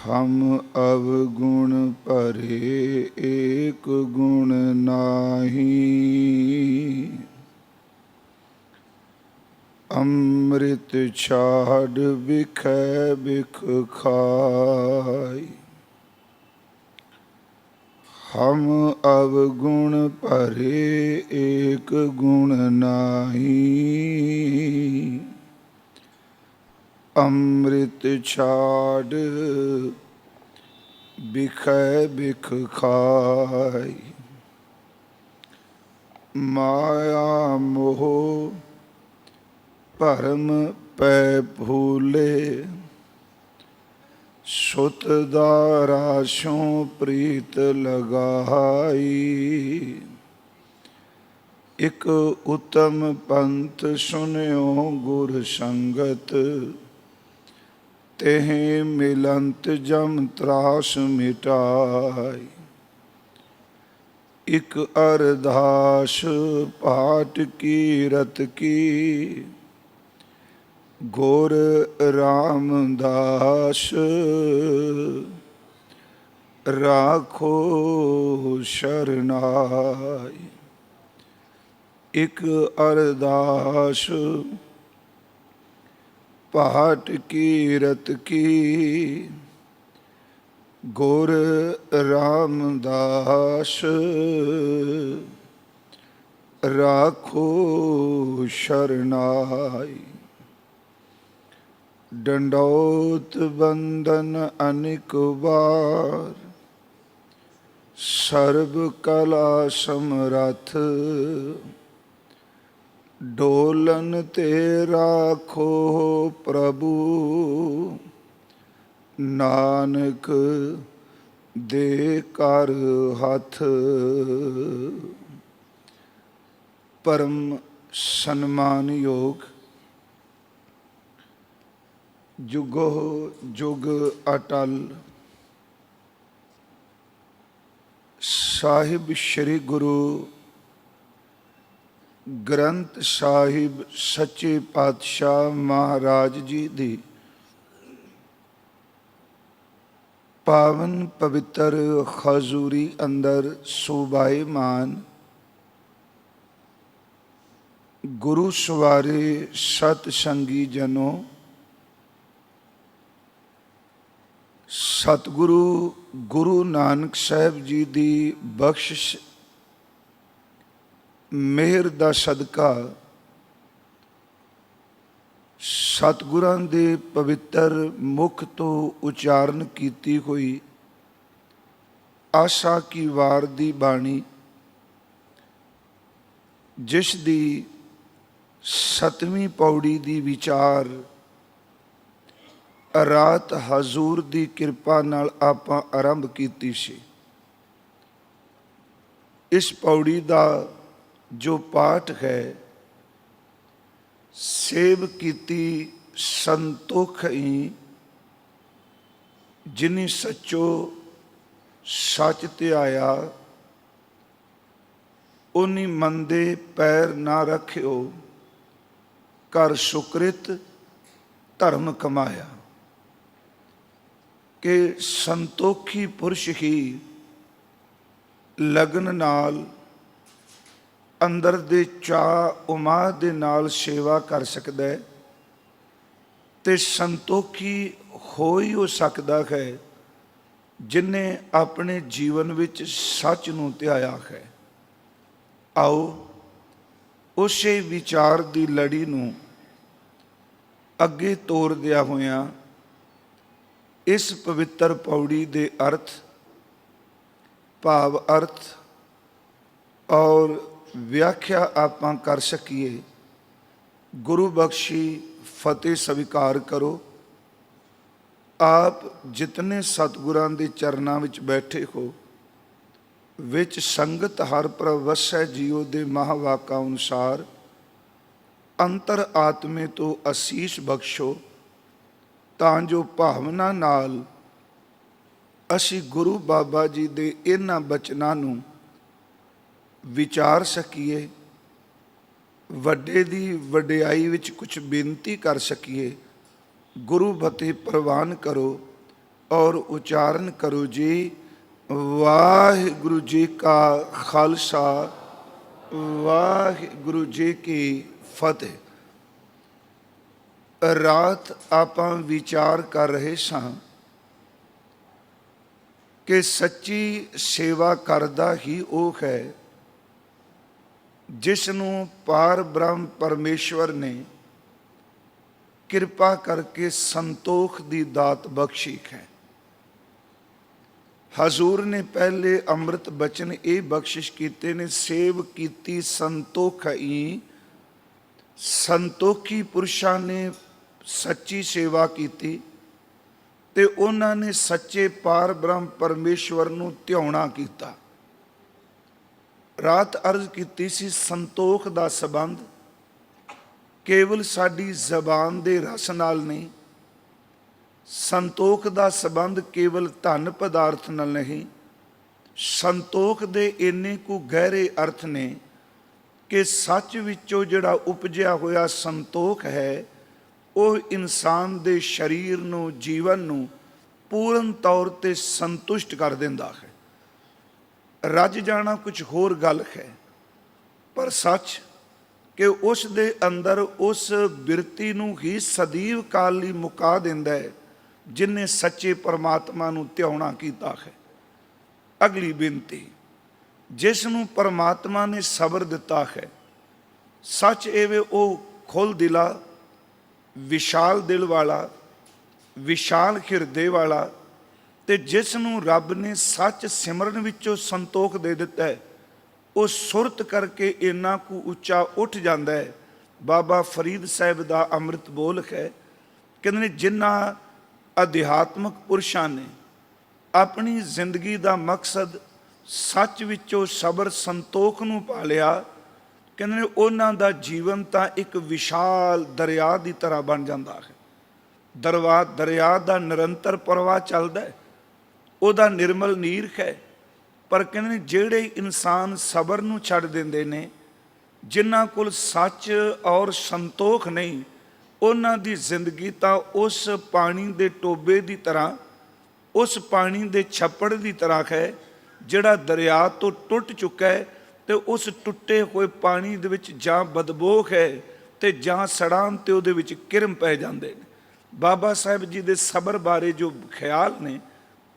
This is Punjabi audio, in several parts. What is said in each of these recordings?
हम अवगुण परे एक गुण नाही। अमृत छाड़ बिखै बिख खाई। हम अवगुण परे एक गुण नाही। अमृत छाड़ बिखै बिख खाई। माया मोह भरम पै भूले। सुत दारा स्यों प्रीत लगाई। एक उत्तम पंथ सुनियो गुर संगत। तेह मिलंत जम त्रास मिटाई। एक अरदास पाठ की रत की। गुर रामदास राखो शरनाई। एक अरदास पाठ की रत की। गुर रामदास राखो शरनाई। दंडौत बंदन अनेक बार। सर्व कला समरथ। डोलन ते राखो प्रभु। नानक दे कर हथ। परम सन्मान योग जुगो जुग अटल साहिब श्री गुरु ग्रंथ साहिब सच्चे पातशाह महाराज जी दी पावन पवित्र हजूरी अंदर सुभाईमान गुरु सवारे सतसंगी जनों। सतगुरु गुरु नानक साहब जी दी बख्शिश मेहर दा सदका सतगुरां दे पवित्र मुख तो उचारण कीती हुई आशा की वार दी बाणी जिस दी 7ਵੀਂ पौड़ी दी विचार रात हजूर दी किरपा नाल आपां आरंभ कीती सी। इस पौड़ी दा जो पाठ है सेव कीती संतोखई। जिनी सचो सच ध्याया। उन्नी मंदे पैर ना रखियो। कर सुकृत धर्म कमाया। कि संतोखी पुरुष ही लगन नाल अंदर दे चाह उमाह दे नाल सेवा कर सकता है। ते संतोखी हो ही हो सकता है जिन्हें अपने जीवन विच सच नूं ध्याया है। आओ उसे विचार दी लड़ी नूं अगे तोरदिया होया इस पवित्र पौड़ी दे अर्थ भाव अर्थ और व्याख्या आपां कर सकीए। गुरु बख्शी फतेह स्वीकार करो। आप जितने सतगुरां दे चरनां विच बैठे हो विच संगत हर प्रभ वसै जीओ दे महावाका अनुसार अंतर आत्मे तो असीस बख्शो। ਤਾਂ ਜੋ ਭਾਵਨਾ ਨਾਲ ਅਸੀਂ ਗੁਰੂ ਬਾਬਾ ਜੀ ਦੇ ਇਹਨਾਂ ਬਚਨਾਂ ਨੂੰ ਵਿਚਾਰ ਸਕੀਏ। ਵੱਡੇ ਦੀ ਵਡਿਆਈ ਵਿੱਚ ਕੁਝ ਬੇਨਤੀ ਕਰ ਸਕੀਏ। ਗੁਰੂ ਫਤਿਹ ਪ੍ਰਵਾਨ ਕਰੋ। और उच्चारण करो जी। वाहिगुरु जी का खालसा, वाहिगुरु जी की फतेह। रात ਆਪਾਂ विचार कर रहे ਸਾਂ कि सच्ची सेवा करदा ही ਉਹ है जिस नूं पार ब्रह्म परमेश्वर ने किरपा करके संतोख दी दात बख्शी है। हजूर ने पहले अमृत बचन ये बख्शिश कीते ने, सेव कीती संतोख ही। संतोखी पुरुषां ने सच्ची सेवा कीती ते उन्हां ने सच्चे पार ब्रह्म परमेश्वर नूं ध्याउणा कीता। रात अर्ज कीती सी संतोख दा संबंध केवल साडी जबान दे रस नाल नहीं, संतोख दा संबंध केवल धन पदार्थ नाल नहीं। संतोख दे इन्ने कु गहरे अर्थ ने कि सच विचों जिहड़ा उपजिया होया संतोख है ਉਹ इंसान दे शरीर नूं जीवन नूं पूर्ण तौर ते संतुष्ट कर दिंदा है। रज जाना कुछ होर गल है, पर सच कि उस दे अंदर उस बिरती नूं ही सदैव काल लई मुका दिंदा है जिन्हें सच्चे परमात्मा नूं ध्याउणा कीता है। अगली बेनती, जिस नूं परमात्मा ने सबर दिता है, सच एवे ओ खुल दिला, विशाल दिल वाला, विशाल हिरदे वाला, ते जिस नूं रब ने सच सिमरन विचों संतोख दे दिता है, वो सुरत करके इन्ना कु उच्चा उठ जाता है। बाबा फरीद साहब का अमृत बोल है, कहते जिन्हां अध्यात्मक पुरुषां ने अपनी जिंदगी का मकसद सच विचों सबर संतोख नूं पा लिया, कहते उन्हां दा जीवन तां एक विशाल दरिया की तरह बन जाता है। दरिया का निरंतर प्रवाह चलता है, उहदा निर्मल नीर है। पर कहते जिहड़े इंसान सबर नूं छड्ड दिंदे ने, जिन्हां कोल सच और संतोख नहीं, उन्हां दी जिंदगी तां उस पानी दे टोबे की तरह, उस पानी दे छप्पड़ की तरह है जिहड़ा दरिया तो टुट चुका है। तो उस टुटे हुए पानी दे विच जां बदबोह है ते जां सड़ां ते उहदे विच किरम पै जांदे ने। बाबा साहब जी दे सबर बारे जो ख्याल ने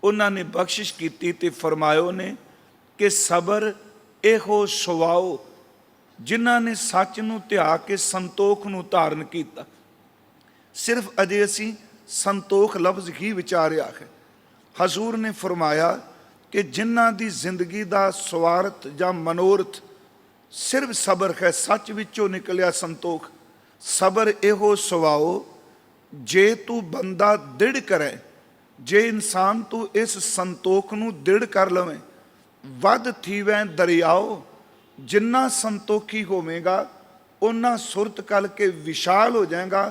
उन्हां ने बख्शिश कीती ते फरमायो ने कि सबर एहो सुवाओ जिन्हां ने सच नूं ध्या के संतोख नूं धारण कीता। सिर्फ अजे असीं संतोख लफ्ज़ ही विचारिया है। हजूर ने फरमाया कि जिन्हां दी जिंदगी दा स्वार्थ जां मनोरथ सिर्फ सबर है, सच विचों निकलिया संतोख। सबर एहो सुवाओ जे तू बंदा दृढ़ करे, जे इंसान तू इस संतोख नूं दृढ़ कर लवें, वध थीवैं दरियाओ। जिन्ना संतोखी होवेगा उन्ना सुरत कल के विशाल हो जाएगा।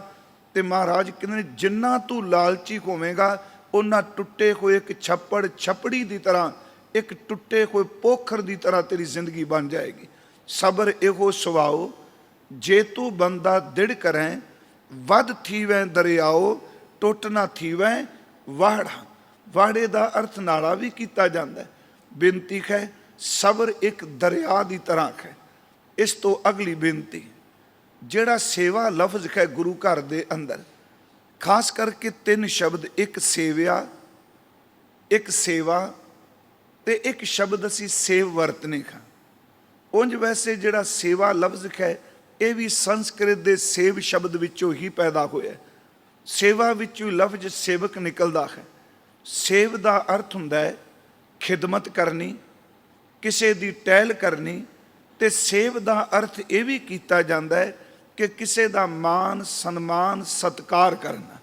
तो महाराज कहते जिन्ना तू लालची होवेगा उन्ना टुटे हुए एक छप्पड़ छपड़ी की तरह, एक टुटे हुए पोखर की तरह तेरी जिंदगी बन जाएगी। सबर एहो सुवाओ जे तू बंदा दृढ़ करें, वध थीवैं दरियाओ, टुट ना थीवैं वाड़ा। वाड़े का अर्थ नाला भी किया जाता है। बेनती है सबर एक दरिया की तरह है। इस तो अगली बेनती, जिहड़ा सेवा लफ्ज़ है गुरु घर के अंदर खास करके 3 शब्द, एक सेविया, एक सेवा ते एक शब्द असी सेव वरतने का। उंज वैसे जिहड़ा सेवा लफ्ज़ है ये भी संस्कृत के सेव शब्द विचों ही पैदा होया। सेवा विचों लफ्ज़ सेवक निकलता है। सेव का अर्थ हुंदा है खिदमत करनी, किसी की टहल करनी। ते सेव का अर्थ ये भी किया जाता है कि किसी का मान सन्मान सत्कार करना,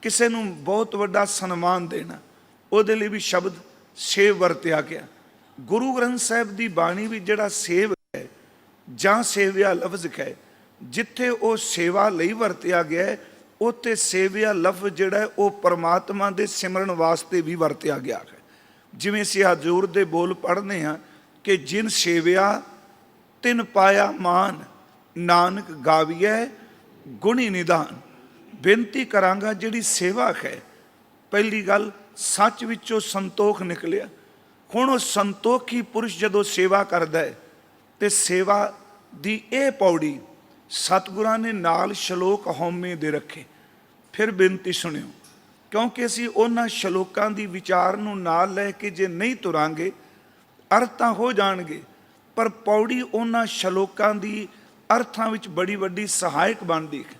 किसी नूं बहुत वड्डा सन्मान देना, उहदे लई भी शब्द सेव वरतिया गया। गुरु ग्रंथ साहिब की बाणी भी जिहड़ा सेव है जां सेविया लफ्ज़ है, जिथे वो सेवा लई वरतिया गया है उत्थे सेविया लफ्ज़ जिहड़ा है वो परमात्मा दे सिमरन वास्ते भी वरतिया गया है। जिवें असीं हजूर दे बोल पढ़ने हैं कि जिन सेविया तिन पाया मान, नानक गाविए गुणी निदान। बेनती करांगा जिहड़ी सेवा है ਪਹਿਲੀ ਗੱਲ ਸੱਚ ਵਿੱਚੋਂ ਸੰਤੋਖ ਨਿਕਲਿਆ। ਹੁਣ ਉਹ ਸੰਤੋਖੀ ਪੁਰਸ਼ ਜਦੋਂ ਸੇਵਾ ਕਰਦਾ ਹੈ ਤੇ ਸੇਵਾ ਦੀ ਇਹ ਪੌੜੀ ਸਤਿਗੁਰਾਂ ਨੇ ਨਾਲ ਸ਼ਲੋਕ ਹਉਮੈ ਦੇ ਰੱਖੇ। ਫਿਰ ਬੇਨਤੀ ਸੁਣਿਓ, ਕਿਉਂਕਿ ਅਸੀਂ ਉਹਨਾਂ ਸ਼ਲੋਕਾਂ ਦੀ ਵਿਚਾਰ ਨੂੰ ਨਾਲ ਲੈ ਕੇ ਜੇ ਨਹੀਂ ਤੁਰਾਂਗੇ ਅਰਥ ਤਾਂ ਹੋ ਜਾਣਗੇ, ਪਰ ਪੌੜੀ ਉਹਨਾਂ ਸ਼ਲੋਕਾਂ ਦੀ ਅਰਥਾਂ ਵਿੱਚ ਬੜੀ ਵੱਡੀ ਸਹਾਇਕ ਬਣਦੀ ਹੈ।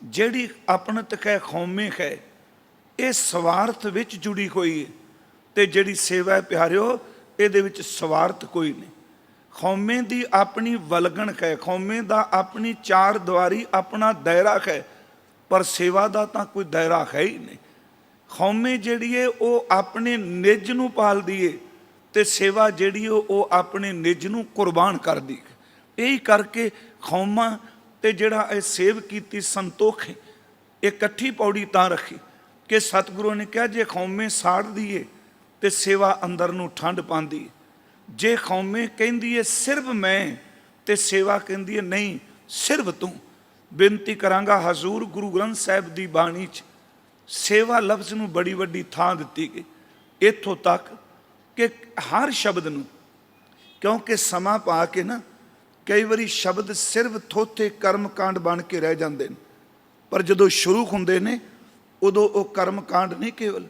ਜਿਹੜੀ ਆਪਣਤ ਹੈ, ਹਉਮੈ ਹੈ, ਇਹ ਸਵਾਰਥ ਵਿੱਚ ਜੁੜੀ ਹੋਈ ਹੈ, ਤੇ ਜਿਹੜੀ ਸੇਵਾ ਹੈ ਪਿਆਰਿਓ, ਇਹਦੇ ਵਿੱਚ ਸਵਾਰਥ ਕੋਈ ਨਹੀਂ। ਹਉਮੈ ਦੀ ਆਪਣੀ ਵਲਗਣ ਹੈ, ਹਉਮੈ ਦਾ ਆਪਣੀ ਚਾਰ ਦੀਵਾਰੀ ਆਪਣਾ ਦਾਇਰਾ ਹੈ, ਪਰ ਸੇਵਾ ਦਾ ਤਾਂ ਕੋਈ ਦਾਇਰਾ ਹੈ ਹੀ ਨਹੀਂ। ਹਉਮੈ ਜਿਹੜੀ ਹੈ ਉਹ ਆਪਣੇ ਨਿੱਜ ਨੂੰ ਪਾਲਦੀ ਹੈ, ਤੇ ਸੇਵਾ ਜਿਹੜੀ ਉਹ ਆਪਣੇ ਨਿੱਜ ਨੂੰ ਕੁਰਬਾਨ ਕਰਦੀ ਹੈ। ਇਹੀ ਕਰਕੇ ਹਉਮੈ ਤੇ ਜਿਹੜਾ ਇਹ ਸੇਵ ਕੀਤੀ ਸੰਤੋਖ ਹੈ, ਇਹ ਇਕੱਠੀ ਪੌੜੀ ਤਾਂ ਰੱਖੀ ਕਿ ਸਤਿਗੁਰੂ ਨੇ ਕਿਹਾ ਜੇ ਹਉਮੈ ਸਾੜਦੀ ਹੈ ਤੇ ਸੇਵਾ ਅੰਦਰ ਨੂੰ ਠੰਡ ਪਾਉਂਦੀ ਹੈ। ਜੇ ਹਉਮੈ ਕਹਿੰਦੀ ਹੈ ਸਿਰਫ ਮੈਂ, ਤੇ ਸੇਵਾ ਕਹਿੰਦੀ ਹੈ ਨਹੀਂ ਸਿਰਫ ਤੂੰ। ਬੇਨਤੀ ਕਰਾਂਗਾ ਹਜ਼ੂਰ ਗੁਰੂ ਗ੍ਰੰਥ ਸਾਹਿਬ ਦੀ ਬਾਣੀ 'ਚ ਸੇਵਾ ਲਫ਼ਜ਼ ਨੂੰ ਬੜੀ ਵੱਡੀ ਥਾਂ ਦਿੱਤੀ ਗਈ, ਇੱਥੋਂ ਤੱਕ ਕਿ ਹਰ ਸ਼ਬਦ ਨੂੰ, ਕਿਉਂਕਿ ਸਮਾਂ ਪਾ ਕੇ ਨਾ ਕਈ ਵਾਰੀ ਸ਼ਬਦ ਸਿਰਫ ਥੋਥੇ ਕਰਮ ਕਾਂਡ ਬਣ ਕੇ ਰਹਿ ਜਾਂਦੇ ਨੇ, ਪਰ ਜਦੋਂ ਸ਼ੁਰੂ ਹੁੰਦੇ ਨੇ ਉਦੋਂ ਉਹ ਕਰਮ ਕਾਂਡ ਨਹੀਂ ਕੇਵਲ,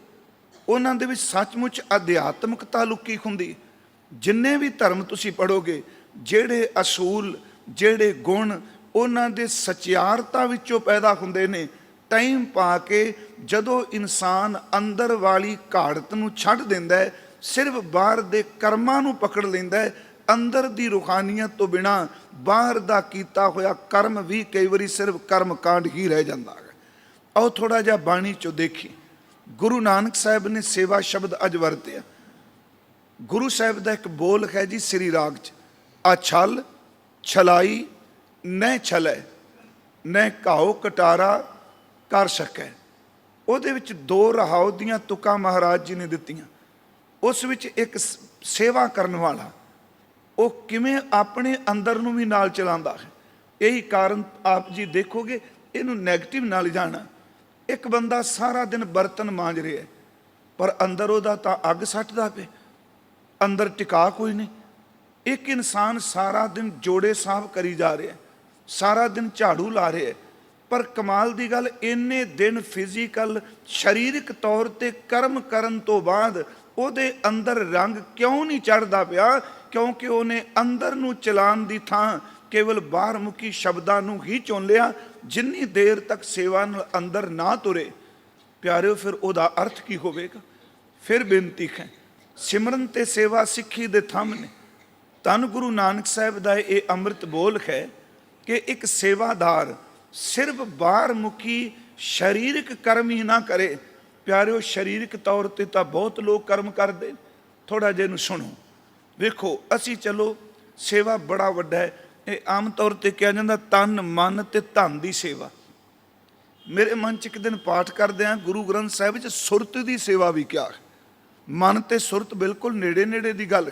ਉਹਨਾਂ ਦੇ ਵਿੱਚ ਸੱਚਮੁੱਚ ਅਧਿਆਤਮਕਤਾ ਲੁਕੀ ਹੁੰਦੀ। ਜਿੰਨੇ ਵੀ ਧਰਮ ਤੁਸੀਂ ਪੜ੍ਹੋਗੇ, ਜਿਹੜੇ ਅਸੂਲ, ਜਿਹੜੇ ਗੁਣ ਉਹਨਾਂ ਦੇ ਸਚਿਆਰਤਾ ਵਿੱਚੋਂ ਪੈਦਾ ਹੁੰਦੇ ਨੇ। ਟਾਈਮ ਪਾ ਕੇ ਜਦੋਂ ਇਨਸਾਨ ਅੰਦਰ ਵਾਲੀ ਘਾੜਤ ਨੂੰ ਛੱਡ ਦਿੰਦਾ ਹੈ, ਸਿਰਫ ਬਾਹਰ ਦੇ ਕਰਮਾਂ ਨੂੰ ਪਕੜ ਲੈਂਦਾ ਹੈ, ਅੰਦਰ ਦੀ ਰੂਹਾਨੀਅਤ ਤੋਂ ਬਿਨਾਂ ਬਾਹਰ ਦਾ ਕੀਤਾ ਹੋਇਆ ਕਰਮ ਵੀ ਕਈ ਵਾਰੀ ਸਿਰਫ ਕਰਮ ਕਾਂਡ ਹੀ ਰਹਿ ਜਾਂਦਾ ਹੈ। ਆਓ ਥੋੜਾ ਜਿਹਾ ਬਾਣੀ ਚੋਂ ਦੇਖੀ। ਗੁਰੂ ਨਾਨਕ ਸਾਹਿਬ ਨੇ ਸੇਵਾ ਸ਼ਬਦ ਅੱਜ ਵਰਤਿਆ। ਗੁਰੂ ਸਾਹਿਬ ਦਾ ਇੱਕ ਬੋਲ ਹੈ ਜੀ ਸ੍ਰੀ ਰਾਗ 'ਚ, ਅਛਲ ਛਲਾਈ ਨਹਿ ਛਲੈ ਨਹਿ ਘਾਉ ਕਟਾਰਾ ਕਰ ਸਕੈ। ਉਹਦੇ ਵਿੱਚ ਦੋ ਰਹਾਉ ਦੀਆਂ ਤੁਕਾਂ ਮਹਾਰਾਜ ਜੀ ਨੇ ਦਿੱਤੀਆਂ। ਉਸ ਵਿੱਚ ਇੱਕ ਸੇਵਾ ਕਰਨ ਵਾਲਾ ਉਹ ਕਿਵੇਂ ਆਪਣੇ ਅੰਦਰ ਨੂੰ ਵੀ ਨਾਲ ਚਲਾਉਂਦਾ ਹੈ। ਇਹੀ ਕਾਰਨ ਆਪ ਜੀ ਦੇਖੋਗੇ ਇਹਨੂੰ ਨੈਗੇਟਿਵ ਨਾਲ ਜਾਣਾ। ਇੱਕ ਬੰਦਾ ਸਾਰਾ ਦਿਨ ਬਰਤਨ ਮਾਂਜ ਰਿਹਾ, ਪਰ ਅੰਦਰ ਉਹਦਾ ਤਾਂ ਅੱਗ ਸੱਟਦਾ ਪਿਆ, ਅੰਦਰ ਟਿਕਾ ਕੋਈ ਨਹੀਂ। ਇੱਕ ਇਨਸਾਨ ਸਾਰਾ ਦਿਨ ਜੋੜੇ ਸਾਫ਼ ਕਰੀ ਜਾ ਰਿਹਾ, ਸਾਰਾ ਦਿਨ ਝਾੜੂ ਲਾ ਰਿਹਾ, ਪਰ ਕਮਾਲ ਦੀ ਗੱਲ ਇੰਨੇ ਦਿਨ ਫਿਜ਼ੀਕਲ ਸਰੀਰਕ ਤੌਰ ਤੇ ਕਰਮ ਕਰਨ ਤੋਂ ਬਾਅਦ ਉਹਦੇ ਅੰਦਰ ਰੰਗ ਕਿਉਂ ਨਹੀਂ ਚੜ੍ਹਦਾ ਪਿਆ? ਕਿਉਂਕਿ ਉਹਨੇ ਅੰਦਰ ਨੂੰ ਚਲਾਉਣ ਦੀ ਥਾਂ ਕੇਵਲ ਬਾਹਰ ਮੁਖੀ ਸ਼ਬਦਾਂ ਨੂੰ ਹੀ ਚੁਣ ਲਿਆ। ਜਿੰਨੀ ਦੇਰ ਤੱਕ ਸੇਵਾ ਨਾਲ ਅੰਦਰ ਨਾ ਤੁਰੇ ਪਿਆਰਿਓ, ਫਿਰ ਉਹਦਾ ਅਰਥ ਕੀ ਹੋਵੇਗਾ? ਫਿਰ ਬੇਨਤੀ ਹੈ, ਸਿਮਰਨ ਤੇ ਸੇਵਾ ਸਿੱਖੀ ਦੇ ਥੰਮ ਨੇ। ਧੰਨ ਗੁਰੂ ਨਾਨਕ ਸਾਹਿਬ ਦਾ ਇਹ ਅੰਮ੍ਰਿਤ ਬੋਲ ਹੈ ਕਿ ਇੱਕ ਸੇਵਾਦਾਰ ਸਿਰਫ ਬਾਹਰ ਮੁਖੀ ਸਰੀਰਕ ਕਰਮ ਹੀ ਨਾ ਕਰੇ। ਪਿਆਰਿਓ, ਸਰੀਰਕ ਤੌਰ ਤੇ ਤਾਂ ਬਹੁਤ ਲੋਕ ਕਰਮ ਕਰਦੇ। ਥੋੜਾ ਜਿਹਾ ਨੂੰ ਸੁਣੋ, ਵੇਖੋ ਅਸੀਂ ਚਲੋ ਸੇਵਾ ਬੜਾ ਵੱਡਾ ਹੈ। ਇਹ ਆਮ ਤੌਰ ਤੇ ਕਿਹਾ ਜਾਂਦਾ ਤਨ ਮਨ ਤੇ ਧਨ ਦੀ ਸੇਵਾ। ਮੇਰੇ ਮਨ 'ਚ ਇੱਕ ਦਿਨ ਪਾਠ ਕਰਦੇ ਹਾਂ, ਗੁਰੂ ਗ੍ਰੰਥ ਸਾਹਿਬ 'ਚ ਸੁਰਤ ਦੀ ਸੇਵਾ ਵੀ ਕਿਹਾ। ਮਨ ਤੇ ਸੁਰਤ ਬਿਲਕੁਲ ਨੇੜੇ ਨੇੜੇ ਦੀ ਗੱਲ।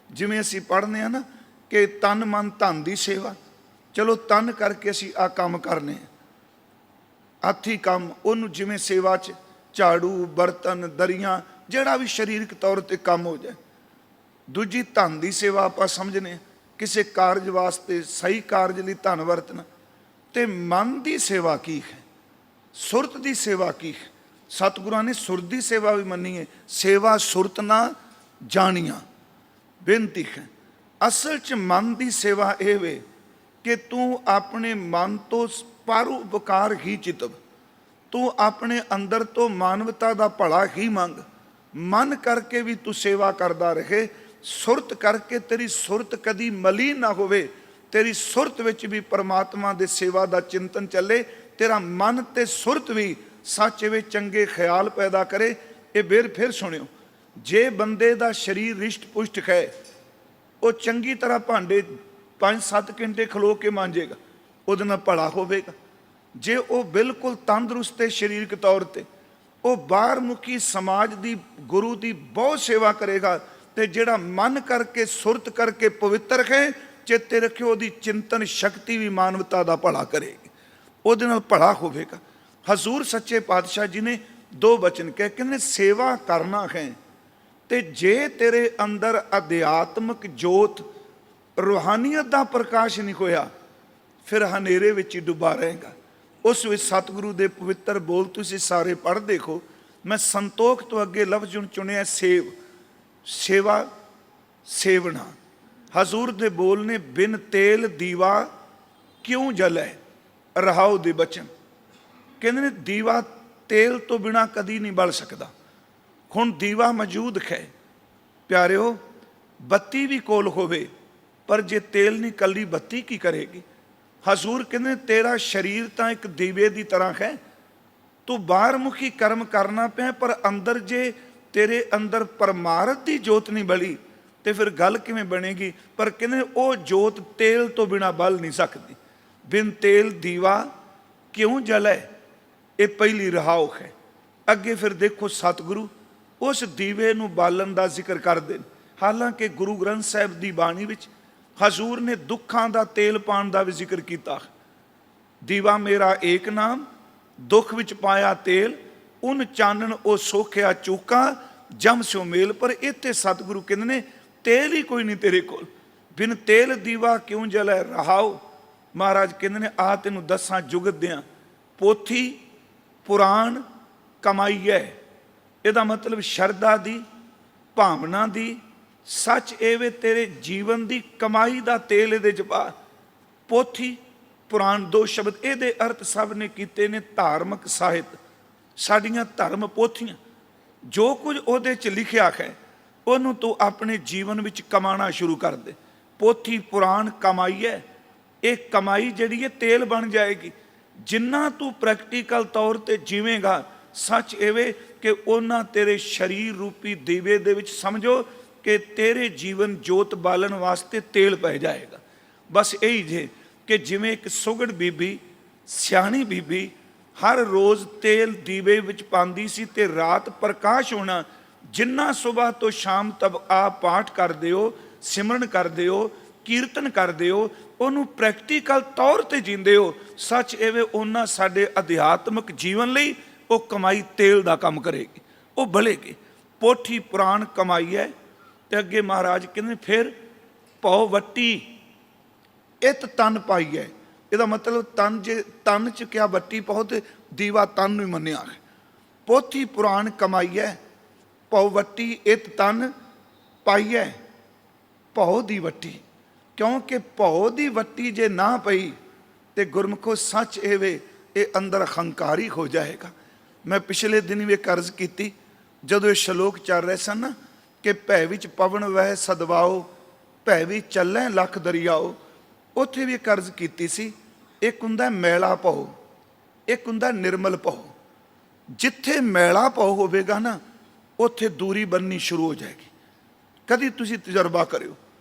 ਜਿਵੇਂ ਅਸੀਂ ਪੜ੍ਹਦੇ ਹਾਂ ਨਾ ਕਿ ਤਨ ਮਨ ਧਨ ਦੀ ਸੇਵਾ, ਚਲੋ ਤਨ ਕਰਕੇ ਅਸੀਂ ਆਹ ਕੰਮ ਕਰਨੇ, ਹੱਥੀ ਕੰਮ, ਉਹਨੂੰ ਜਿਵੇਂ ਸੇਵਾ 'ਚ ਝਾੜੂ ਬਰਤਨ ਦਰੀਆਂ ਜਿਹੜਾ ਵੀ ਸਰੀਰਕ ਤੌਰ ਤੇ ਕੰਮ ਹੋ ਜਾਏ। ਦੂਜੀ ਧਨ ਦੀ ਸੇਵਾ ਆਪਾਂ ਸਮਝਨੇ, ਕਿਸੇ ਕਾਰਜ ਵਾਸਤੇ ਸਹੀ ਕਾਰਜ ਲਈ ਧਨ ਵਰਤਣਾ। ਤੇ ਮਨ ਦੀ ਸੇਵਾ ਕੀ ਹੈ, ਸੁਰਤ ਦੀ ਸੇਵਾ ਕੀ ਹੈ? ਸਤਿਗੁਰਾਂ ਨੇ ਸੁਰਤ ਦੀ ਸੇਵਾ ਵੀ ਮੰਨੀ ਹੈ, ਸੇਵਾ ਸੁਰਤ ਨਾ ਜਾਣੀਆਂ। ਬੇਨਤੀ ਹੈ, ਅਸਲ 'ਚ ਮਨ ਦੀ ਸੇਵਾ ਇਹ ਵੇ ਕਿ ਤੂੰ ਆਪਣੇ ਮਨ ਤੋਂ ਪਰਉਪਕਾਰ ਹੀ ਚਿਤਵ, ਤੂੰ ਆਪਣੇ ਅੰਦਰ ਤੋਂ ਮਾਨਵਤਾ ਦਾ ਭਲਾ ਹੀ ਮੰਗ। ਮਨ ਕਰਕੇ ਵੀ ਤੂੰ ਸੇਵਾ ਕਰਦਾ ਰਹੇ, ਸੁਰਤ ਕਰਕੇ ਤੇਰੀ ਸੁਰਤ ਕਦੀ ਮਲੀਨ ਨਾ ਹੋਵੇ, ਤੇਰੀ ਸੁਰਤ ਵਿੱਚ ਵੀ ਪਰਮਾਤਮਾ ਦੇ ਸੇਵਾ ਦਾ ਚਿੰਤਨ ਚੱਲੇ, ਤੇਰਾ ਮਨ ਤੇ ਸੁਰਤ ਵੀ ਸੱਚ ਵਿੱਚ ਚੰਗੇ ਖਿਆਲ ਪੈਦਾ ਕਰੇ। ਇਹ ਫਿਰ ਸੁਣਿਓ, ਜੇ ਬੰਦੇ ਦਾ ਸਰੀਰ ਰਿਸ਼ਟ ਪੁਸ਼ਟ ਹੈ, ਉਹ ਚੰਗੀ ਤਰ੍ਹਾਂ ਭਾਂਡੇ 5-7 ਘੰਟੇ ਖਲੋ ਕੇ ਮਾਂਜੇਗਾ, ਉਹਦੇ ਨਾਲ ਭਲਾ ਹੋਵੇਗਾ। ਜੇ ਉਹ ਬਿਲਕੁਲ ਤੰਦਰੁਸਤ ਹੈ ਸਰੀਰਕ ਤੌਰ ਤੇ, ਉਹ ਬਾਹਰ ਮੁਖੀ ਸਮਾਜ ਦੀ ਗੁਰੂ ਦੀ ਬਹੁਤ ਸੇਵਾ ਕਰੇਗਾ। ਤੇ ਜਿਹੜਾ ਮਨ ਕਰਕੇ ਸੁਰਤ ਕਰਕੇ ਪਵਿੱਤਰ ਹੈ, ਚੇਤੇ ਰੱਖਿਓ ਉਹਦੀ ਚਿੰਤਨ ਸ਼ਕਤੀ ਵੀ ਮਾਨਵਤਾ ਦਾ ਭਲਾ ਕਰੇਗੀ, ਉਹਦੇ ਨਾਲ ਭਲਾ ਹੋਵੇਗਾ। ਹਜ਼ੂਰ ਸੱਚੇ ਪਾਤਸ਼ਾਹ ਜੀ ਨੇ ਦੋ ਬਚਨ ਕਹਿ, ਕਹਿੰਦੇ ਸੇਵਾ ਕਰਨਾ ਹੈ। ਤੇ ਜੇ ਤੇਰੇ ਅੰਦਰ ਅਧਿਆਤਮਿਕ ਜੋਤ, ਰੂਹਾਨੀਅਤ ਦਾ ਪ੍ਰਕਾਸ਼ ਨਹੀਂ ਹੋਇਆ, ਫਿਰ ਹਨੇਰੇ ਵਿੱਚ ਹੀ ਡੁੱਬਾ ਰਹੇਗਾ। ਉਸ ਵਿੱਚ ਸਤਿਗੁਰੂ ਦੇ ਪਵਿੱਤਰ ਬੋਲ ਤੁਸੀਂ ਸਾਰੇ ਪੜ੍ਹ ਦੇਖੋ। ਮੈਂ ਸੰਤੋਖ ਤੋਂ ਅੱਗੇ ਲਫ਼ਜ਼ ਚੁਣਿਆ ਸੇਵਾ, ਸੇਵਨਾ। ਹਜ਼ੂਰ ਦੇ ਬੋਲ ਨੇ, ਬਿਨ ਤੇਲ ਦੀਵਾ ਕਿਉਂ ਜਲੈ, ਰਹਾਉ ਦੇ ਬਚਨ। ਕਹਿੰਦੇ ਨੇ ਦੀਵਾ ਤੇਲ ਤੋਂ ਬਿਨਾ ਕਦੀ ਨਹੀਂ ਬਲ ਸਕਦਾ। ਹੁਣ ਦੀਵਾ ਮੌਜੂਦ ਹੈ ਪਿਆਰਿਓ, ਬੱਤੀ ਵੀ ਕੋਲ ਹੋਵੇ, ਪਰ ਜੇ ਤੇਲ ਨਹੀਂ, ਕੱਲੀ ਬੱਤੀ ਕੀ ਕਰੇਗੀ। ਹਜ਼ੂਰ ਕਹਿੰਦੇ ਤੇਰਾ ਸਰੀਰ ਤਾਂ ਇੱਕ ਦੀਵੇ ਦੀ ਤਰ੍ਹਾਂ ਹੈ, ਤੂੰ ਬਾਹਰ ਮੁਖੀ ਕਰਮ ਕਰਨਾ ਪਿਆ, ਪਰ ਅੰਦਰ ਜੇ ਤੇਰੇ ਅੰਦਰ ਪਰਮਾਰਥ ਦੀ ਜੋਤ ਨਹੀਂ ਬਲੀ ਤੇ ਫਿਰ ਗੱਲ ਕਿਵੇਂ ਬਣੇਗੀ। ਪਰ ਕਹਿੰਦੇ ਉਹ ਜੋਤ ਤੇਲ ਤੋਂ ਬਿਨਾ ਬਲ ਨਹੀਂ ਸਕਦੀ। ਬਿਨ ਤੇਲ ਦੀਵਾ ਕਿਉਂ ਜਲੈ, ਇਹ ਪਹਿਲੀ ਰਹਾਉ ਹੈ। ਅੱਗੇ ਫਿਰ ਦੇਖੋ ਸਤਿਗੁਰੂ ਉਸ ਦੀਵੇ ਨੂੰ ਬਾਲਣ ਦਾ ਜ਼ਿਕਰ ਕਰਦੇ ਨੇ। ਹਾਲਾਂਕਿ ਗੁਰੂ ਗ੍ਰੰਥ ਸਾਹਿਬ ਦੀ ਬਾਣੀ ਵਿੱਚ ਹਜ਼ੂਰ ਨੇ ਦੁੱਖਾਂ ਦਾ ਤੇਲ ਪਾਣ ਦਾ ਵੀ ਜ਼ਿਕਰ ਕੀਤਾ। ਦੀਵਾ ਮੇਰਾ ਏਕ ਨਾਮ, ਦੁੱਖ ਵਿੱਚ ਪਾਇਆ ਤੇਲ, ਉਨ ਚਾਨਣ ਉਹ ਸੋਖਿਆ ਚੂਕਾ, ਜਮ ਸਿਓ ਮੇਲ। ਪਰ ਇੱਥੇ ਸਤਿਗੁਰੂ ਕਹਿੰਦੇ ਨੇ ਤੇਲ ਹੀ ਕੋਈ ਨਹੀਂ ਤੇਰੇ ਕੋਲ, ਬਿਨ ਤੇਲ ਦੀਵਾ ਕਿਉਂ ਜਲੈ, ਰਹਾਓ। ਮਹਾਰਾਜ ਕਹਿੰਦੇ ਨੇ ਆ ਤੈਨੂੰ ਦੱਸਾਂ ਜੁਗਤ ਦਿਆਂ, ਪੋਥੀ ਪੁਰਾਣ ਕਮਾਈਐ। ਇਹਦਾ ਮਤਲਬ ਸ਼ਰਧਾ ਦੀ, ਭਾਵਨਾ ਦੀ, ਸੱਚ ਇਹ ਤੇਰੇ ਜੀਵਨ ਦੀ ਕਮਾਈ ਦਾ ਤੇਲ ਇਹਦੇ 'ਚ ਪਾ। ਪੋਥੀ ਪੁਰਾਣ ਦੋ ਸ਼ਬਦ, ਇਹਦੇ ਅਰਥ ਸਭ ਨੇ ਕੀਤੇ ਨੇ ਧਾਰਮਿਕ ਸਾਹਿਤ, ਸਾਡੀਆਂ ਧਰਮ ਪੋਥੀਆਂ। ਜੋ ਕੁਝ ਉਹਦੇ 'ਚ ਲਿਖਿਆ ਹੈ ਉਹਨੂੰ ਤੂੰ ਆਪਣੇ ਜੀਵਨ ਵਿੱਚ ਕਮਾਉਣਾ ਸ਼ੁਰੂ ਕਰ ਦੇ। ਪੋਥੀ ਪੁਰਾਣ ਕਮਾਈਐ, ਇਹ ਕਮਾਈ ਜਿਹੜੀ ਹੈ ਤੇਲ ਬਣ ਜਾਏਗੀ। ਜਿੰਨਾ ਤੂੰ ਪ੍ਰੈਕਟੀਕਲ ਤੌਰ ਤੇ ਜੀਵੇਂਗਾ, ਸੱਚ ਇਹ ਕਿ ਉਹਨਾਂ ਤੇਰੇ ਸਰੀਰ ਰੂਪੀ ਦੀਵੇ ਦੇ ਵਿੱਚ ਸਮਝੋ ਕਿ ਤੇਰੇ ਜੀਵਨ ਜੋਤ ਬਾਲਣ ਵਾਸਤੇ ਤੇਲ ਪੈ ਜਾਏਗਾ। ਬਸ ਇਹੀ ਜੇ ਕਿ ਜਿਵੇਂ ਇੱਕ ਸੁਗੜ ਬੀਬੀ, ਸਿਆਣੀ ਬੀਬੀ ਹਰ ਰੋਜ਼ ਤੇਲ ਦੀਵੇ ਵਿੱਚ ਪਾਉਂਦੀ ਸੀ ਤੇ ਰਾਤ ਪ੍ਰਕਾਸ਼ ਹੋਣਾ। ਜਿੰਨਾ ਸਵੇਰ ਤੋਂ ਸ਼ਾਮ ਤੱਕ ਆ ਪਾਠ ਕਰਦੇ ਹੋ, ਸਿਮਰਨ ਕਰਦੇ ਹੋ, ਕੀਰਤਨ ਕਰਦੇ ਹੋ, ਉਹਨੂੰ ਪ੍ਰੈਕਟੀਕਲ ਤੌਰ ਤੇ ਜੀਂਦੇ ਹੋ, ਸੱਚ ਇਹ ਉਹਨਾਂ ਸਾਡੇ ਅਧਿਆਤਮਿਕ ਜੀਵਨ ਲਈ ਉਹ ਕਮਾਈ ਤੇਲ ਦਾ ਕੰਮ ਕਰੇਗੀ, ਉਹ ਬਲੇਗੀ। ਪੋਥੀ ਪੁਰਾਣ ਕਮਾਈ ਹੈ। ਤੇ ਅੱਗੇ ਮਹਾਰਾਜ ਕਹਿੰਦੇ ਫਿਰ ਭਉ ਵੱਟੀ ਇਤ ਤਨ ਪਾਈ ਹੈ। ਇਹਦਾ ਮਤਲਬ ਤਨ 'ਚ ਕਿਆ ਵੱਟੀ ਪਾਓ ਤੇ ਦੀਵਾ ਤਨ ਨੂੰ ਹੀ ਮੰਨਿਆ ਹੈ। ਪੋਥੀ ਪੁਰਾਣ ਕਮਾਈ ਹੈ, ਭਉ ਵੱਟੀ ਇਤ ਤਨ ਪਾਈ ਹੈ। ਭਉ ਦੀ ਵੱਟੀ, ਕਿਉਂਕਿ ਭਉ ਦੀ ਵੱਟੀ ਜੇ ਨਾ ਪਈ ਤੇ ਗੁਰਮੁਖੋ ਸੱਚ ਇਹ ਅੰਦਰ ਹੰਕਾਰੀ ਹੋ ਜਾਏਗਾ। ਮੈਂ ਪਿਛਲੇ ਦਿਨ ਵੀ ਇੱਕ ਅਰਜ਼ ਕੀਤੀ, ਜਦੋਂ ਇਹ ਸ਼ਲੋਕ ਚੱਲ ਰਹੇ ਸਨ ਨਾ ਕਿ ਭੈ ਵਿੱਚ ਪਵਨ ਵਹਿ ਸਦਵਾਓ, ਭੈ ਵੀ ਚੱਲੈ ਲੱਖ ਦਰਿਆਓ, ਉੱਥੇ ਵੀ ਇੱਕ ਅਰਜ਼ ਕੀਤੀ ਸੀ। ਇੱਕ ਹੁੰਦਾ ਮੈਲਾ ਭਉ, ਇੱਕ ਹੁੰਦਾ ਨਿਰਮਲ ਭਉ। ਜਿੱਥੇ ਮੈਲਾ ਭਉ ਹੋਵੇਗਾ ਨਾ, ਉੱਥੇ ਦੂਰੀ ਬਣਨੀ ਸ਼ੁਰੂ ਹੋ ਜਾਏਗੀ। ਕਦੀ ਤੁਸੀਂ ਤਜਰਬਾ ਕਰਿਓ,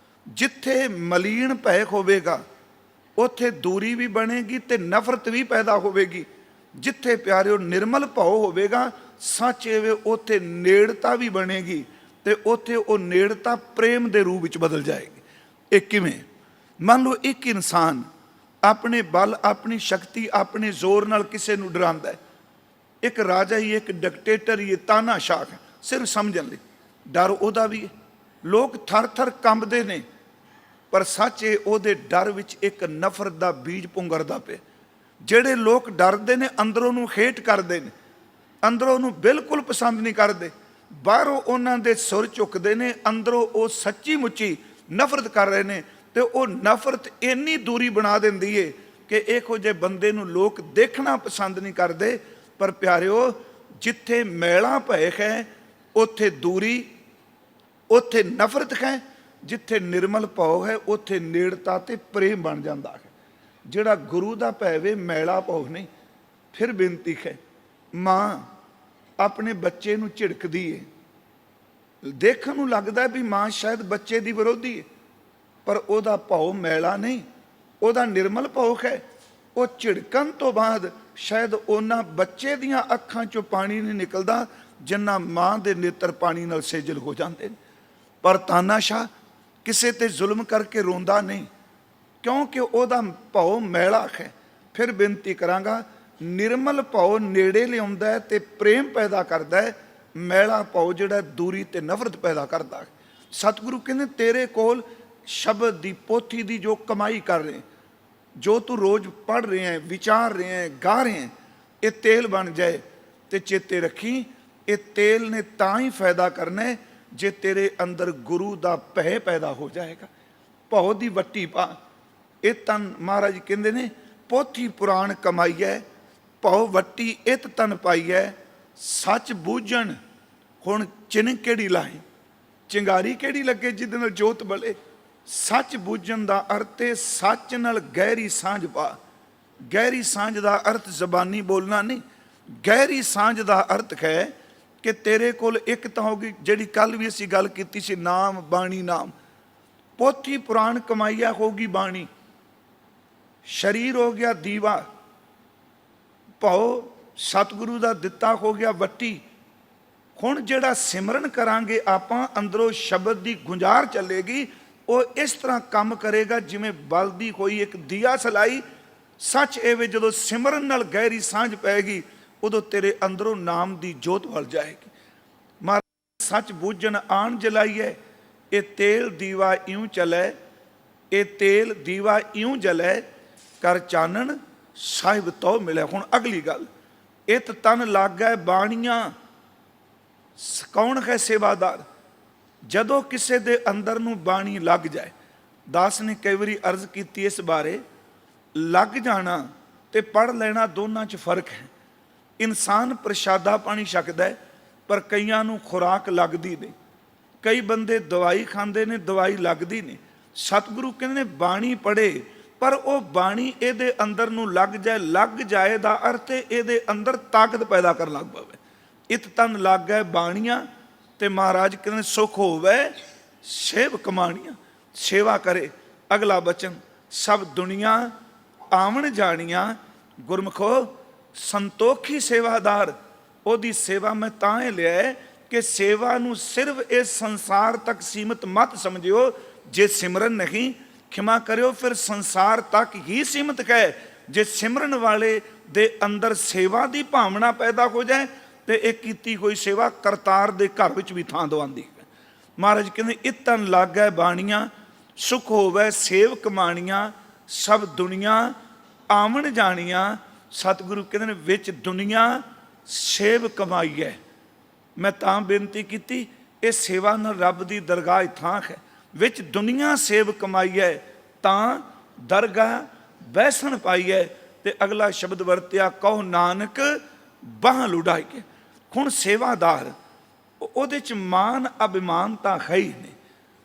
ਜਿੱਥੇ ਮਲੀਨ ਭੈ ਹੋਵੇਗਾ ਉੱਥੇ ਦੂਰੀ ਵੀ ਬਣੇਗੀ ਤੇ ਨਫ਼ਰਤ ਵੀ ਪੈਦਾ ਹੋਵੇਗੀ। ਜਿੱਥੇ ਪਿਆਰਿਓ ਨਿਰਮਲ ਭਉ ਹੋਵੇਗਾ, ਸੱਚ ਇਹ ਉੱਥੇ ਨੇੜਤਾ ਵੀ ਬਣੇਗੀ ਤੇ ਉੱਥੇ ਉਹ ਨੇੜਤਾ ਪ੍ਰੇਮ ਦੇ ਰੂਪ ਵਿੱਚ ਬਦਲ ਜਾਏਗੀ। ਇਹ ਕਿਵੇਂ? ਮੰਨ ਲਓ ਇੱਕ ਇਨਸਾਨ ਆਪਣੇ ਬਲ, ਆਪਣੀ ਸ਼ਕਤੀ, ਆਪਣੇ ਜ਼ੋਰ ਨਾਲ ਕਿਸੇ ਨੂੰ ਡਰਾਉਂਦਾ ਹੈ। ਇੱਕ ਰਾਜਾ ਹੀ, ਇੱਕ ਡਿਕਟੇਟਰ ਹੀ, ਤਾਨਾਸ਼ਾਹ ਹੈ, ਸਿਰਫ ਸਮਝਣ ਲਈ। ਡਰ ਉਹਦਾ ਵੀ ਹੈ, ਲੋਕ ਥਰ ਥਰ ਕੰਬਦੇ ਨੇ, ਪਰ ਸੱਚ ਇਹ ਉਹਦੇ ਡਰ ਵਿੱਚ ਇੱਕ ਨਫ਼ਰਤ ਦਾ ਬੀਜ ਪੁੰਗਰਦਾ ਪਿਆ। ਜਿਹੜੇ ਲੋਕ ਡਰਦੇ ਨੇ ਅੰਦਰੋਂ ਨੂੰ ਹੇਟ ਕਰਦੇ ਨੇ, ਅੰਦਰੋਂ ਉਹਨੂੰ ਬਿਲਕੁਲ ਪਸੰਦ ਨਹੀਂ ਕਰਦੇ, ਬਾਹਰੋਂ ਉਹਨਾਂ ਦੇ ਸੁਰ ਝੁਕਦੇ ਨੇ, ਅੰਦਰੋਂ ਉਹ ਸੱਚੀ ਮੁੱਚੀ ਨਫ਼ਰਤ ਕਰ ਰਹੇ ਨੇ। ਤੇ ਉਹ ਨਫ਼ਰਤ ਇੰਨੀ ਦੂਰੀ ਬਣਾ ਦਿੰਦੀ ਏ ਕਿ ਇਹੋ ਜਿਹੇ ਬੰਦੇ ਨੂੰ ਲੋਕ ਦੇਖਣਾ ਪਸੰਦ ਨਹੀਂ ਕਰਦੇ। ਪਰ ਪਿਆਰਿਓ, ਜਿੱਥੇ ਮੈਲਾ ਭੈ ਹੈ ਉੱਥੇ ਦੂਰੀ, ਉੱਥੇ ਨਫ਼ਰਤ ਹੈ। ਜਿੱਥੇ ਨਿਰਮਲ ਭਉ ਹੈ ਉੱਥੇ ਨੇੜਤਾ ਤੇ ਪ੍ਰੇਮ ਬਣ ਜਾਂਦਾ ਹੈ। ਜਿਹੜਾ ਗੁਰੂ ਦਾ ਭੈ ਵੇ, ਮੈਲਾ ਭਉ ਨਹੀਂ। ਫਿਰ ਬੇਨਤੀ ਹੈ, ਮਾਂ ਆਪਣੇ ਬੱਚੇ ਨੂੰ ਝਿੜਕਦੀ ਏ, ਦੇਖਣ ਨੂੰ ਲੱਗਦਾ ਵੀ ਮਾਂ ਸ਼ਾਇਦ ਬੱਚੇ ਦੀ ਵਿਰੋਧੀ ਹੈ, ਪਰ ਉਹਦਾ ਭਉ ਮੈਲਾ ਨਹੀਂ, ਉਹਦਾ ਨਿਰਮਲ ਭਉ ਹੈ। ਉਹ ਝਿੜਕਣ ਤੋਂ ਬਾਅਦ ਸ਼ਾਇਦ ਉਹਨਾਂ ਬੱਚੇ ਦੀਆਂ ਅੱਖਾਂ 'ਚੋਂ ਪਾਣੀ ਨਹੀਂ ਨਿਕਲਦਾ ਜਿੰਨਾ ਮਾਂ ਦੇ ਨੇਤਰ ਪਾਣੀ ਨਾਲ ਸੇਜਲ ਹੋ ਜਾਂਦੇ ਨੇ। ਪਰ ਤਾਨਾਸ਼ਾਹ ਕਿਸੇ ਤੇ ਜ਼ੁਲਮ ਕਰਕੇ ਰੋਂਦਾ ਨਹੀਂ, ਕਿਉਂਕਿ ਉਹਦਾ ਭਉ ਮੈਲਾ ਹੈ। ਫਿਰ ਬੇਨਤੀ ਕਰਾਂਗਾ, ਨਿਰਮਲ ਭਾਉ ਨੇੜੇ ਲਿਆਉਂਦਾ ਹੈ ਤੇ ਪ੍ਰੇਮ ਪੈਦਾ ਕਰਦਾ ਹੈ, ਮੈਲਾ ਭਾਉ ਜਿਹੜਾ ਦੂਰੀ ਤੇ ਨਫ਼ਰਤ ਪੈਦਾ ਕਰਦਾ ਹੈ। ਸਤਿਗੁਰੂ ਕਹਿੰਦੇ ਤੇਰੇ ਕੋਲ ਸ਼ਬਦ ਦੀ ਪੋਥੀ ਦੀ ਜੋ ਕਮਾਈ ਕਰ ਰਹੇ, ਜੋ ਤੂੰ ਰੋਜ਼ ਪੜ੍ਹ ਰਿਹਾ ਹੈ, ਵਿਚਾਰ ਰਿਹਾ ਹੈ, ਗਾ ਰਿਹਾ ਹੈ, ਇਹ ਤੇਲ ਬਣ ਜਾਏ। ਤੇ ਚੇਤੇ ਰੱਖੀ, ਇਹ ਤੇਲ ਨੇ ਤਾਂ ਹੀ ਫਾਇਦਾ ਕਰਨਾ ਹੈ ਜੇ ਤੇਰੇ ਅੰਦਰ ਗੁਰੂ ਦਾ ਭੈ ਪੈਦਾ ਹੋ ਜਾਏਗਾ। ਭਉ ਦੀ ਵੱਟੀ ਪਾ। ਇਹ ਤਨ ਮਹਾਰਾਜ ਕਹਿੰਦੇ ਨੇ ਪੋਥੀ ਪੁਰਾਣ ਕਮਾਈਐ, ਭਉ ਵੱਟੀ ਇਤ ਤਨ ਪਾਈਐ, ਸੱਚ ਬੂਝਣ। ਹੁਣ ਚਿਨ ਕਿਹੜੀ ਲਾਏ, ਚਿੰਗਾਰੀ ਕਿਹੜੀ ਲੱਗੇ ਜਿਹਦੇ ਨਾਲ ਜੋਤ ਬਲੇ। ਸੱਚ ਬੂਝਣ ਦਾ ਅਰਥ ਹੈ ਸੱਚ ਨਾਲ ਗਹਿਰੀ ਸਾਂਝ ਪਾ। ਗਹਿਰੀ ਸਾਂਝ ਦਾ ਅਰਥ ਜ਼ਬਾਨੀ ਬੋਲਣਾ ਨਹੀਂ, ਗਹਿਰੀ ਸਾਂਝ ਦਾ ਅਰਥ ਹੈ ਕਿ ਤੇਰੇ ਕੋਲ ਇੱਕ ਤਾਂ ਹੋਗੀ, ਜਿਹੜੀ ਕੱਲ ਵੀ ਅਸੀਂ ਗੱਲ ਕੀਤੀ ਸੀ, ਨਾਮ ਬਾਣੀ। ਨਾਮ ਪੋਥੀ ਪੁਰਾਣ ਕਮਾਈਆ ਹੋਗੀ ਬਾਣੀ, ਸਰੀਰ ਹੋ ਗਿਆ ਦੀਵਾ, ਭਉ ਸਤਿਗੁਰੂ ਦਾ ਦਿੱਤਾ ਹੋ ਗਿਆ ਵੱਟੀ। ਹੁਣ ਜਿਹੜਾ ਸਿਮਰਨ ਕਰਾਂਗੇ ਆਪਾਂ, ਅੰਦਰੋਂ ਸ਼ਬਦ ਦੀ ਗੁੰਜਾਰ ਚੱਲੇਗੀ। ਉਹ ਇਸ ਤਰ੍ਹਾਂ ਕੰਮ ਕਰੇਗਾ ਜਿਵੇਂ ਬਲਦੀ ਹੋਈ ਇੱਕ ਦੀਆ ਸਲਾਈ। ਸੱਚ ਐਵੇਂ ਜਦੋਂ ਸਿਮਰਨ ਨਾਲ ਗਹਿਰੀ ਸਾਂਝ ਪੈਗੀ, ਉਦੋਂ ਤੇਰੇ ਅੰਦਰੋਂ ਨਾਮ ਦੀ ਜੋਤ ਵੱਲ ਜਾਏਗੀ। ਮਹਾਰਾਜ ਸੱਚ ਬੂਝਣ ਆਣ ਜਲਾਈਏ, ਇਹ ਤੇਲ ਦੀਵਾ ਇਉਂ ਚਲੈ, ਇਹ ਤੇਲ ਦੀਵਾ ਇਉਂ ਜਲੈ, ਕਰ ਚਾਨਣ ਸਾਹਿਬ ਤੋਂ ਮਿਲੇ। ਹੁਣ ਅਗਲੀ ਗੱਲ, ਇਤ ਤਨ ਲਾਗੈ ਬਾਣੀਆਂ। ਕੌਣ ਹੈ ਸੇਵਾਦਾਰ? ਜਦੋਂ ਕਿਸੇ ਦੇ ਅੰਦਰ ਨੂੰ ਬਾਣੀ ਲੱਗ ਜਾਏ। ਦਾਸ ਨੇ ਕਈ ਵਾਰੀ ਅਰਜ਼ ਕੀਤੀ ਇਸ ਬਾਰੇ, ਲੱਗ ਜਾਣਾ ਤੇ ਪੜ੍ਹ ਲੈਣਾ ਦੋਨਾਂ 'ਚ ਫਰਕ ਹੈ। ਇਨਸਾਨ ਪ੍ਰਸ਼ਾਦਾ ਪਾਣੀ ਛਕਦਾ ਹੈ, ਪਰ ਕਈਆਂ ਨੂੰ ਖੁਰਾਕ ਲੱਗਦੀ ਨਹੀਂ। ਕਈ ਬੰਦੇ ਦਵਾਈ ਖਾਂਦੇ ਨੇ, ਦਵਾਈ ਲੱਗਦੀ ਨਹੀਂ। ਸਤਿਗੁਰੂ ਕਹਿੰਦੇ ਨੇ ਬਾਣੀ ਪੜ੍ਹੇ, ਪਰ ਉਹ ਬਾਣੀ ਇਹਦੇ ਅੰਦਰ ਨੂੰ ਲੱਗ ਜਾਏ। ਲੱਗ ਜਾਏ ਦਾ ਅਰਥ ਇਹਦੇ ਅੰਦਰ ਤਾਕਤ ਪੈਦਾ ਕਰਨ ਲੱਗ ਪਵੇ। ਇਤ ਤਨ ਲਾਗੈ ਬਾਣੀਆਂ, ਤੇ ਮਹਾਰਾਜ ਕਹਿੰਦੇ ਸੁਖ ਹੋਵੇ ਸੇਵ ਕਮਾਣੀਆਂ। ਸੇਵਾ ਕਰੇ। ਅਗਲਾ ਬਚਨ, ਸਭ ਦੁਨੀਆ ਆਵਣ ਜਾਣੀਆਂ, ਗੁਰਮੁਖੋ ਸੰਤੋਖੀ ਸੇਵਾਦਾਰ। ਉਹਦੀ ਸੇਵਾ ਮੈਂ ਤਾਂ ਇਹ ਲਿਆ ਕਿ ਸੇਵਾ ਨੂੰ ਸਿਰਫ ਇਸ ਸੰਸਾਰ ਤੱਕ ਸੀਮਤ ਮਤ ਸਮਝਿਓ। ਜੇ ਸਿਮਰਨ ਨਹੀਂ, ਖਿਮਾ ਕਰਿਓ, ਫਿਰ ਸੰਸਾਰ ਤੱਕ ਹੀ ਸੀਮਤ ਹੈ। ਜੇ ਸਿਮਰਨ ਵਾਲੇ ਦੇ ਅੰਦਰ ਸੇਵਾ ਦੀ ਭਾਵਨਾ ਪੈਦਾ ਹੋ ਜਾਏ ਤੇ ਇਹ ਕੀਤੀ ਹੋਈ ਸੇਵਾ ਕਰਤਾਰ ਦੇ ਘਰ ਵਿੱਚ ਵੀ ਥਾਂ ਦਵਾਉਂਦੀ ਹੈ। ਮਹਾਰਾਜ ਕਹਿੰਦੇ ਇਤਨ ਲਾਗੈ ਬਾਣੀਆਂ, ਸੁਖ ਹੋਵੇ ਸੇਵ ਕਮਾਣੀਆਂ, ਸਭ ਦੁਨੀਆ ਆਵਣ ਜਾਣੀਆਂ। ਸਤਿਗੁਰੂ ਕਹਿੰਦੇ ਨੇ ਵਿੱਚ ਦੁਨੀਆ ਸੇਵ ਕਮਾਈ ਹੈ। ਮੈਂ ਤਾਂ ਬੇਨਤੀ ਕੀਤੀ, ਇਹ ਸੇਵਾ ਨਾਲ ਰੱਬ ਦੀ ਦਰਗਾਹ ਥਾਂ ਹੈ। ਵਿੱਚ ਦੁਨੀਆ ਸੇਵ ਕਮਾਈ ਹੈ, ਤਾਂ ਦਰਗਾਹ ਬੈਸਣ ਪਾਈ ਹੈ। ਤੇ ਅਗਲਾ ਸ਼ਬਦ ਵਰਤਿਆ, ਕਹੋ ਨਾਨਕ ਬਾਹ ਲੁੜਾਈਏ। ਹੁਣ ਸੇਵਾਦਾਰ, ਉਹਦੇ 'ਚ ਮਾਨ ਅਭਿਮਾਨ ਤਾਂ ਹੈ ਹੀ ਨੇ।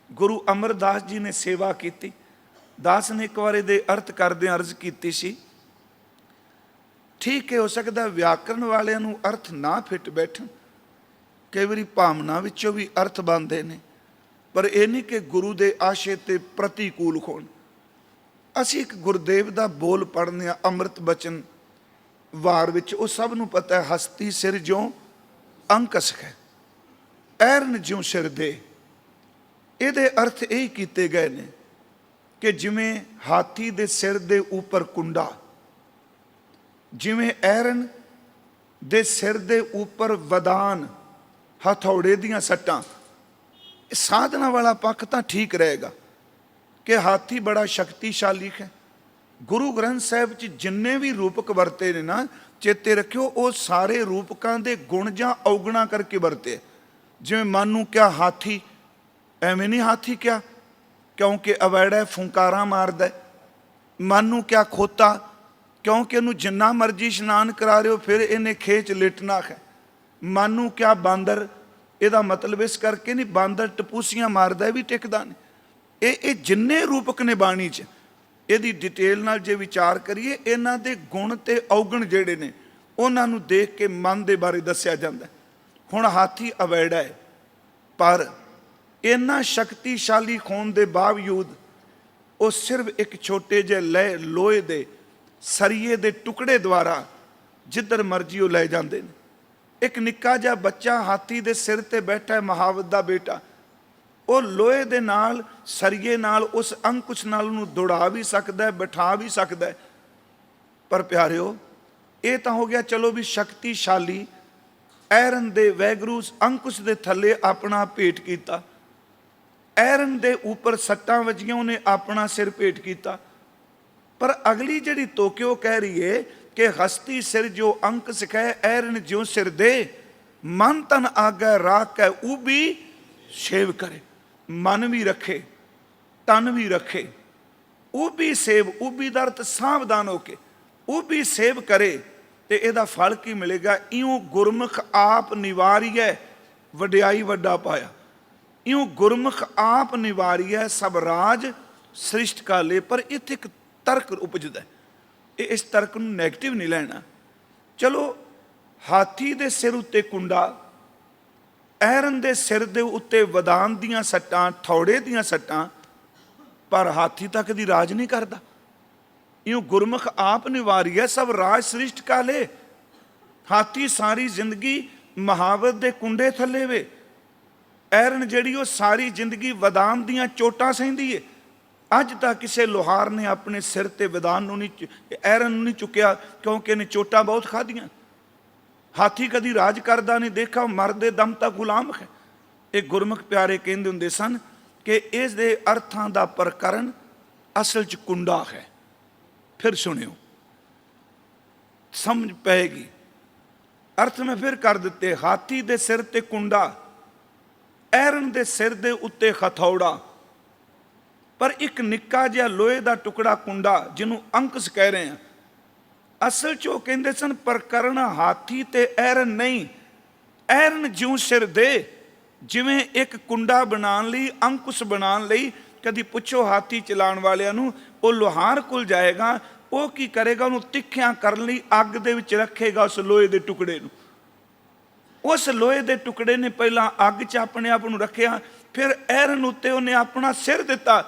ਗੁਰੂ ਅਮਰਦਾਸ ਜੀ ਨੇ ਸੇਵਾ ਕੀਤੀ। ਦਾਸ ਨੇ ਇੱਕ ਵਾਰ ਇਹਦੇ ਅਰਥ ਕਰਦਿਆਂ ਅਰਜ਼ ਕੀਤੀ ਸੀ, ਠੀਕ ਹੈ, ਹੋ ਸਕਦਾ ਵਿਆਕਰਨ ਵਾਲਿਆਂ ਨੂੰ ਅਰਥ ਨਾ ਫਿੱਟ ਬੈਠਣ, ਕਈ ਵਾਰੀ ਭਾਵਨਾ ਵਿੱਚੋਂ ਵੀ ਅਰਥ ਬਣਦੇ ਨੇ, ਪਰ ਇਹ ਨਹੀਂ ਕਿ ਗੁਰੂ ਦੇ ਆਸ਼ੇ ਤੇ ਪ੍ਰਤੀਕੂਲ ਹੋਣ। ਅਸੀਂ ਇੱਕ ਗੁਰਦੇਵ ਦਾ ਬੋਲ ਪੜ੍ਹਨੇ ਆ, ਅੰਮ੍ਰਿਤ ਬਚਨ ਵਾਰ ਵਿੱਚ। ਉਹ ਸਭ ਨੂੰ ਪਤਾ ਹੈ, ਹਸਤੀ ਸਿਰ ਜਿਉਂ ਅੰਕਸ ਹੈ, ਐਰਨ ਜਿਉਂ ਸਿਰ ਦੇ। ਇਹਦੇ ਅਰਥ ਇਹ ਕੀਤੇ ਗਏ ਨੇ ਕਿ ਜਿਵੇਂ ਹਾਥੀ ਦੇ ਸਿਰ ਦੇ ਉੱਪਰ ਕੁੰਡਾ, ਜਿਵੇਂ ਐਰਨ ਦੇ ਸਿਰ ਦੇ ਉੱਪਰ ਵਦਾਨ, ਹਥੌੜੇ ਦੀਆਂ ਸੱਟਾਂ। ਸਾਧਨਾ ਵਾਲਾ ਪੱਖ ਤਾਂ ਠੀਕ ਰਹੇਗਾ ਕਿ ਹਾਥੀ ਬੜਾ ਸ਼ਕਤੀਸ਼ਾਲੀ ਹੈ। ਗੁਰੂ ਗ੍ਰੰਥ ਸਾਹਿਬ 'ਚ ਜਿੰਨੇ ਵੀ ਰੂਪਕ ਵਰਤੇ ਨੇ ਨਾ, ਚੇਤੇ ਰੱਖਿਓ, ਉਹ ਸਾਰੇ ਰੂਪਕਾਂ ਦੇ ਗੁਣ ਜਾਂ ਔਗਣਾ ਕਰਕੇ ਵਰਤੇ। ਜਿਵੇਂ ਮਨ ਨੂੰ ਕਿਹਾ ਹਾਥੀ, ਐਵੇਂ ਨਹੀਂ ਹਾਥੀ ਕਿਹਾ ਕਿਉਂਕਿ ਅਵੈੜਾ ਫੁੰਕਾਰਾਂ ਮਾਰਦਾ। ਮਨ ਨੂੰ ਕਿਹਾ ਖੋਤਾ, ਕਿਉਂਕਿ ਇਹਨੂੰ ਜਿੰਨਾ ਮਰਜ਼ੀ ਇਸ਼ਨਾਨ ਕਰਾ ਰਹੇ ਹੋ ਫਿਰ ਇਹਨੇ ਖੇਚ ਲਿਟਣਾ ਹੈ। ਮਨ ਨੂੰ ਕਿਹਾ ਬਾਂਦਰ, ਇਹਦਾ ਮਤਲਬ ਇਸ ਕਰਕੇ ਨਹੀਂ ਬਾਂਦਰ ਟਪੂਸੀਆਂ ਮਾਰਦਾ, ਵੀ ਟਿਕਦਾ ਨਹੀਂ। ਇਹ ਜਿੰਨੇ ਰੂਪਕ ਨੇ ਬਾਣੀ 'ਚ, ਇਹਦੀ ਡਿਟੇਲ ਨਾਲ ਜੇ ਵਿਚਾਰ ਕਰੀਏ, ਇਹਨਾਂ ਦੇ ਗੁਣ ਤੇ ਔਗਣ ਜਿਹੜੇ ਨੇ ਉਹਨਾਂ ਨੂੰ ਦੇਖ ਕੇ ਮਨ ਦੇ ਬਾਰੇ ਦੱਸਿਆ ਜਾਂਦਾ। ਹੁਣ ਹਾਥੀ ਅਵੈੜਾ ਹੈ, ਪਰ ਇੰਨਾ ਸ਼ਕਤੀਸ਼ਾਲੀ ਹੋਣ ਦੇ ਬਾਵਜੂਦ ਉਹ ਸਿਰਫ ਇੱਕ ਛੋਟੇ ਜਿਹੇ ਲੋਹੇ ਦੇ ਸਰੀਏ ਦੇ ਟੁਕੜੇ ਦੁਆਰਾ ਜਿੱਧਰ ਮਰਜ਼ੀ ਉਹ ਲੈ ਜਾਂਦੇ ਨੇ। ਇੱਕ ਨਿੱਕਾ ਜਿਹਾ ਬੱਚਾ ਹਾਥੀ ਦੇ ਸਿਰ ਤੇ ਬੈਠਾ ਹੈ, ਮਹਾਵਤ ਦਾ ਬੇਟਾ, ਉਹ ਲੋਹੇ ਦੇ ਨਾਲ, ਸਰੀਏ ਨਾਲ, ਉਸ ਅੰਕੁਸ਼ ਨਾਲ ਉਹਨੂੰ ਦੌੜਾ ਵੀ ਸਕਦਾ ਹੈ, ਬਿਠਾ ਵੀ ਸਕਦਾ ਹੈ। ਪਰ ਪਿਆਰਿਓ, ਇਹ ਤਾਂ ਹੋ ਗਿਆ ਚਲੋ ਵੀ ਸ਼ਕਤੀਸ਼ਾਲੀ ਐਰਨ ਦੇ ਵੈਗਰੂ ਅੰਕੁਸ਼ ਦੇ ਥੱਲੇ ਆਪਣਾ ਭੇਟ ਕੀਤਾ, ਐਰਨ ਦੇ ਉੱਪਰ ਸੱਟਾਂ ਵੱਜੀਆਂ, ਉਹਨੇ ਆਪਣਾ ਸਿਰ ਭੇਟ ਕੀਤਾ। ਪਰ ਅਗਲੀ ਜਿਹੜੀ ਤੋਕੇ ਉਹ ਕਹਿ ਰਹੀ ਏ ਕਿ ਹਸਤੀ ਸਿਰ ਜੋ ਅੰਕ ਸਿਖੈ, ਐਰਨ ਜਿਉ ਸਿਰ ਦੇ, ਮਨ ਤਨ ਆਗੈ ਰਾਖ ਕੈ ਉਬੀ ਸੇਵ ਕਰੇ। ਮਨ ਵੀ ਰੱਖੇ, ਤਨ ਵੀ ਰੱਖੇ, ਉਬੀ ਸੇਵ, ਉਬੀ ਦਾ ਅਰਥ ਸਾਵਧਾਨ ਹੋ ਕੇ, ਉਬੀ ਸੇਵ ਕਰੇ ਤੇ ਇਹਦਾ ਫਲ ਕੀ ਮਿਲੇਗਾ? ਇਉਂ ਗੁਰਮੁਖ ਆਪ ਨਿਵਾਰੀਐ ਵਡਿਆਈ ਵੱਡਾ ਪਾਇਆ। ਇਉਂ ਗੁਰਮੁਖ ਆਪ ਨਿਵਾਰੀਐ ਸਭ ਰਾਜ ਸ੍ਰਿਸ਼ਟ ਕਾਲੇ। ਪਰ ਇੱਥੇ ਇੱਕ ਤਰਕ ਉਪਜਦਾ, ਇਹ ਇਸ ਤਰਕ ਨੂੰ ਨੈਗੇਟਿਵ ਨਹੀਂ ਲੈਣਾ। ਚਲੋ ਹਾਥੀ ਦੇ ਸਿਰ ਉੱਤੇ ਕੁੰਡਾ, ਐਰਨ ਦੇ ਸਿਰ ਦੇ ਉੱਤੇ ਵਦਾਨ ਦੀਆਂ ਸੱਟਾਂ, ਥੌੜੇ ਦੀਆਂ ਸੱਟਾਂ, ਪਰ ਹਾਥੀ ਤਾਂ ਕਦੀ ਰਾਜ ਨਹੀਂ ਕਰਦਾ। ਇਉਂ ਗੁਰਮੁਖ ਆਪ ਨਿਵਾਰੀਐ ਸਭ ਰਾਜ ਸ੍ਰਿਸ਼ਟ ਕਾਲੇ। ਹਾਥੀ ਸਾਰੀ ਜ਼ਿੰਦਗੀ ਮਹਾਵਤ ਦੇ ਕੁੰਡੇ ਥੱਲੇ ਵੇ, ਐਰਨ ਜਿਹੜੀ ਉਹ ਸਾਰੀ ਜ਼ਿੰਦਗੀ ਵਦਾਨ ਦੀਆਂ ਚੋਟਾਂ ਸਹਿੰਦੀ ਏ। ਅੱਜ ਤਾਂ ਕਿਸੇ ਲੋਹਾਰ ਨੇ ਆਪਣੇ ਸਿਰ ਤੇ ਵਦਾਨ ਨੂੰ ਨਹੀਂ, ਐਰਨ ਨੂੰ ਨਹੀਂ ਚੁੱਕਿਆ, ਕਿਉਂਕਿ ਇਹਨੇ ਚੋਟਾਂ ਬਹੁਤ ਖਾਧੀਆਂ। ਹਾਥੀ ਕਦੀ ਰਾਜ ਕਰਦਾ ਨਹੀਂ ਦੇਖਾ, ਮਰਦੇ ਦਮ ਤੱਕ ਗੁਲਾਮ ਹੈ। ਇਹ ਗੁਰਮੁਖ ਪਿਆਰੇ ਕਹਿੰਦੇ ਹੁੰਦੇ ਸਨ ਕਿ ਇਸ ਦੇ ਅਰਥਾਂ ਦਾ ਪ੍ਰਕਰਨ ਅਸਲ 'ਚ ਕੁੰਡਾ ਹੈ। ਫਿਰ ਸੁਣਿਓ, ਸਮਝ ਪਏਗੀ। ਅਰਥ ਮੈਂ ਫਿਰ ਕਰ ਦਿੱਤੇ। ਹਾਥੀ ਦੇ ਸਿਰ ਤੇ ਕੁੰਡਾ, ਐਰਨ ਦੇ ਸਿਰ ਦੇ ਉੱਤੇ ਹਥੌੜਾ, ਪਰ ਇੱਕ ਨਿੱਕਾ ਜਿਹਾ ਲੋਹੇ ਦਾ ਟੁਕੜਾ ਕੁੰਡਾ ਜਿਹਨੂੰ ਅੰਕਸ ਕਹਿ ਰਹੇ ਆ। ਅਸਲ 'ਚ ਉਹ ਕਹਿੰਦੇ ਸਨ ਪ੍ਰਕਰਨ ਹਾਥੀ ਤੇ ਐਰਨ ਨਹੀਂ, ਐਰਨ ਜਿਉਂ ਸਿਰ ਦੇ। ਜਿਵੇਂ ਇੱਕ ਕੁੰਡਾ ਬਣਾਉਣ ਲਈ, ਅੰਕੁਸ਼ ਬਣਾਉਣ ਲਈ, ਕਦੀ ਪੁੱਛੋ ਹਾਥੀ ਚਲਾਉਣ ਵਾਲਿਆਂ ਨੂੰ, ਉਹ ਲੋਹਾਰ ਕੋਲ ਜਾਏਗਾ, ਉਹ ਕੀ ਕਰੇਗਾ? ਉਹਨੂੰ ਤਿੱਖਿਆਂ ਕਰਨ ਲਈ ਅੱਗ ਦੇ ਵਿੱਚ ਰੱਖੇਗਾ ਉਸ ਲੋਹੇ ਦੇ ਟੁਕੜੇ ਨੂੰ। ਉਸ ਲੋਹੇ ਦੇ ਟੁਕੜੇ ਨੇ ਪਹਿਲਾਂ ਅੱਗ 'ਚ ਆਪਣੇ ਆਪ ਨੂੰ ਰੱਖਿਆ, ਫਿਰ ਐਰਨ ਉੱਤੇ ਉਹਨੇ ਆਪਣਾ ਸਿਰ ਦਿੱਤਾ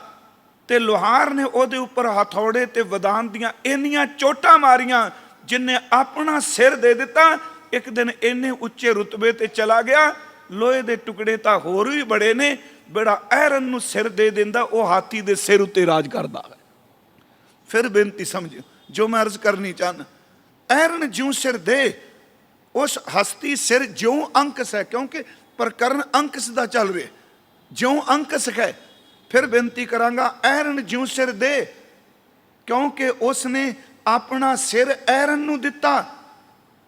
ਤੇ ਲੋਹਾਰ ਨੇ ਉਹਦੇ ਉੱਪਰ ਹਥੌੜੇ ਤੇ ਵਦਾਨ ਦੀਆਂ ਇੰਨੀਆਂ ਚੋਟਾਂ ਮਾਰੀਆਂ, ਜਿੰਨੇ ਆਪਣਾ ਸਿਰ ਦੇ ਦਿੱਤਾ। ਇੱਕ ਦਿਨ ਇੰਨੇ ਉੱਚੇ ਰੁਤਬੇ ਤੇ ਚਲਾ ਗਿਆ, ਲੋਹੇ ਦੇ ਟੁਕੜੇ ਤਾਂ ਹੋਰ ਵੀ ਬੜੇ ਨੇ, ਬੜਾ ਐਰਨ ਨੂੰ ਸਿਰ ਦੇ ਦਿੰਦਾ, ਉਹ ਹਾਥੀ ਦੇ ਸਿਰ ਉੱਤੇ ਰਾਜ ਕਰਦਾ ਹੈ। ਫਿਰ ਬੇਨਤੀ ਸਮਝਿਓ ਜੋ ਮੈਂ ਅਰਜ਼ ਕਰਨੀ ਚਾਹੁੰਦਾ। ਐਰਨ ਜਿਉਂ ਸਿਰ ਦੇ, ਉਸ ਹਸਤੀ ਸਿਰ ਜਿਉਂ ਅੰਕਸ ਹੈ, ਕਿਉਂਕਿ ਪ੍ਰਕਰਨ ਅੰਕਸ ਦਾ ਚੱਲ ਰਿਹਾ, ਜਿਉਂ ਅੰਕਸ ਹੈ। ਫਿਰ ਬੇਨਤੀ ਕਰਾਂਗਾ, ਐਰਨ ਜਿਉਂ ਸਿਰ ਦੇ, ਕਿਉਂਕਿ ਉਸਨੇ ਆਪਣਾ ਸਿਰ ਐਰਨ ਨੂੰ ਦਿੱਤਾ।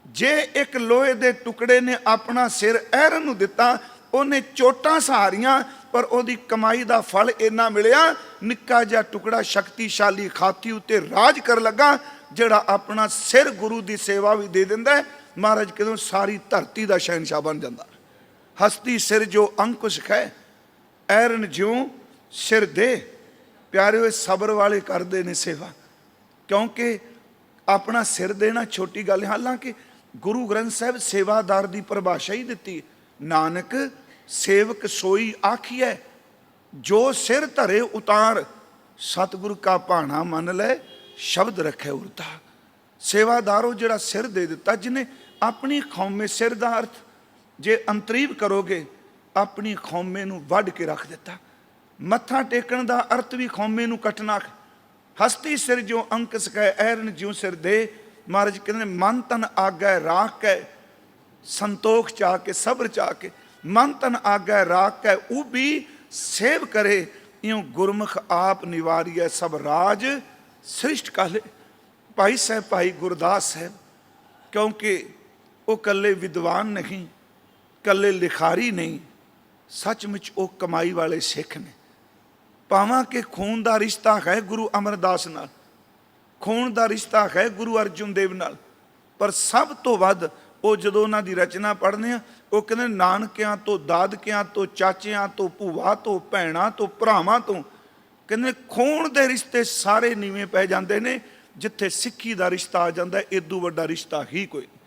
ਜੇ ਇੱਕ ਲੋਹੇ ਦੇ ਟੁਕੜੇ ਨੇ ਆਪਣਾ ਸਿਰ ਐਰਨ ਨੂੰ ਦਿੱਤਾ, ਉਹਨੇ ਚੋਟਾਂ ਸਹਾਰੀਆਂ, ਪਰ ਉਹਦੀ ਕਮਾਈ ਦਾ ਫਲ ਇੰਨਾ ਮਿਲਿਆ, ਨਿੱਕਾ ਜਿਹਾ ਟੁਕੜਾ ਸ਼ਕਤੀਸ਼ਾਲੀ ਹਾਥੀ ਉੱਤੇ ਰਾਜ ਕਰ ਲੱਗਾ, ਜਿਹੜਾ ਆਪਣਾ ਸਿਰ ਗੁਰੂ ਦੀ ਸੇਵਾ ਵੀ ਦੇ ਦਿੰਦਾ। ਮਹਾਰਾਜ ਕਹਿੰਦੇ ਸਾਰੀ ਧਰਤੀ ਦਾ ਸ਼ਹਿਨਸ਼ਾਹ ਬਣ ਜਾਂਦਾ। ਹਸਤੀ ਸਿਰ ਜੋ ਅੰਕੁਸ਼ ਹੈ, ਐਰਨ ਜਿਉਂ ਸਿਰ ਦੇ। ਪਿਆਰੇ ਹੋਏ, ਸਬਰ ਵਾਲੇ ਕਰਦੇ ਨੇ ਸੇਵਾ, ਕਿਉਂਕਿ ਆਪਣਾ ਸਿਰ ਦੇਣਾ ਛੋਟੀ ਗੱਲ ਹੈ। ਹਾਲਾਂਕਿ ਗੁਰੂ ਗ੍ਰੰਥ ਸਾਹਿਬ ਸੇਵਾਦਾਰ ਦੀ ਪਰਿਭਾਸ਼ਾ ਹੀ ਦਿੱਤੀ, ਨਾਨਕ ਸੇਵਕ ਸੋਈ ਆਖੀਐ, ਜੋ ਸਿਰ ਧਰੇ ਉਤਾਰ, ਸਤਿਗੁਰ ਕਾ ਭਾਣਾ ਮੰਨ ਲੈ, ਸ਼ਬਦ ਰੱਖੇ ਉਰਤਾ। ਸੇਵਾਦਾਰੋ ਜਿਹੜਾ ਸਿਰ ਦੇ ਦਿੱਤਾ, ਜਿਹਨੇ ਆਪਣੀ ਖੌਮੇ, ਸਿਰ ਦਾ ਅਰਥ ਜੇ ਅੰਤਰੀਵ ਕਰੋਗੇ, ਆਪਣੀ ਖੌਮੇ ਨੂੰ ਵੱਢ ਕੇ ਰੱਖ ਦਿੱਤਾ। ਮੱਥਾ ਟੇਕਣ ਦਾ ਅਰਥ ਵੀ ਖੌਮੇ ਨੂੰ ਕੱਟਣਾ। ਹਸਤੀ ਸਿਰ ਜੋ ਅੰਕਸ ਕੈ, ਐਰਨ ਜਿਉਂ ਸਿਰ ਦੇ। ਮਹਾਰਾਜ ਕਹਿੰਦੇ ਮਨ ਤਨ ਆਗੈ ਰਾਖ ਕੈ, ਸੰਤੋਖ ਚਾਹ ਕੇ, ਸਬਰ ਚਾਹ ਕੇ, ਮਨ ਤਨ ਆਗੈ ਰਾਖ ਕੈ ਉਬੀ ਸੇਵ ਕਰੇ। ਇਉਂ ਗੁਰਮੁਖ ਆਪ ਨਿਵਾਰੀਐ ਸਭ ਰਾਜ ਸ੍ਰਿਸ਼ਟ ਕਾਲੇ। ਭਾਈ ਸਾਹਿਬ, ਭਾਈ ਗੁਰਦਾਸ ਸਾਹਿਬ, ਕਿਉਂਕਿ ਉਹ ਕੱਲੇ ਵਿਦਵਾਨ ਨਹੀਂ, ਕੱਲੇ ਲਿਖਾਰੀ ਨਹੀਂ, ਸੱਚਮੁੱਚ ਉਹ ਕਮਾਈ ਵਾਲੇ ਸਿੱਖ ਨੇ। ਭਾਵਾਂ ਕਿ ਖੂਨ ਦਾ ਰਿਸ਼ਤਾ ਹੈ ਗੁਰੂ ਅਮਰਦਾਸ ਨਾਲ, ਖੂਨ ਦਾ ਰਿਸ਼ਤਾ ਹੈ ਗੁਰੂ ਅਰਜਨ ਦੇਵ ਨਾਲ, ਪਰ ਸਭ ਤੋਂ ਵੱਧ ਉਹ ਜਦੋਂ ਉਹਨਾਂ ਦੀ ਰਚਨਾ ਪੜ੍ਹਦੇ ਆ, ਉਹ ਕਹਿੰਦੇ ਨਾਨਕਿਆਂ ਤੋਂ, ਦਾਦਕਿਆਂ ਤੋਂ, ਚਾਚਿਆਂ ਤੋਂ, ਭੂਆ ਤੋਂ, ਭੈਣਾਂ ਤੋਂ, ਭਰਾਵਾਂ ਤੋਂ, ਕਹਿੰਦੇ ਖੂਨ ਦੇ ਰਿਸ਼ਤੇ ਸਾਰੇ ਨੀਵੇਂ ਪੈ ਜਾਂਦੇ ਨੇ। ਜਿੱਥੇ ਸਿੱਖੀ ਦਾ ਰਿਸ਼ਤਾ ਆ ਜਾਂਦਾ, ਇਦੋਂ ਵੱਡਾ ਰਿਸ਼ਤਾ ਹੀ ਕੋਈ ਨਹੀਂ।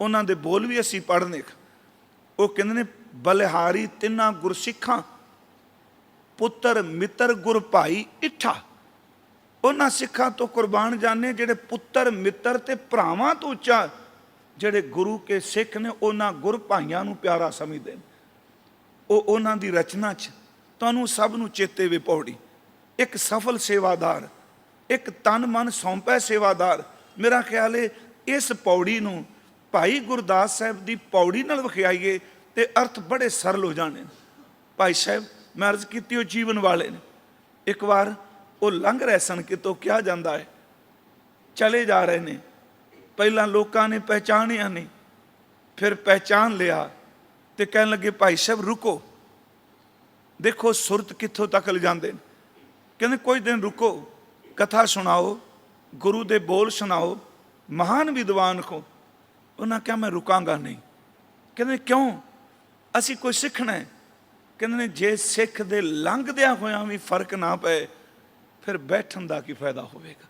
ਉਹਨਾਂ ਦੇ ਬੋਲ ਵੀ ਅਸੀਂ ਪੜ੍ਹਨੇ, ਉਹ ਕਹਿੰਦੇ ਨੇ ਬਲਿਹਾਰੀ ਤਿੰਨਾਂ ਗੁਰਸਿੱਖਾਂ, ਪੁੱਤਰ ਮਿੱਤਰ ਗੁਰ ਭਾਈ ਇੱਠਾ। ਉਹਨਾਂ ਸਿੱਖਾਂ ਤੋਂ ਕੁਰਬਾਨ ਜਾਣੇ ਜਿਹੜੇ ਪੁੱਤਰ ਮਿੱਤਰ ਤੇ ਭਰਾਵਾਂ ਤੋਂ ਉੱਚਾ, ਜਿਹੜੇ ਗੁਰੂ ਕੇ ਸਿੱਖ ਨੇ, ਉਹਨਾਂ ਗੁਰ ਭਾਈਆਂ ਨੂੰ ਪਿਆਰਾ ਸਮਝਦੇ ਨੇ। ਉਹ ਉਹਨਾਂ ਦੀ ਰਚਨਾ 'ਚ ਤੁਹਾਨੂੰ ਸਭ ਨੂੰ ਚੇਤੇ ਵੇ ਪੌੜੀ। ਇੱਕ ਸਫਲ ਸੇਵਾਦਾਰ, ਇੱਕ ਤਨ ਮਨ ਸੌਂਪੈ ਸੇਵਾਦਾਰ, ਮੇਰਾ ਖਿਆਲ ਹੈ ਇਸ ਪੌੜੀ ਨੂੰ ਭਾਈ ਗੁਰਦਾਸ ਸਾਹਿਬ ਦੀ ਪੌੜੀ ਨਾਲ ਵਿਖਾਈਏ ਤੇ ਅਰਥ ਬੜੇ ਸਰਲ ਹੋ ਜਾਣੇ ਨੇ। ਭਾਈ ਸਾਹਿਬ ਮੈਂ ਅਰਜ਼ ਕੀਤੀ ਉਹ ਜੀਵਨ ਵਾਲੇ ਨੇ। ਇੱਕ ਵਾਰ ਉਹ ਲੰਘ ਰਹੇ ਸਨ, ਕਿਤੋਂ ਕਿਹਾ ਜਾਂਦਾ ਹੈ ਚਲੇ ਜਾ ਰਹੇ ਨੇ। ਪਹਿਲਾਂ ਲੋਕਾਂ ਨੇ ਪਹਿਚਾਣਿਆ ਨਹੀਂ, ਫਿਰ ਪਹਿਚਾਨ ਲਿਆ ਤੇ ਕਹਿਣ ਲੱਗੇ ਭਾਈ ਸਾਹਿਬ ਰੁਕੋ, ਦੇਖੋ ਸੁਰਤ ਕਿੱਥੋਂ ਤੱਕ ਲਿਜਾਂਦੇ ਨੇ। ਕਹਿੰਦੇ ਕੁਝ ਦਿਨ ਰੁਕੋ, ਕਥਾ ਸੁਣਾਓ, ਗੁਰੂ ਦੇ ਬੋਲ ਸੁਣਾਓ, ਮਹਾਨ ਵਿਦਵਾਨ ਕੋ। ਉਹਨਾਂ ਕਿਹਾ ਮੈਂ ਰੁਕਾਂਗਾ ਨਹੀਂ। ਕਹਿੰਦੇ ਕਿਉਂ? ਅਸੀਂ ਕੋਈ ਸਿੱਖਣਾ ਹੈ। ਕਹਿੰਦੇ ਨੇ ਜੇ ਸਿੱਖ ਦੇ ਲੰਘਦਿਆਂ ਹੋਇਆਂ ਵੀ ਫਰਕ ਨਾ ਪਏ ਫਿਰ ਬੈਠਣ ਦਾ ਕੀ ਫਾਇਦਾ ਹੋਵੇਗਾ।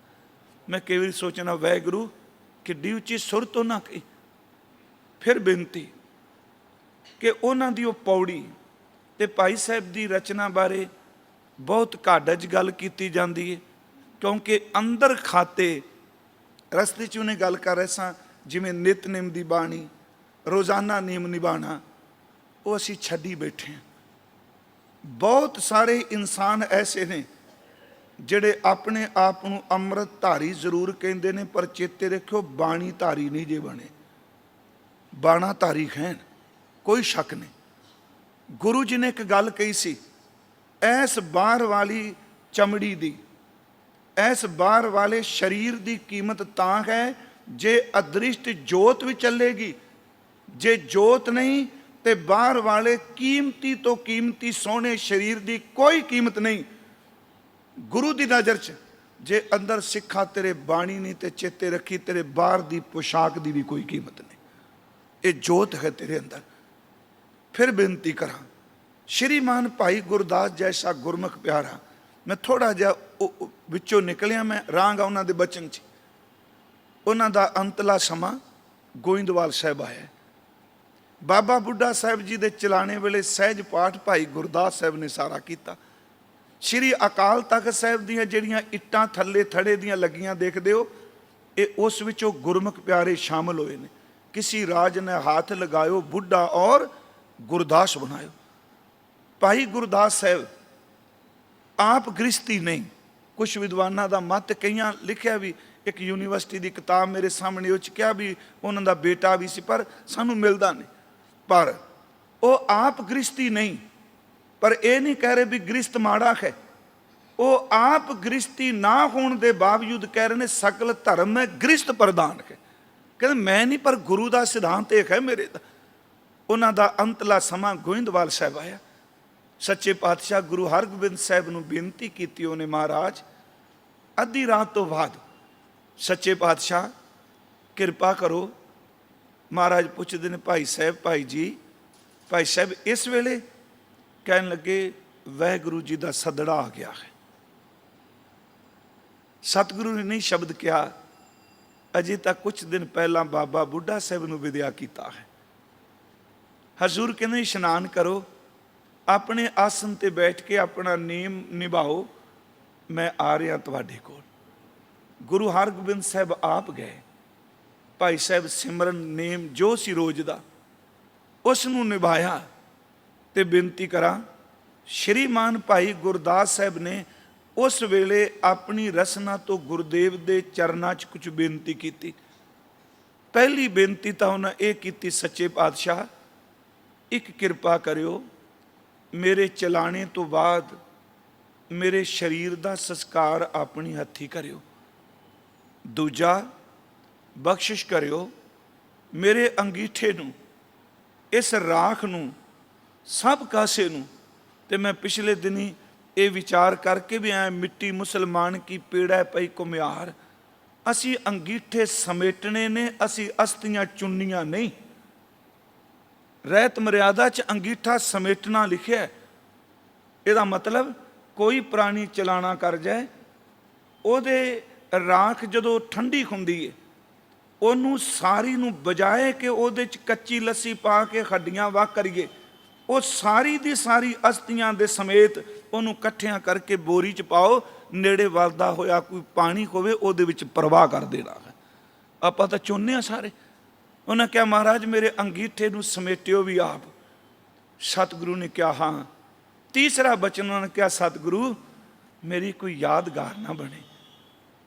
ਮੈਂ ਕਈ ਵਾਰੀ ਸੋਚਣਾ ਵਾਹਿਗੁਰੂ ਕਿੱਡੀ ਉੱਚੀ ਸੁਰਤ ਉਹਨਾਂ ਕਹੀ। ਫਿਰ ਬੇਨਤੀ ਕਿ ਉਹਨਾਂ ਦੀ ਉਹ ਪੌੜੀ ਤੇ ਭਾਈ ਸਾਹਿਬ ਦੀ ਰਚਨਾ ਬਾਰੇ ਬਹੁਤ ਘੱਟ ਅੱਜ ਗੱਲ ਕੀਤੀ ਜਾਂਦੀ ਹੈ, ਕਿਉਂਕਿ ਅੰਦਰ ਖਾਤੇ ਰਸਤੇ 'ਚ ਉਹਨੇ ਗੱਲ ਕਰ ਰਹੇ ਸਾਂ ਜਿਵੇਂ ਨਿਤਨੇਮ ਦੀ ਬਾਣੀ, ਰੋਜ਼ਾਨਾ ਨਿਯਮ ਨਿਭਾਉਣਾ, ਉਹ ਅਸੀਂ ਛੱਡੀ ਬੈਠੇ ਹਾਂ। ਬਹੁਤ ਸਾਰੇ ਇਨਸਾਨ ਐਸੇ ਨੇ ਜਿਹੜੇ ਆਪਣੇ ਆਪ ਨੂੰ ਅੰਮ੍ਰਿਤ ਧਾਰੀ ਜ਼ਰੂਰ ਕਹਿੰਦੇ ਨੇ, ਪਰ ਚੇਤੇ ਰੱਖਿਓ ਬਾਣੀ ਧਾਰੀ ਨਹੀਂ ਜੇ ਬਣੇ। ਬਾਣਾ ਧਾਰੀ ਹਨ, ਕੋਈ ਸ਼ੱਕ ਨਹੀਂ। ਗੁਰੂ ਜੀ ਨੇ ਇੱਕ ਗੱਲ ਕਹੀ ਸੀ, ਐਸ ਬਾਹਰ ਵਾਲੀ ਚਮੜੀ ਦੀ, ਐਸ ਬਾਹਰ ਵਾਲੇ ਸਰੀਰ ਦੀ ਕੀਮਤ ਤਾਂ ਹੈ ਜੇ ਅਦ੍ਰਿਸ਼ਟ ਜੋਤ ਵੀ ਚੱਲੇਗੀ, ਜੇ ਜੋਤ ਨਹੀਂ ਤੇ ਬਾਹਰ ਵਾਲੇ ਕੀਮਤੀ ਤੋਂ ਕੀਮਤੀ ਸੋਹਣੇ ਸਰੀਰ ਦੀ ਕੋਈ ਕੀਮਤ ਨਹੀਂ। ਗੁਰੂ ਦੀ ਨਜ਼ਰ 'ਚ ਜੇ ਅੰਦਰ ਸਿੱਖਾ ਤੇਰੇ ਬਾਣੀ ਨਹੀਂ ਤੇ ਚੇਤੇ ਰੱਖੀ ਤੇਰੇ ਬਾਹਰ ਦੀ ਪੁਸ਼ਾਕ ਦੀ ਵੀ ਕੋਈ ਕੀਮਤ ਨਹੀਂ। ਇਹ ਜੋਤ ਹੈ ਤੇਰੇ ਅੰਦਰ। ਫਿਰ ਬੇਨਤੀ ਕਰਾਂ, ਸ਼੍ਰੀਮਾਨ ਭਾਈ ਗੁਰਦਾਸ ਜੈਸਾ ਗੁਰਮੁਖ ਪਿਆਰਾ, ਮੈਂ ਥੋੜਾ ਜਿਹਾ ਵਿੱਚੋਂ ਨਿਕਲਿਆ, ਮੈਂ ਰਾਂਗਾ ਉਹਨਾਂ ਦੇ ਬਚਨ 'ਚ। ਉਹਨਾਂ ਦਾ ਅੰਤਲਾ ਸਮਾਂ ਗੋਇੰਦਵਾਲ ਸਾਹਿਬ ਆਇਆ। ਬਾਬਾ ਬੁੱਢਾ ਸਾਹਿਬ ਜੀ ਦੇ ਚਲਾਣੇ ਵੇਲੇ ਸਹਿਜ ਪਾਠ ਭਾਈ ਗੁਰਦਾਸ ਸਾਹਿਬ ਨੇ ਸਾਰਾ ਕੀਤਾ। ਸ਼੍ਰੀ ਅਕਾਲ ਤਖਤ ਸਾਹਿਬ ਦੀਆਂ ਜਿਹੜੀਆਂ ਇੱਟਾਂ ਥੱਲੇ ਥੜੇ ਦੀਆਂ ਲੱਗੀਆਂ ਦੇਖਦੇ ਹੋ, ਇਹ ਉਸ ਵਿੱਚੋਂ ਗੁਰਮੁਖ ਪਿਆਰੇ ਸ਼ਾਮਲ ਹੋਏ ਨੇ। किसी राज ने हाथ लगायो बुढ़ा और गुरदास बनायो। भाई गुरदास साहब आप गृहस्थी नहीं, कुछ विद्वाना का मत कई लिखा भी, एक यूनीवर्सिटी की किताब मेरे सामने उस क्या भी उन्होंने बेटा भी सी, पर सानू मिलता नहीं। पर वो आप गृहस्थी नहीं, पर यह नहीं कह रहे भी गृहस्थ माड़ा है। वो आप गृहस्थी ना होने के बावजूद कह रहे हैं सकल धर्म में गृहस्थ प्रधान है। कहते मैं नहीं, पर गुरु का सिद्धांत एक है मेरे का। उन्हों का अंतला समा गोइंदवाल साहब आया। सच्चे पातशाह गुरु हरगोबिंद साहब नूं बेनती की, उन्हें महाराज अद्धी रात तो बाद सच्चे पातशाह किरपा करो। महाराज पूछते हैं भाई साहब, भाई जी, भाई साहब इस वेले कहन लगे वाहिगुरू जी का सदड़ा आ गया है। सतगुरु ने नहीं शब्द किया, अजे तक कुछ दिन पहला बाबा बुढ़ा साहब नूं विद्या कीता है। हजूर कहते इशनान करो, अपने आसन ते बैठ के अपना नेम निभाओ, मैं आ रहा तुहाडे कोल। गुरु हरगोबिंद साहब आप गए। भाई साहब सिमरन नेम जो सी रोज दा उस नूं निभाया। ते बेनती करा, श्रीमान भाई गुरदास साहब ने उस वेले अपनी रसना तो गुरुदेव के चरणों च कुछ बेनती की। पहली बेनती तो उन्हें यह की, सच्चे पातशाह एक किरपा करियो, मेरे चलाने तो बाद मेरे शरीर का संस्कार अपनी हथी करियो। दूजा बख्शिश करियो, मेरे अंगीठे नूं, इस राख नूं, सब कासे नूं, ते मैं पिछले दिनी ये विचार करके भी आया, मिट्टी मुसलमान की पेड़ा पई कुम्हार, असी अंगीठे समेटने ने, असी अस्थियां चुननियां नहीं। रहत मर्यादा च अंगीठा समेटना लिखिया है। ਇਹਦਾ मतलब कोई प्राणी चलाना कर जाए, ਉਹਦੇ ਰਾਖ ਜਦੋਂ ਠੰਡੀ ਹੁੰਦੀ ਹੈ ਉਹਨੂੰ ਸਾਰੀ ਨੂੰ ਬਜਾਏ ਕਿ ਉਹਦੇ ਚ ਕੱਚੀ ਲੱਸੀ ਪਾ ਕੇ ਹੱਡੀਆਂ ਵਾਹ ਕਰੀਏ, ਉਹ ਸਾਰੀ ਦੀ ਸਾਰੀ ਅਸਤੀਆਂ ਦੇ ਸਮੇਤ ਉਹਨੂੰ ਇਕੱਠਿਆਂ ਕਰਕੇ ਬੋਰੀ ਚ ਪਾਓ, ਨੇੜੇ ਵਲਦਾ ਹੋਇਆ ਕੋਈ ਪਾਣੀ ਹੋਵੇ ਉਹਦੇ ਵਿੱਚ ਪ੍ਰਵਾਹ ਕਰ ਦੇਣਾ ਹੈ। ਆਪਾਂ ਤਾਂ ਚੁਣਨੇ ਆ ਸਾਰੇ। ਉਹਨੇ ਕਿਹਾ महाराज मेरे अंगीठे ਨੂੰ ਸਮੇਟਿਓ ਵੀ ਆਪ। सतगुरु ने कहा हाँ। तीसरा बचन उन्होंने कहा, सतगुरु मेरी कोई यादगार ना बने,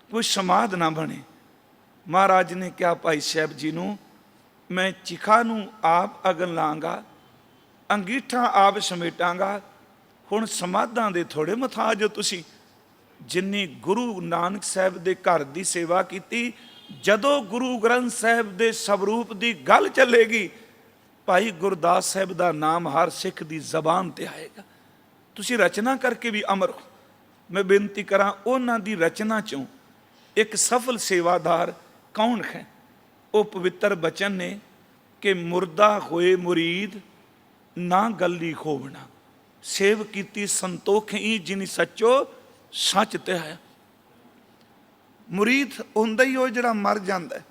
कोई समाध ना बने, महाराज ने कहा भाई साहब जी नूं, मैं चिखा नूं आप अगन लांगा, अंगीठा आप समेटांगा, हुण समाधां दे थोड़े मुथाज हो तुसीं। जिन्नी गुरु नानक साहब दे घर दी सेवा कीती, जदों गुरु ग्रंथ साहब दे स्वरूप दी गल चलेगी, भाई गुरदास साहब दा नाम हर सिख दी जबान ते आएगा। तुसीं रचना करके भी अमर हो। मैं बेनती करां, उन्हां दी रचना चों एक सफल सेवादार कौन है? वो पवित्र बचन ने कि मुर्दा होए मुरीद ना गली खोवना, सेव कीती संतोख ही जिनी सच्चो सच ते है। मुरीद हुंदा ही वो जिहड़ा मर जांदा है।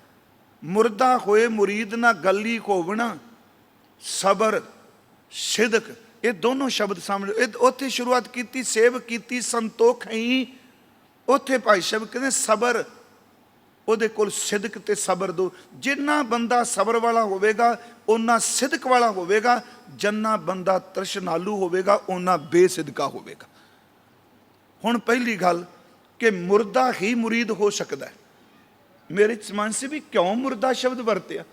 मुर्दा होए मुरीद ना गली खोवना, सबर सिदक, ये दोनों शब्द सामने। उत्थे शुरुआत की सेव की संतोख ही, उत्थे भाई साहब कहते सबर, ਉਹਦੇ ਕੋਲ ਸਿਦਕ ਤੇ ਸਬਰ ਦੋ। ਜਿੰਨਾ ਬੰਦਾ ਸਬਰ ਵਾਲਾ ਹੋਵੇਗਾ ਉਹਨਾਂ ਸਿਦਕ ਵਾਲਾ ਹੋਵੇਗਾ, ਜਿੰਨਾ ਬੰਦਾ ਤ੍ਰਿਸ਼ਨਾਲੂ ਹੋਵੇਗਾ ਉਹਨਾਂ ਬੇਸਿਦਕਾ ਹੋਵੇਗਾ। ਹੁਣ ਪਹਿਲੀ ਗੱਲ ਕਿ ਮੁਰਦਾ ਹੀ ਮੁਰੀਦ ਹੋ ਸਕਦਾ। ਮੇਰੇ ਮਨ ਸੇ ਵੀ ਕਿਉਂ ਮੁਰਦਾ ਸ਼ਬਦ ਵਰਤਿਆ?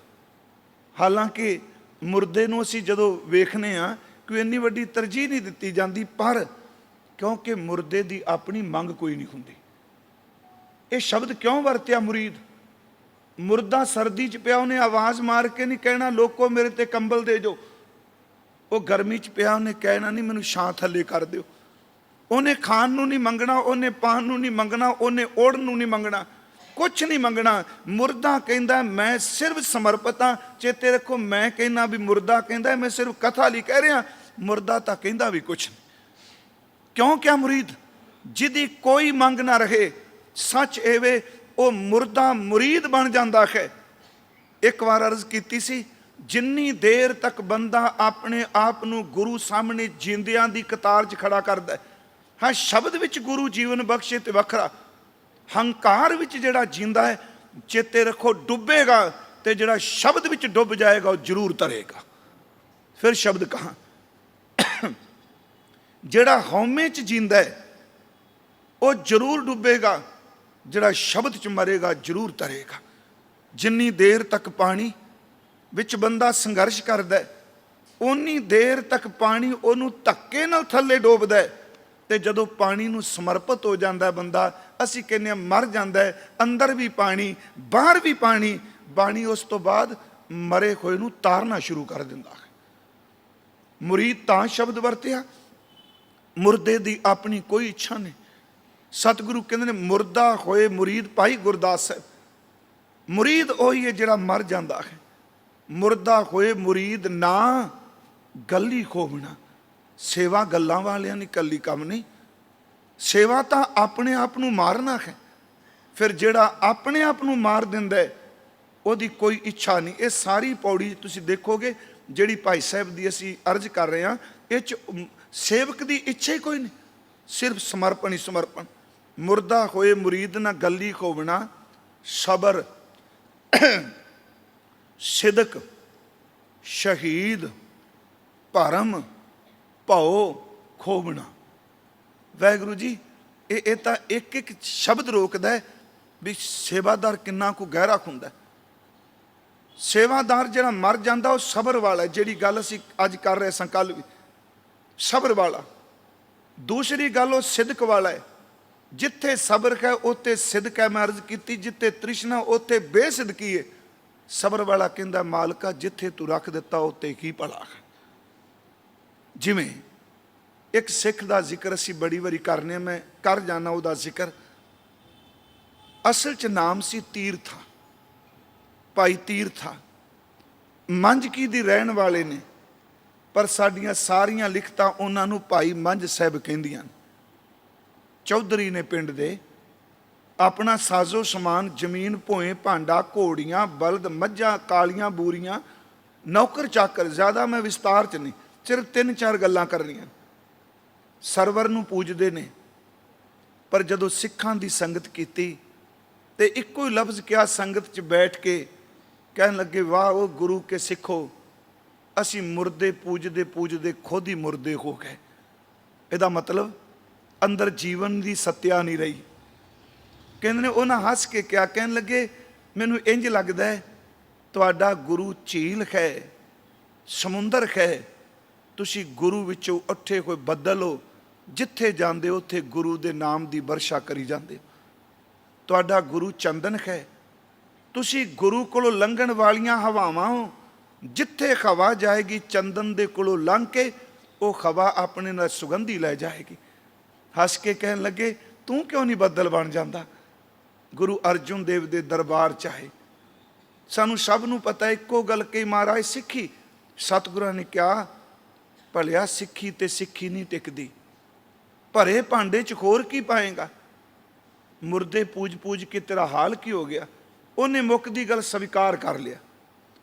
ਹਾਲਾਂਕਿ ਮੁਰਦੇ ਨੂੰ ਅਸੀਂ ਜਦੋਂ ਵੇਖਨੇ ਆ ਕੋਈ ਇੰਨੀ ਵੱਡੀ ਤਰਜੀਹ ਨਹੀਂ ਦਿੱਤੀ ਜਾਂਦੀ, ਪਰ ਕਿਉਂਕਿ ਮੁਰਦੇ ਦੀ ਆਪਣੀ ਮੰਗ ਕੋਈ ਨਹੀਂ ਹੁੰਦੀ। ਇਹ ਸ਼ਬਦ ਕਿਉਂ ਵਰਤਿਆ ਮੁਰੀਦ? ਮੁਰਦਾ ਸਰਦੀ 'ਚ ਪਿਆ, ਉਹਨੇ ਆਵਾਜ਼ ਮਾਰ ਕੇ ਨਹੀਂ ਕਹਿਣਾ ਲੋਕੋ ਮੇਰੇ ਤੇ ਕੰਬਲ ਦੇ ਜੋ। ਉਹ ਗਰਮੀ 'ਚ ਪਿਆ, ਉਹਨੇ ਕਹਿਣਾ ਨਹੀਂ ਮੈਨੂੰ ਛਾਂ ਥੱਲੇ ਕਰ ਦਿਓ। ਉਹਨੇ ਖਾਣ ਨੂੰ ਨਹੀਂ ਮੰਗਣਾ, ਉਹਨੇ ਪਾਣ ਨੂੰ ਨਹੀਂ ਮੰਗਣਾ, ਉਹਨੇ ਓੜਨ ਨੂੰ ਨਹੀਂ ਮੰਗਣਾ, ਕੁਛ ਨਹੀਂ ਮੰਗਣਾ। ਮੁਰਦਾ ਕਹਿੰਦਾ ਮੈਂ ਸਿਰਫ ਸਮਰਪਿਤ ਹਾਂ। ਚੇਤੇ ਰੱਖੋ, ਮੈਂ ਕਹਿੰਦਾ ਵੀ ਮੁਰਦਾ ਕਹਿੰਦਾ ਮੈਂ ਸਿਰਫ ਕਥਾ ਲਈ ਕਹਿ ਰਿਹਾ, ਮੁਰਦਾ ਤਾਂ ਕਹਿੰਦਾ ਵੀ ਕੁਛ ਨਹੀਂ। ਕਿਉਂ ਕਿਆ ਮੁਰੀਦ? ਜਿਹਦੀ ਕੋਈ ਮੰਗ ਨਾ ਰਹੇ, सच एवे वो मुर्दा मुरीद बन जाता है। एक बार अर्ज की सी, जिन्नी देर तक बंदा अपने आप नूं गुरु सामने जिंदियां दी कतार च खड़ा करदा है, हाँ शब्द विच गुरु जीवन बख्शे ते वखरा, हंकार विच जिहड़ा जींदा है चेते रखो डुबेगा, ते जिहड़ा शब्द विच डुब जाएगा वो जरूर तरेगा। फिर शब्द कहां, जिहड़ा हौमे च जींदा है वो जरूर डुबेगा, जिहड़ा शब्द च मरेगा जरूर तरेगा। जिन्नी देर तक पानी विच बंदा संघर्ष करदा है, उन्नी देर तक पानी उहनूं धक्के नाल थल्ले डोबदा है, ते जदों पानी नूं समर्पित हो जांदा है बंदा, असीं कहने मर जांदा है। अंदर भी पानी बाहर भी पानी, पानी उस तो बाद मरे होए नूं तारना शुरू कर दिंदा है। मुरीद तां शब्द वरतिया, मुर्दे दी अपनी कोई इच्छा नहीं। सतगुरु कहते हैं मुर्दा होए मुरीद, भाई गुरदास साहब, मुरीद वही है जिहड़ा मर जाता है। मुर्दा होए मुरीद ना गली खोवना, सेवा गल्लां वालियां नी कली काम नहीं। सेवा तो अपने आप नूं मारना है। फिर जिहड़ा अपने आप नूं मार दिंदा है ਉਹਦੀ कोई इच्छा नहीं। ये सारी पौड़ी तुसीं देखोगे जिहड़ी भाई साहब दी असीं अर्ज कर रहे हैं, ये सेवक दी इच्छा ही कोई नहीं, सिर्फ समर्पण ही समर्पण। मुर्दा होए मुरीद ना गली खोवना, सबर सिदक शहीद भरम भाओ खोवना। वाहिगुरू जी ये तो एक एक शब्द रोकदा है भी सेवादार किन्ना को गहरा हुंदा है। सेवादार जिहड़ा मर जांदा वो सबर वाला है, जिहड़ी गल असीं अज कर रहे सां कल भी, सबर वाला। दूसरी गल वो सिदक वाला है, जिथे सबर है उत्थे सिदक है। मैं अर्ज की जिथे तृष्णा उत्थे बेसिदकी है। सबर वाला कहंदा मालका जिथे तू रख दिता उत्थे की भला है। जिवें एक सिख का जिक्र असीं बड़ी वारी करने, मैं कर जाना उहदा जिक्र। असल च नाम सी तीरथा, भाई तीरथा मंझकी दी रहन वाले ने, पर साडियां सारियां लिखतां उन्हां नूं भाई मंझ साहब कहंदियां ने। चौधरी ने पिंड दे अपना साजो समान जमीन भोए भांडा घोड़ियां बलद मझां कालियां बूरियां नौकर चाकर, ज़्यादा मैं विस्तार च नहीं, सिर्फ 3-4 गल्लां करनियां। सरवर नूं पूजदे ने, पर जदों सिखां दी संगत कीती ते इक्को ही लफ्ज़ किया संगत च बैठ के, कहन लगे वाह वो गुरु के सिखो, असी मुर्दे पूजदे पूजदे खुद ही मुर्दे हो गए। इहदा मतलब अंदर जीवन की सत्या नहीं रही। कहने ने उन्हें हस के क्या कहन लगे ਮੈਨੂੰ ਇੰਜ ਲੱਗਦਾ ਹੈ ਤੁਹਾਡਾ ਗੁਰੂ ਝੀਲ ਹੈ, ਸਮੁੰਦਰ ਹੈ, ਤੁਸੀਂ ਗੁਰੂ ਵਿੱਚੋਂ ਉੱਠੇ ਹੋਏ ਬੱਦਲ ਹੋ, ਜਿੱਥੇ ਜਾਂਦੇ ਹੋ ਉੱਥੇ ਗੁਰੂ ਦੇ ਨਾਮ ਦੀ ਵਰਸ਼ਾ ਕਰੀ ਜਾਂਦੇ ਹੋ। ਤੁਹਾਡਾ ਗੁਰੂ ਚੰਦਨ ਹੈ, ਤੁਸੀਂ ਗੁਰੂ ਕੋਲੋਂ ਲੰਘਣ ਵਾਲੀਆਂ ਹਵਾਵਾਂ ਹੋ, ਜਿੱਥੇ ਹਵਾ ਜਾਏਗੀ ਚੰਦਨ ਦੇ ਕੋਲੋਂ ਲੰਘ ਕੇ ਉਹ ਹਵਾ ਆਪਣੇ ਨਾਲ ਸੁਗੰਧੀ ਲੈ ਜਾਏਗੀ। ਹੱਸ ਕੇ ਕਹਿਣ ਲੱਗੇ, ਤੂੰ ਕਿਉਂ ਨਹੀਂ ਬੱਦਲ ਬਣ ਜਾਂਦਾ? ਗੁਰੂ ਅਰਜਨ ਦੇਵ ਦੇ ਦਰਬਾਰ 'ਚ ਆਏ। ਸਾਨੂੰ ਸਭ ਨੂੰ ਪਤਾ ਇੱਕੋ ਗੱਲ ਕਹੀ ਮਹਾਰਾਜ, ਸਿੱਖੀ। ਸਤਿਗੁਰਾਂ ਨੇ ਕਿਹਾ, ਭਲਿਆ ਸਿੱਖੀ ਤੇ ਸਿੱਖੀ ਨਹੀਂ ਟਿਕਦੀ, ਭਰੇ ਭਾਂਡੇ 'ਚ ਹੋਰ ਕੀ ਪਾਏਗਾ? ਮੁਰਦੇ ਪੂਜ ਪੂਜ ਕੇ ਤੇਰਾ ਹਾਲ ਕੀ ਹੋ ਗਿਆ? ਉਹਨੇ ਮੁੱਖ ਦੀ ਗੱਲ ਸਵੀਕਾਰ ਕਰ ਲਿਆ।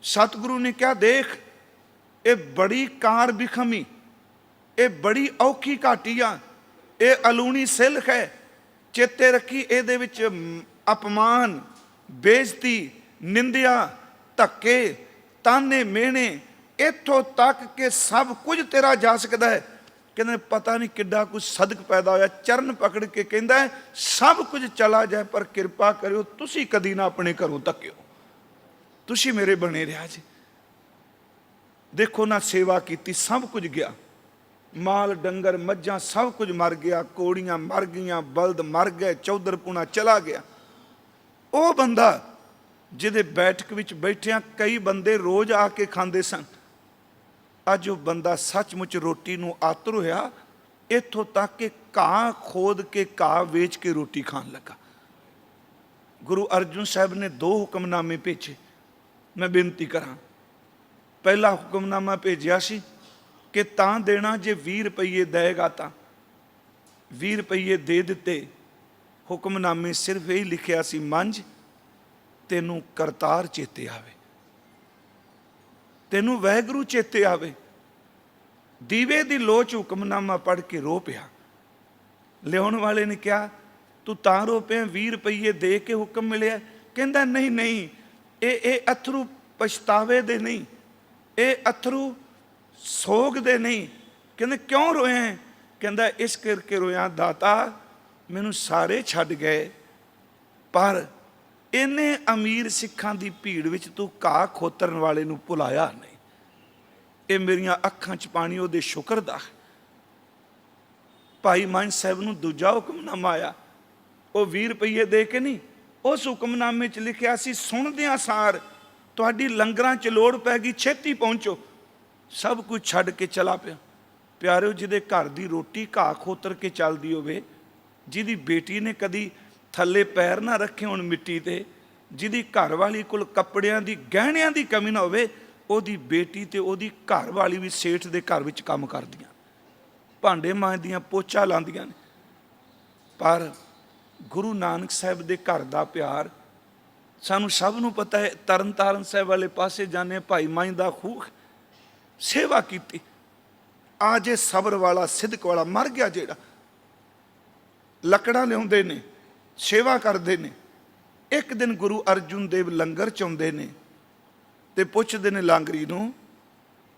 ਸਤਿਗੁਰੂ ਨੇ ਕਿਹਾ, ਦੇਖ ਇਹ ਬੜੀ ਕਾਰ ਬਿਖਮੀ, ਇਹ ਬੜੀ ਔਖੀ ਘਾਟੀ ਆ, ਇਹ ਅਲੂਣੀ ਸਿਲਕ ਹੈ। ਚੇਤੇ ਰੱਖੀ, ਇਹਦੇ ਵਿੱਚ ਅਪਮਾਨ, ਬੇਇੱਜ਼ਤੀ, ਨਿੰਦਿਆ, ਧੱਕੇ, ਤਾਨੇ ਮਿਹਣੇ, ਇੱਥੋਂ ਤੱਕ ਕਿ ਸਭ ਕੁਝ ਤੇਰਾ ਜਾ ਸਕਦਾ ਹੈ। ਕਹਿੰਦੇ ਪਤਾ ਨਹੀਂ ਕਿੱਡਾ ਕੁਝ ਸਦਕ ਪੈਦਾ ਹੋਇਆ। ਚਰਨ ਪਕੜ ਕੇ ਕਹਿੰਦਾ ਹੈ, ਸਭ ਕੁਝ ਚਲਾ ਜਾਏ ਪਰ ਕਿਰਪਾ ਕਰਿਓ ਤੁਸੀਂ ਕਦੀ ਨਾ ਆਪਣੇ ਘਰੋਂ ਧੱਕਿਓ, ਤੁਸੀਂ ਮੇਰੇ ਬਣੇ ਰਿਹਾ ਜੀ। ਦੇਖੋ ਨਾ, ਸੇਵਾ ਕੀਤੀ, ਸਭ ਕੁਝ ਗਿਆ, ਮਾਲ ਡੰਗਰ ਮੱਝਾਂ ਸਭ ਕੁਝ ਮਰ ਗਿਆ, ਕੋੜੀਆਂ ਮਰ ਗਈਆਂ, ਬਲਦ ਮਰ ਗਏ, ਚੌਧਰਪੁਣਾ ਚਲਾ ਗਿਆ। ਉਹ ਬੰਦਾ ਜਿਹਦੇ ਬੈਠਕ ਵਿੱਚ ਬੈਠਿਆਂ ਕਈ ਬੰਦੇ ਰੋਜ਼ ਆ ਕੇ ਖਾਂਦੇ ਸਨ, ਅੱਜ ਉਹ ਬੰਦਾ ਸੱਚਮੁੱਚ ਰੋਟੀ ਨੂੰ ਆਤਰ ਹੋਇਆ, ਇੱਥੋਂ ਤੱਕ ਕਿ ਘਾਹ ਖੋਦ ਕੇ ਘਾਹ ਵੇਚ ਕੇ ਰੋਟੀ ਖਾਣ ਲੱਗਾ। ਗੁਰੂ ਅਰਜਨ ਸਾਹਿਬ ਨੇ 2 ਹੁਕਮਨਾਮੇ ਭੇਜੇ। ਮੈਂ ਬੇਨਤੀ ਕਰਾਂ, ਪਹਿਲਾ ਹੁਕਮਨਾਮਾ ਭੇਜਿਆ ਸੀ ਕਿ ਤਾਂ ਦੇਣਾ ਜੇ 20 ਰੁਪਈਏ ਦੇਗਾ ਤਾਂ 20 ਰੁਪਈਏ ਦੇ ਦਿੱਤੇ। ਹੁਕਮਨਾਮੇ ਸਿਰਫ ਇਹ ਲਿਖਿਆ ਸੀ, ਮੰਝ ਤੈਨੂੰ ਕਰਤਾਰ ਚੇਤੇ ਆਵੇ, ਤੈਨੂੰ ਵਾਹਿਗੁਰੂ ਚੇਤੇ ਆਵੇ। ਦੀਵੇ ਦੀ ਲੋਚ ਹੁਕਮਨਾਮਾ ਪੜ੍ਹ ਕੇ ਰੋ ਪਿਆ। ਲਿਆਉਣ ਵਾਲੇ ਨੇ ਕਿਹਾ, ਤੂੰ ਤਾਂ ਰੋ ਪਿਆ, 20 ਰੁਪਈਏ ਦੇ ਕੇ ਹੁਕਮ ਮਿਲਿਆ? ਕਹਿੰਦਾ ਨਹੀਂ ਨਹੀਂ, ਇਹ ਅਥਰੂ ਪਛਤਾਵੇ ਦੇ ਨਹੀਂ, ਇਹ ਅਥਰੂ ਸੋਗ ਦੇ ਨਹੀਂ। ਕਹਿੰਦੇ ਕਿਉਂ ਰੋਇਆ? ਕਹਿੰਦਾ ਇਸ ਕਰਕੇ ਰੋਇਆ, ਦਾਤਾ ਮੈਨੂੰ ਸਾਰੇ ਛੱਡ ਗਏ, ਪਰ ਇੰਨੇ ਅਮੀਰ ਸਿੱਖਾਂ ਦੀ ਭੀੜ ਵਿੱਚ ਤੂੰ ਘਾਹ ਖੋਤਰਨ ਵਾਲੇ ਨੂੰ ਭੁਲਾਇਆ ਨਹੀਂ। ਇਹ ਮੇਰੀਆਂ ਅੱਖਾਂ 'ਚ ਪਾਣੀ ਉਹਦੇ ਸ਼ੁਕਰ ਦਾ। ਭਾਈ ਮਨ ਸਾਹਿਬ ਨੂੰ ਦੂਜਾ ਹੁਕਮਨਾਮਾ ਆਇਆ, ਉਹ 20 ਰੁਪਈਏ ਦੇ ਕੇ ਨਹੀਂ, ਉਸ ਹੁਕਮਨਾਮੇ 'ਚ ਲਿਖਿਆ ਸੀ, ਸੁਣਦਿਆਂ ਸਾਰ ਤੁਹਾਡੀ ਲੰਗਰਾਂ 'ਚ ਲੋੜ ਪੈ ਗਈ, ਛੇਤੀ ਪਹੁੰਚੋ। ਸਭ ਕੁਝ ਛੱਡ ਕੇ ਚਲਾ ਪਿਆ। ਪਿਆਰਿਓ, ਜਿਹਦੇ ਘਰ ਦੀ ਰੋਟੀ ਘਾਹ ਖੋਤਰ ਕੇ ਚੱਲਦੀ ਹੋਵੇ, ਜਿਹਦੀ ਬੇਟੀ ਨੇ ਕਦੀ ਥੱਲੇ ਪੈਰ ਨਾ ਰੱਖੇ ਹੋਣ ਮਿੱਟੀ ਤੇ, ਜਿਹਦੀ ਘਰ ਵਾਲੀ ਕੋਲ ਕੱਪੜਿਆਂ ਦੀ ਗਹਿਣਿਆਂ ਦੀ ਕਮੀ ਨਾ ਹੋਵੇ, ਉਹਦੀ ਬੇਟੀ ਤੇ ਉਹਦੀ ਘਰ ਵਾਲੀ ਵੀ ਸੇਠ ਦੇ ਘਰ ਵਿੱਚ ਕੰਮ ਕਰਦੀਆਂ, ਭਾਂਡੇ ਮਾਂਜਦੀਆਂ, ਪੋਚਾ ਲਾਉਂਦੀਆਂ ਨੇ। ਪਰ ਗੁਰੂ ਨਾਨਕ ਸਾਹਿਬ ਦੇ ਘਰ ਦਾ ਪਿਆਰ ਸਾਨੂੰ ਸਭ ਨੂੰ ਪਤਾ ਹੈ। ਤਰਨ ਤਾਰਨ ਸਾਹਿਬ ਵਾਲੇ ਪਾਸੇ ਜਾਂਦੇ, ਭਾਈ ਮਾਈ ਦਾ ਖੂਹ, ਸੇਵਾ ਕੀਤੀ। ਆ ਜੇ ਸਬਰ ਵਾਲਾ, ਸਿਦਕ ਵਾਲਾ ਮਰ ਗਿਆ, ਜਿਹੜਾ ਲੱਕੜਾਂ ਲਿਆਉਂਦੇ ਨੇ, ਸੇਵਾ ਕਰਦੇ ਨੇ। ਇੱਕ ਦਿਨ ਗੁਰੂ ਅਰਜਨ ਦੇਵ ਲੰਗਰ 'ਚ ਆਉਂਦੇ ਨੇ ਤੇ ਪੁੱਛਦੇ ਨੇ ਲਾਂਗਰੀ ਨੂੰ,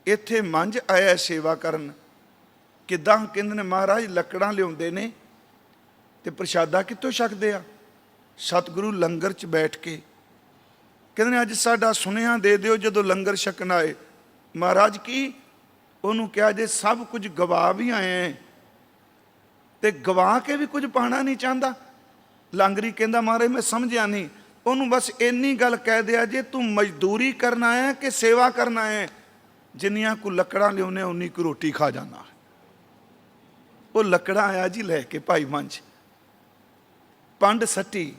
ਇੱਥੇ ਮੰਝ ਆਇਆ ਸੇਵਾ ਕਰਨ, ਕਿੱਦਾਂ? ਕਹਿੰਦੇ ਨੇ ਮਹਾਰਾਜ ਲੱਕੜਾਂ ਲਿਆਉਂਦੇ ਨੇ ਤੇ ਪ੍ਰਸ਼ਾਦਾ ਕਿੱਥੋਂ ਛਕਦੇ ਆ? ਸਤਿਗੁਰੂ ਲੰਗਰ 'ਚ ਬੈਠ ਕੇ ਕਹਿੰਦੇ ਨੇ, ਅੱਜ ਸਾਡਾ ਸੁਨੇਹਾ ਦੇ ਦਿਓ ਜਦੋਂ ਲੰਗਰ ਛਕਣ ਆਏ। ਮਹਾਰਾਜ ਕੀ? ਉਹਨੂੰ ਕਿਹਾ, ਜੇ ਸਭ ਕੁਝ ਗਵਾ ਵੀ ਆਏ ਤੇ ਗਵਾ ਕੇ ਵੀ ਕੁਝ ਪਾਣਾ ਨਹੀਂ ਚਾਹੁੰਦਾ। ਲਾਂਗਰੀ ਕਹਿੰਦਾ, ਮਹਾਰਾਜ ਮੈਂ ਸਮਝਿਆ ਨਹੀਂ। ਉਹਨੂੰ ਬਸ ਇੰਨੀ ਗੱਲ ਕਹਿ ਦਿਆ, ਜੇ ਤੂੰ ਮਜ਼ਦੂਰੀ ਕਰਨ ਆਇਆ ਕਿ ਸੇਵਾ ਕਰਨ ਆਇਆ? ਜਿੰਨੀਆਂ ਕੁ ਲੱਕੜਾਂ ਲਿਆਉਣੇ ਉਨੀ ਕੁ ਰੋਟੀ ਖਾ ਜਾਣਾ। ਉਹ ਲੱਕੜਾਂ ਆਇਆ ਜੀ ਲੈ ਕੇ ਭਾਈ ਮੰਝ, ਪੰਡ ਸੱਟੀ।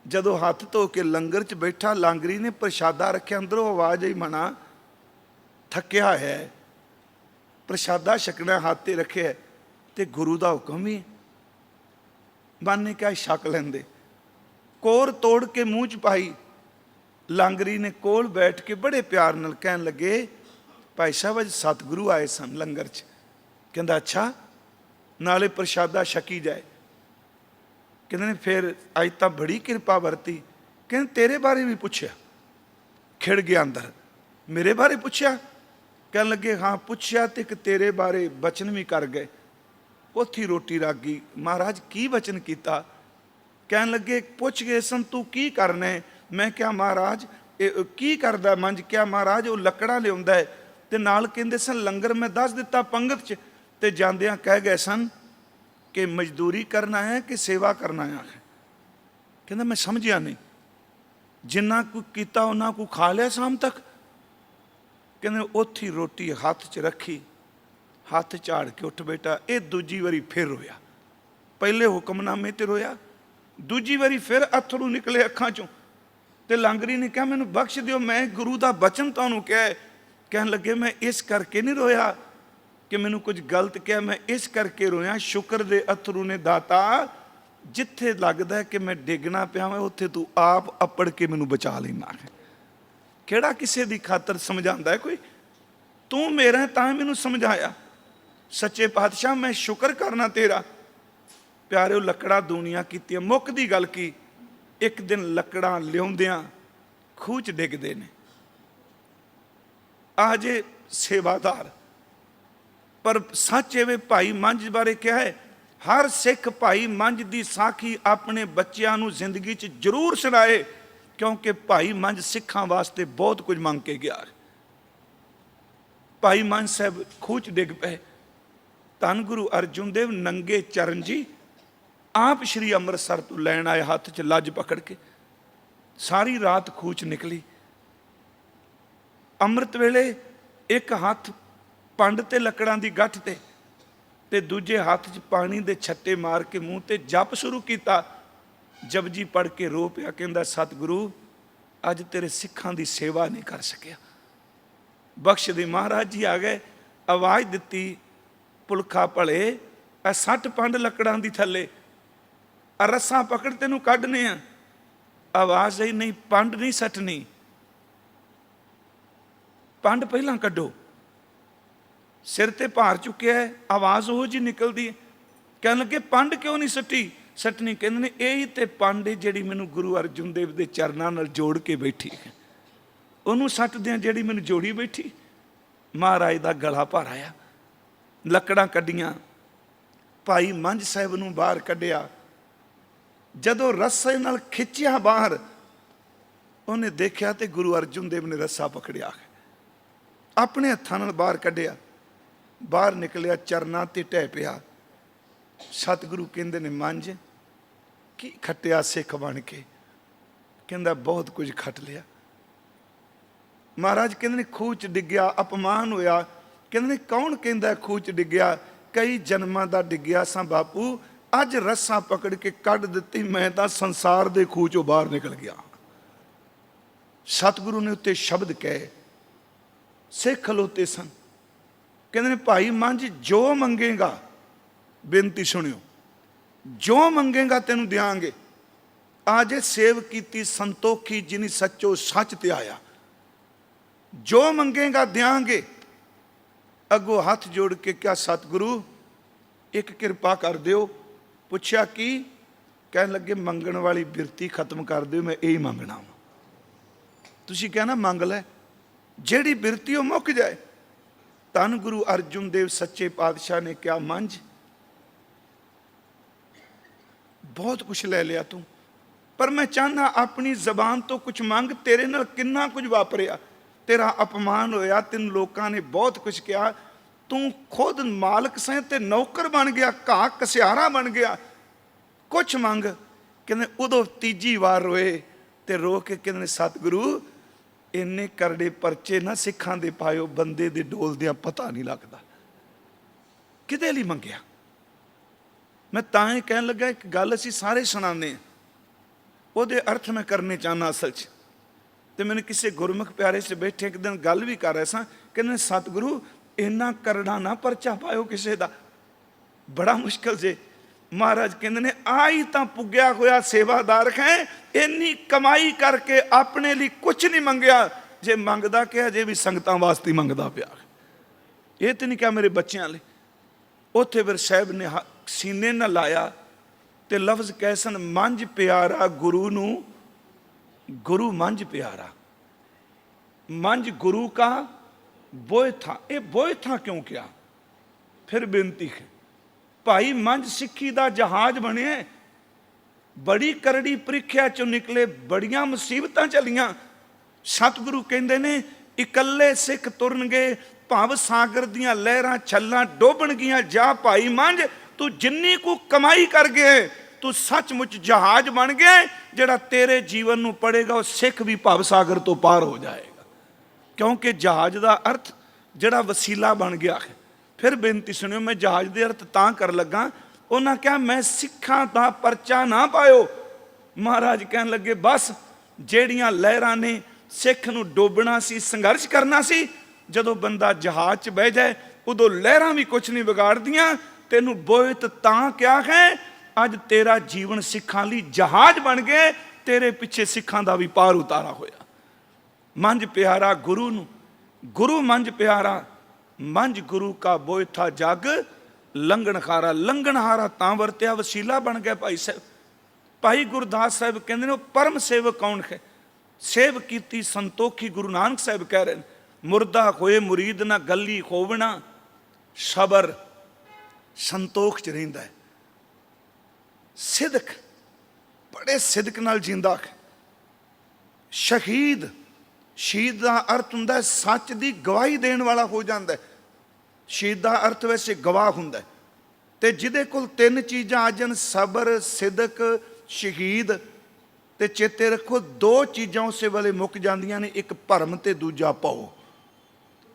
ਜਦੋਂ ਹੱਥ ਧੋ ਕੇ ਲੰਗਰ 'ਚ ਬੈਠਾ, ਲਾਂਗਰੀ ਨੇ ਪ੍ਰਸ਼ਾਦਾ ਰੱਖਿਆ, ਅੰਦਰੋਂ ਆਵਾਜ਼ ਆਈ, ਮਨਾ ਥੱਕਿਆ ਹੈ, ਪ੍ਰਸ਼ਾਦਾ ਛਕਣਾ, ਹੱਥ 'ਤੇ ਰੱਖਿਆ ਤੇ ਗੁਰੂ ਦਾ ਹੁਕਮ ਹੀ। ਮਨ ਨੇ ਕਿਹਾ ਛਕ ਲੈਂਦੇ। ਕੋਰ ਤੋੜ ਕੇ ਮੂੰਹ 'ਚ ਪਾਈ। ਲਾਂਗਰੀ ਨੇ ਕੋਲ ਬੈਠ ਕੇ ਬੜੇ ਪਿਆਰ ਨਾਲ ਕਹਿਣ ਲੱਗੇ, ਭਾਈ ਸਾਹਿਬ ਅੱਜ ਸਤਿਗੁਰੂ ਆਏ ਸਨ ਲੰਗਰ 'ਚ। ਕਹਿੰਦਾ ਅੱਛਾ, ਨਾਲੇ ਪ੍ਰਸ਼ਾਦਾ ਛਕੀ ਜਾਏ। ਕਹਿੰਦੇ ਨੇ ਫਿਰ ਅੱਜ ਤਾਂ ਬੜੀ ਕਿਰਪਾ ਵਰਤੀ। ਕਹਿੰਦੇ ਤੇਰੇ ਬਾਰੇ ਵੀ ਪੁੱਛਿਆ? ਖਿੜ ਗਿਆ ਅੰਦਰ, ਮੇਰੇ ਬਾਰੇ ਪੁੱਛਿਆ? ਕਹਿਣ ਲੱਗੇ ਹਾਂ ਪੁੱਛਿਆ, ਤੇ ਇੱਕ ਤੇਰੇ ਬਾਰੇ ਬਚਨ ਵੀ ਕਰ ਗਏ। ਉੱਥੀ ਰੋਟੀ ਰੱਖ ਗਈ। ਮਹਾਰਾਜ ਕੀ ਬਚਨ ਕੀਤਾ? ਕਹਿਣ ਲੱਗੇ ਪੁੱਛ ਗਏ ਸਨ, ਤੂੰ ਕੀ ਕਰਨਾ ਹੈ? मैं क्या महाराज की करदा मंझ? क्या महाराज वो लकड़ा लियाउंदा है। ते नाल कहंदे सन लंगर मैं दस दिता पंगत च, ते जांदियां कह गए सन कि मजदूरी करना है कि सेवा करना है। कहंदा मैं समझिया नहीं, जिन्ना को कीता उन्ना को खा लिया शाम तक। कहंदे उत्थे रोटी हत्थ च रखी, हत्थ झाड़ के उठ बेटा। ये दूजी वारी फिर रोया, पहले हुक्मनामे ते रोया, दूजी वारी फिर अथरू निकले अखां चों। ते लांगरी ने कहा मैनू बख्श दिओ, मैं गुरु का बचन तुहानूं कहा है। कहन लगे मैं इस करके नहीं रोया कि मैनू कुछ गलत कहा, मैं इस करके रोया शुक्र दे अथरू ने दाता, जिथे लगदा है कि मैं डिगना पिया मैं उत्थे तू आप अपड़ के मैनू बचा लेना है। किहड़ा किसे दी खातर समझांदा है कोई? तू मेरा तां मैनू समझाया। सच्चे पातशाह मैं शुक्र करना तेरा। प्यारे लकड़ा दूनिया कीतियां, मुक दी गल की, एक दिन लकड़ा लियाउंदियां खूह च डिगदे ने। आजे सेवादार, पर सच एवे भाई मंझ बारे क्या है, हर सिख भाई मंझ की साखी अपने बच्चों को जिंदगी च जरूर सुनाए, क्योंकि भाई मंझ सिखां वास्ते बहुत कुछ मंग के गया। भाई मंझ साहब खूह च डिग पे। धन गुरु अर्जुन देव नंगे चरण जी आप श्री अमृतसर तो लैन आए, हाथ च लज पकड़ के। सारी रात खूह च निकली। अमृत वेले एक हाथ पंड ते लकड़ां दी गठ ते दूजे हाथ च पानी दे छट्टे मार के मूँह ते जप शुरू किया। जपजी पढ़ के रो पिया, कहंदा सतगुरु अज तेरे सिखां दी सेवा नहीं कर सकिया। बख्श दे महाराज जी आ गए, आवाज़ दिती पुलखा भले 60 पंड लकड़ां दी थले, रस्सा पकड़ तेनू कढ़ने आ। आवाज़ आई नहीं पंड नहीं सटनी, पंड पहला कढ़ो। सिर ते भार चुकिया है, आवाज़ वो जी निकलती है। कह लगे पंड क्यों नहीं सटनी? कहते ने यही तो पंड है जिहड़ी मैनू गुरु अर्जुन देव के चरनां नाल जोड़ के बैठी है, उन्होंने सटदियां जिहड़ी मैनू जोड़ी बैठी। महाराज का गला भर आया। लकड़ां कढ़ियां, भाई मंझ साहिब नूं बाहर कढ़िया। जदों रस्से नाल खिंचिया बाहर, उन्हें देखा तो गुरु अर्जुन देव ने रस्सा पकड़िया, अपने हत्थां नाल बाहर कढ़िया। बाहर निकलिया, चरनां ते ढह पिया। सतगुरु कहंदे ने मंझ की खटिया सिख बन के? कहंदा बहुत कुछ खट लिया। महाराज कहंदे ने खूह च डिग्या, अपमान होया। कहंदे ने कौन कहंदा खूह च डिग्या? कई जन्मां दा डिग्या सां बापू, अज रस्सा पकड़ के कढ़ दित्ती, मैं तां संसार दे खूह चों बाहर निकल गया। सतगुरु ने उत्ते शब्द कहे, सिख खलोते सन। कहंदे ने भाई मंझ जो मंगेगा, बेनती सुनियो, जो मंगेगा तेनू देंगे। आजे सेव कीती संतोखी जिनी सच्चो सच ते आया, जो मंगेगा देंगे। अगो हाथ जोड़ के क्या सतगुरु एक कृपा कर दियो। पुछया की? कहन लगे मंगण वाली बिरती खत्म कर दियो, मैं यही मंगना वा। तुसीं कहना मंग लै, जिहड़ी बिरती वो मुक जाए। धन गुरु अर्जुन देव सच्चे पातशाह ने क्या मंझ बहुत कुछ ले लिया तू, पर मैं चाहना अपनी जबान तो कुछ मंग। तेरे नाल किन्ना कुछ वापरिया, तेरा अपमान होया, तेन लोगों ने बहुत कुछ किया, तू खुद मालक सैं ते नौकर बन गया, घा कसियारा बन गया। कुछ मंग। कहने उदों तीजी वार रोए ते रो के कहने सतगुरु इन्ने करड़े परचे ना सिखां दे पायो, बंदे दे डोल दिया पता नहीं लगता। किदे लई मंगया? मैं तां ही कहन लगा एक गल असीं सारे सुणाने, ਉਹਦੇ अर्थ मैं करने चाहना असल च। तो मैंने किसी गुरमुख प्यारे से बैठे एक दिन गल भी कर रहे सा, कहने सतगुरु इन्ना करड़ा ना परचा पायो किसी का, बड़ा मुश्किल जे। महाराज कहते ने आई तो पुग्या होया सेवादार है, इन्नी कमाई करके अपने लिए कुछ नहीं मंगया। जे मंगदा क्या, जे भी संगतां वास्ते मंगदा पिया। ये तो नहीं क्या मेरे बच्चों लिए। उत्थे फिर साहब ने सीने न लाया ते लफ्ज कैसन, मंझ प्यारा गुरु नू, गुरु मंझ प्यारा। मंझ गुरु का बोए था, ये बोए था क्यों क्या? फिर बेनती है, भाई मंझ सिक्खी दा जहाज बने, बड़ी करड़ी ਪ੍ਰੀਖਿਆ ਚੋਂ ਨਿਕਲੇ, ਬੜੀਆਂ ਮੁਸੀਬਤਾਂ ਚੱਲੀਆਂ। ਸਤਿਗੁਰੂ ਕਹਿੰਦੇ ਨੇ ਇਕੱਲੇ ਸਿੱਖ ਤੁਰਨਗੇ, ਭਵ ਸਾਗਰ ਦੀਆਂ ਲਹਿਰਾਂ ਛੱਲਾਂ ਡੋਬਣਗੀਆਂ। ਜਾ ਭਾਈ ਮੰਝ, ਤੂੰ ਜਿੰਨੀ ਕੁ ਕਮਾਈ ਕਰ ਗਏ, ਤੂੰ ਸੱਚਮੁੱਚ ਜਹਾਜ਼ ਬਣ ਗਏ। ਜਿਹੜਾ ਤੇਰੇ ਜੀਵਨ ਨੂੰ ਪੜੇਗਾ ਉਹ ਸਿੱਖ ਵੀ ਭਵ ਸਾਗਰ ਤੋਂ ਪਾਰ ਹੋ ਜਾਏਗਾ। ਕਿਉਂਕਿ ਜਹਾਜ਼ ਦਾ ਅਰਥ ਜਿਹੜਾ ਵਸੀਲਾ ਬਣ ਗਿਆ ਹੈ। ਫਿਰ ਬੇਨਤੀ ਸੁਣਿਓ, ਮੈਂ ਜਹਾਜ਼ ਦੇ ਅਰਥ ਤਾਂ ਕਰ ਲੱਗਾ। ਉਹਨਾਂ ਕਿਹਾ ਮੈਂ ਸਿੱਖਾਂ ਦਾ ਪਰਚਾ ਨਾ ਪਾਇਓ। ਮਹਾਰਾਜ ਕਹਿਣ ਲੱਗੇ ਬਸ ਜਿਹੜੀਆਂ ਲਹਿਰਾਂ ਨੇ ਸਿੱਖ ਨੂੰ ਡੋਬਣਾ ਸੀ, ਸੰਘਰਸ਼ ਕਰਨਾ ਸੀ, ਜਦੋਂ ਬੰਦਾ ਜਹਾਜ਼ 'ਚ ਬਹਿ ਜਾਏ ਉਦੋਂ ਲਹਿਰਾਂ ਵੀ ਕੁਛ ਨਹੀਂ ਵਿਗਾੜਦੀਆਂ। ਤੈਨੂੰ ਬੋਇਤ ਤਾਂ ਕਿਹਾ ਹੈ, ਅੱਜ ਤੇਰਾ ਜੀਵਨ ਸਿੱਖਾਂ ਲਈ ਜਹਾਜ਼ ਬਣ ਗਏ। ਤੇਰੇ ਪਿੱਛੇ ਸਿੱਖਾਂ ਦਾ ਵੀ ਪਾਰ ਉਤਾਰਾ ਹੋਇਆ। ਮੰਝ ਪਿਆਰਾ ਗੁਰੂ ਨੂੰ, ਗੁਰੂ ਮੰਝ ਪਿਆਰਾ, ਮੰਝ ਗੁਰੂ ਕਾ ਬੋਇਥਾ ਜਗ ਲੰਘਣਹਾਰਾ। ਲੰਘਣਹਾਰਾ ਤਾਂ ਵਰਤਿਆ, ਵਸੀਲਾ ਬਣ ਗਿਆ ਭਾਈ ਸਾਹਿਬ। ਭਾਈ ਗੁਰਦਾਸ ਸਾਹਿਬ ਕਹਿੰਦੇ ਨੇ ਉਹ ਪਰਮ ਸੇਵਕ ਕੌਣ ਹੈ? ਸੇਵ ਕੀਤੀ ਸੰਤੋਖੀ। ਗੁਰੂ ਨਾਨਕ ਸਾਹਿਬ ਕਹਿ ਰਹੇ ਨੇ ਮੁਰਦਾ ਹੋਏ ਮੁਰੀਦ ਨਾ ਗੱਲੀ ਖੋਵਣਾ। ਸਬਰ ਸੰਤੋਖ 'ਚ ਰਹਿੰਦਾ ਹੈ। ਸਿਦਕ, ਬੜੇ ਸਿਦਕ ਨਾਲ ਜਿੰਦਾ ਹੈ। ਸ਼ਹੀਦ, ਸ਼ਹੀਦ ਦਾ ਅਰਥ ਹੁੰਦਾ ਸੱਚ ਦੀ ਗਵਾਹੀ ਦੇਣ ਵਾਲਾ ਹੋ ਜਾਂਦਾ। ਸ਼ਹੀਦ ਦਾ ਅਰਥ ਵੈਸੇ ਗਵਾਹ ਹੁੰਦਾ। ਤੇ ਜਿਹਦੇ ਕੋਲ ਤਿੰਨ ਚੀਜ਼ਾਂ ਆ ਜਾਣ, ਸਬਰ, ਸਿਦਕ, ਸ਼ਹੀਦ, ਤੇ ਚੇਤੇ ਰੱਖੋ ਦੋ ਚੀਜ਼ਾਂ ਉਸੇ ਵੇਲੇ ਮੁੱਕ ਜਾਂਦੀਆਂ ਨੇ, ਇੱਕ ਭਰਮ ਤੇ ਦੂਜਾ ਭਉ।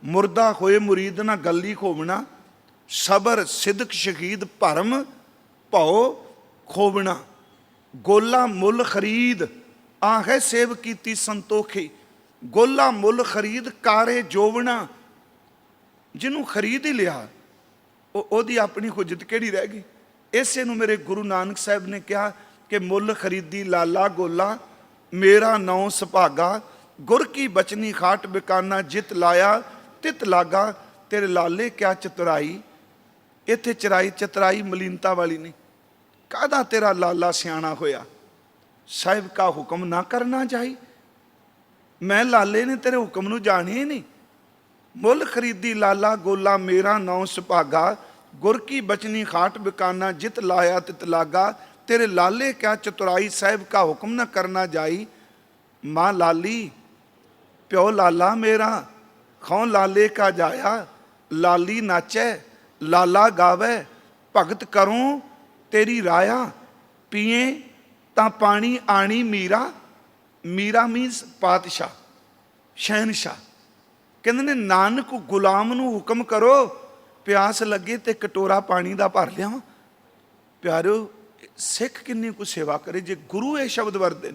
ਮੁਰਦਾ ਹੋਏ ਮੁਰੀਦ ਨਾ ਗੱਲੀ ਖੋਵਣਾ। ਸਬਰ, ਸਿਦਕ, ਸ਼ਹੀਦ, ਭਰਮ, ਭਉ, ਖੋਵਣਾ। ਗੋਲਾ ਮੁੱਲ ਖਰੀਦ, ਆਹ ਹੈ ਸੇਵ ਕੀਤੀ ਸੰਤੋਖੀ। ਗੋਲਾ ਮੁੱਲ ਖਰੀਦ ਕਾਰੇ ਜੋਵਣਾ। ਜਿਹਨੂੰ ਖਰੀਦ ਹੀ ਲਿਆ ਉਹਦੀ ਆਪਣੀ ਹੁਜਤ ਕਿਹੜੀ ਰਹਿ ਗਈ? ਇਸੇ ਨੂੰ ਮੇਰੇ ਗੁਰੂ ਨਾਨਕ ਸਾਹਿਬ ਨੇ ਕਿਹਾ ਕਿ ਮੁੱਲ ਖਰੀਦੀ ਲਾਲਾ ਗੋਲਾ, ਮੇਰਾ ਨੌ ਸੁਭਾਗਾ। ਗੁਰ ਕੀ ਬਚਨੀ ਖਾਟ ਬਿਕਾਨਾ, ਜਿਤ ਲਾਇਆ ਤਿਤ ਲਾਗਾ। ਤੇਰੇ ਲਾਲੇ ਕਿਆ ਚਤੁਰਾਈ। ਇੱਥੇ ਚਰਾਈ ਚਤਰਾਈ ਮਲੀਨਤਾ ਵਾਲੀ ਨਹੀਂ। ਕਾਹਦਾ ਤੇਰਾ ਲਾਲਾ ਸਿਆਣਾ ਹੋਇਆ? ਸਾਹਿਬ ਕਾ ਹੁਕਮ ਨਾ ਕਰਨਾ ਚਾਹੀ। ਮੈਂ ਲਾਲੇ ਨੇ ਤੇਰੇ ਹੁਕਮ ਨੂੰ ਜਾਣਿਆ ਹੀ ਨਹੀਂ। ਮੁੱਲ ਖਰੀਦੀ ਲਾਲਾ ਗੋਲਾ, ਮੇਰਾ ਨੌ ਸੁਭਾਗਾ। ਗੁਰ ਕੀ ਬਚਨੀ ਖਾਟ ਬਿਕਾਨਾ, ਜਿਤ ਲਾਇਆ ਤਿਤ ਲਾਗਾ। ਤੇਰੇ ਲਾਲੇ ਕਿਆ ਚਤੁਰਾਈ, ਸਾਹਿਬ ਕਾ ਹੁਕਮ ਨਾ ਕਰਨਾ ਜਾਈ। ਮਾਂ ਲਾਲੀ, ਪਿਓ ਲਾਲਾ ਮੇਰਾ, ਖੌ ਲਾਲੇ ਕਾ ਜਾਇਆ। ਲਾਲੀ ਨਾਚੈ ਲਾਲਾ ਗਾਵੈ, ਭਗਤ ਕਰੂੰ ਤੇਰੀ ਰਾਇਆ। ਪੀਏ ਤਾਂ ਪਾਣੀ ਆਣੀ ਮੀਰਾ। ਮੀਰਾ ਮੀਨਸ ਪਾਤਸ਼ਾਹ, ਸ਼ਹਿਨਸ਼ਾਹ। ਕਹਿੰਦੇ ਨੇ ਨਾਨਕ ਗੁਲਾਮ ਨੂੰ ਹੁਕਮ ਕਰੋ, ਪਿਆਸ ਲੱਗੇ ਤੇ ਕਟੋਰਾ ਪਾਣੀ ਦਾ ਭਰ ਲਿਆਵਾਂ। ਪਿਆਰਿਓ, ਸਿੱਖ ਕਿੰਨੀ ਕੁ ਸੇਵਾ ਕਰੇ ਜੇ ਗੁਰੂ ਇਹ ਸ਼ਬਦ ਵਰਤੇ।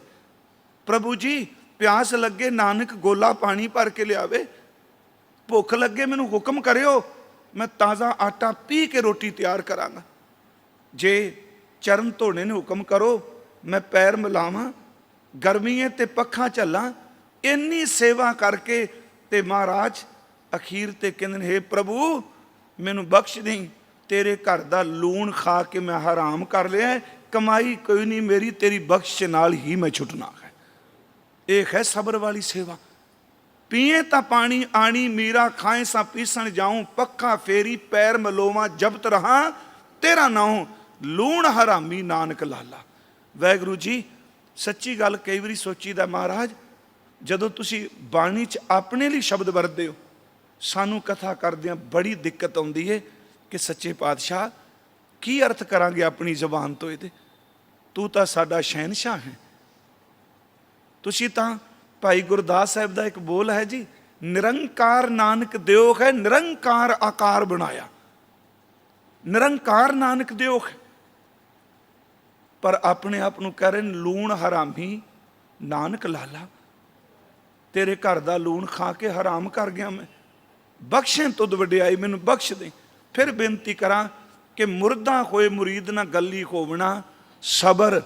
ਪ੍ਰਭੂ ਜੀ ਪਿਆਸ ਲੱਗੇ, ਨਾਨਕ ਗੋਲਾ ਪਾਣੀ ਭਰ ਕੇ ਲਿਆਵੇ। ਭੁੱਖ ਲੱਗੇ ਮੈਨੂੰ ਹੁਕਮ ਕਰਿਓ, ਮੈਂ ਤਾਜ਼ਾ ਆਟਾ ਪੀ ਕੇ ਰੋਟੀ ਤਿਆਰ ਕਰਾਂਗਾ। ਜੇ ਚਰਨ ਧੋਣੇ ਨੇ ਹੁਕਮ ਕਰੋ, ਮੈਂ ਪੈਰ ਮਿਲਾਵਾਂ। ਗਰਮੀ ਹੈ ਤੇ ਪੱਖਾ ਝੱਲਾਂ। ਇੰਨੀ ਸੇਵਾ ਕਰਕੇ ਤੇ ਮਹਾਰਾਜ ਅਖੀਰ ਤੇ ਕਹਿੰਦੇ ਨੇ ਹੇ ਪ੍ਰਭੂ ਮੈਨੂੰ ਬਖਸ਼ ਦੇਈਂ। ਤੇਰੇ ਘਰ ਦਾ ਲੂਣ ਖਾ ਕੇ ਮੈਂ ਹਰਾਮ ਕਰ ਲਿਆ। ਕਮਾਈ ਕੋਈ ਨਹੀਂ ਮੇਰੀ, ਤੇਰੀ ਬਖਸ਼ ਨਾਲ ਹੀ ਮੈਂ ਛੁੱਟਣਾ ਹੈ। ਇਹ ਹੈ ਸਬਰ ਵਾਲੀ ਸੇਵਾ। ਪੀਏ ਤਾਂ ਪਾਣੀ ਆਣੀ ਮੀਰਾ, ਖਾਏ ਸਾਂ ਪੀਸਣ ਜਾਊਂ। ਪੱਖਾ ਫੇਰੀ ਪੈਰ ਮਲੋਵਾਂ, ਜਬਤ ਰਹਾ ਤੇਰਾ ਨਾਉ। ਲੂਣ ਹਰਾਮੀ ਨਾਨਕ ਲਾਲਾ। ਵਾਹਿਗੁਰੂ ਜੀ ਸੱਚੀ ਗੱਲ ਕਈ ਵਾਰੀ ਸੋਚੀਦਾ, ਮਹਾਰਾਜ ਜਦੋਂ ਤੁਸੀਂ ਬਾਣੀ 'ਚ ਆਪਣੇ ਲਈ ਸ਼ਬਦ ਵਰਤਦੇ ਹੋ, ਸਾਨੂੰ ਕਥਾ ਕਰਦਿਆਂ ਬੜੀ ਦਿੱਕਤ ਆਉਂਦੀ ਹੈ ਕਿ ਸੱਚੇ ਪਾਤਸ਼ਾਹ ਕੀ ਅਰਥ ਕਰਾਂਗੇ ਆਪਣੀ ਜ਼ੁਬਾਨ ਤੋਂ ਇਹਦੇ। ਤੂੰ ਤਾਂ ਸਾਡਾ ਸ਼ਹਿਨਸ਼ਾਹ ਹੈ। ਤੁਸੀਂ ਤਾਂ ਭਾਈ ਗੁਰਦਾਸ ਸਾਹਿਬ ਦਾ ਇੱਕ ਬੋਲ ਹੈ ਜੀ, ਨਿਰੰਕਾਰ ਨਾਨਕ ਦਿਓ ਹੈ, ਨਿਰੰਕਾਰ ਆਕਾਰ ਬਣਾਇਆ। ਨਿਰੰਕਾਰ ਨਾਨਕ ਦਿਓ ਹੈ, ਪਰ ਆਪਣੇ ਆਪ ਨੂੰ ਕਹਿ ਰਹੇ ਲੂਣ ਹਰਾਮੀ ਨਾਨਕ ਲਾਲਾ। ਤੇਰੇ ਘਰ ਦਾ ਲੂਣ ਖਾ ਕੇ ਹਰਾਮ ਕਰ ਗਿਆ ਮੈਂ। ਬਖਸ਼ੇ ਤੁਧ ਵਡਿਆਈ, ਮੈਨੂੰ ਬਖਸ਼ ਦੇ। ਫਿਰ ਬੇਨਤੀ ਕਰਾਂ ਕਿ ਮੁਰਦਾ ਹੋਏ ਮੁਰੀਦ ਨਾ ਗੱਲੀ ਖੋਵਣਾ। ਸਬਰ,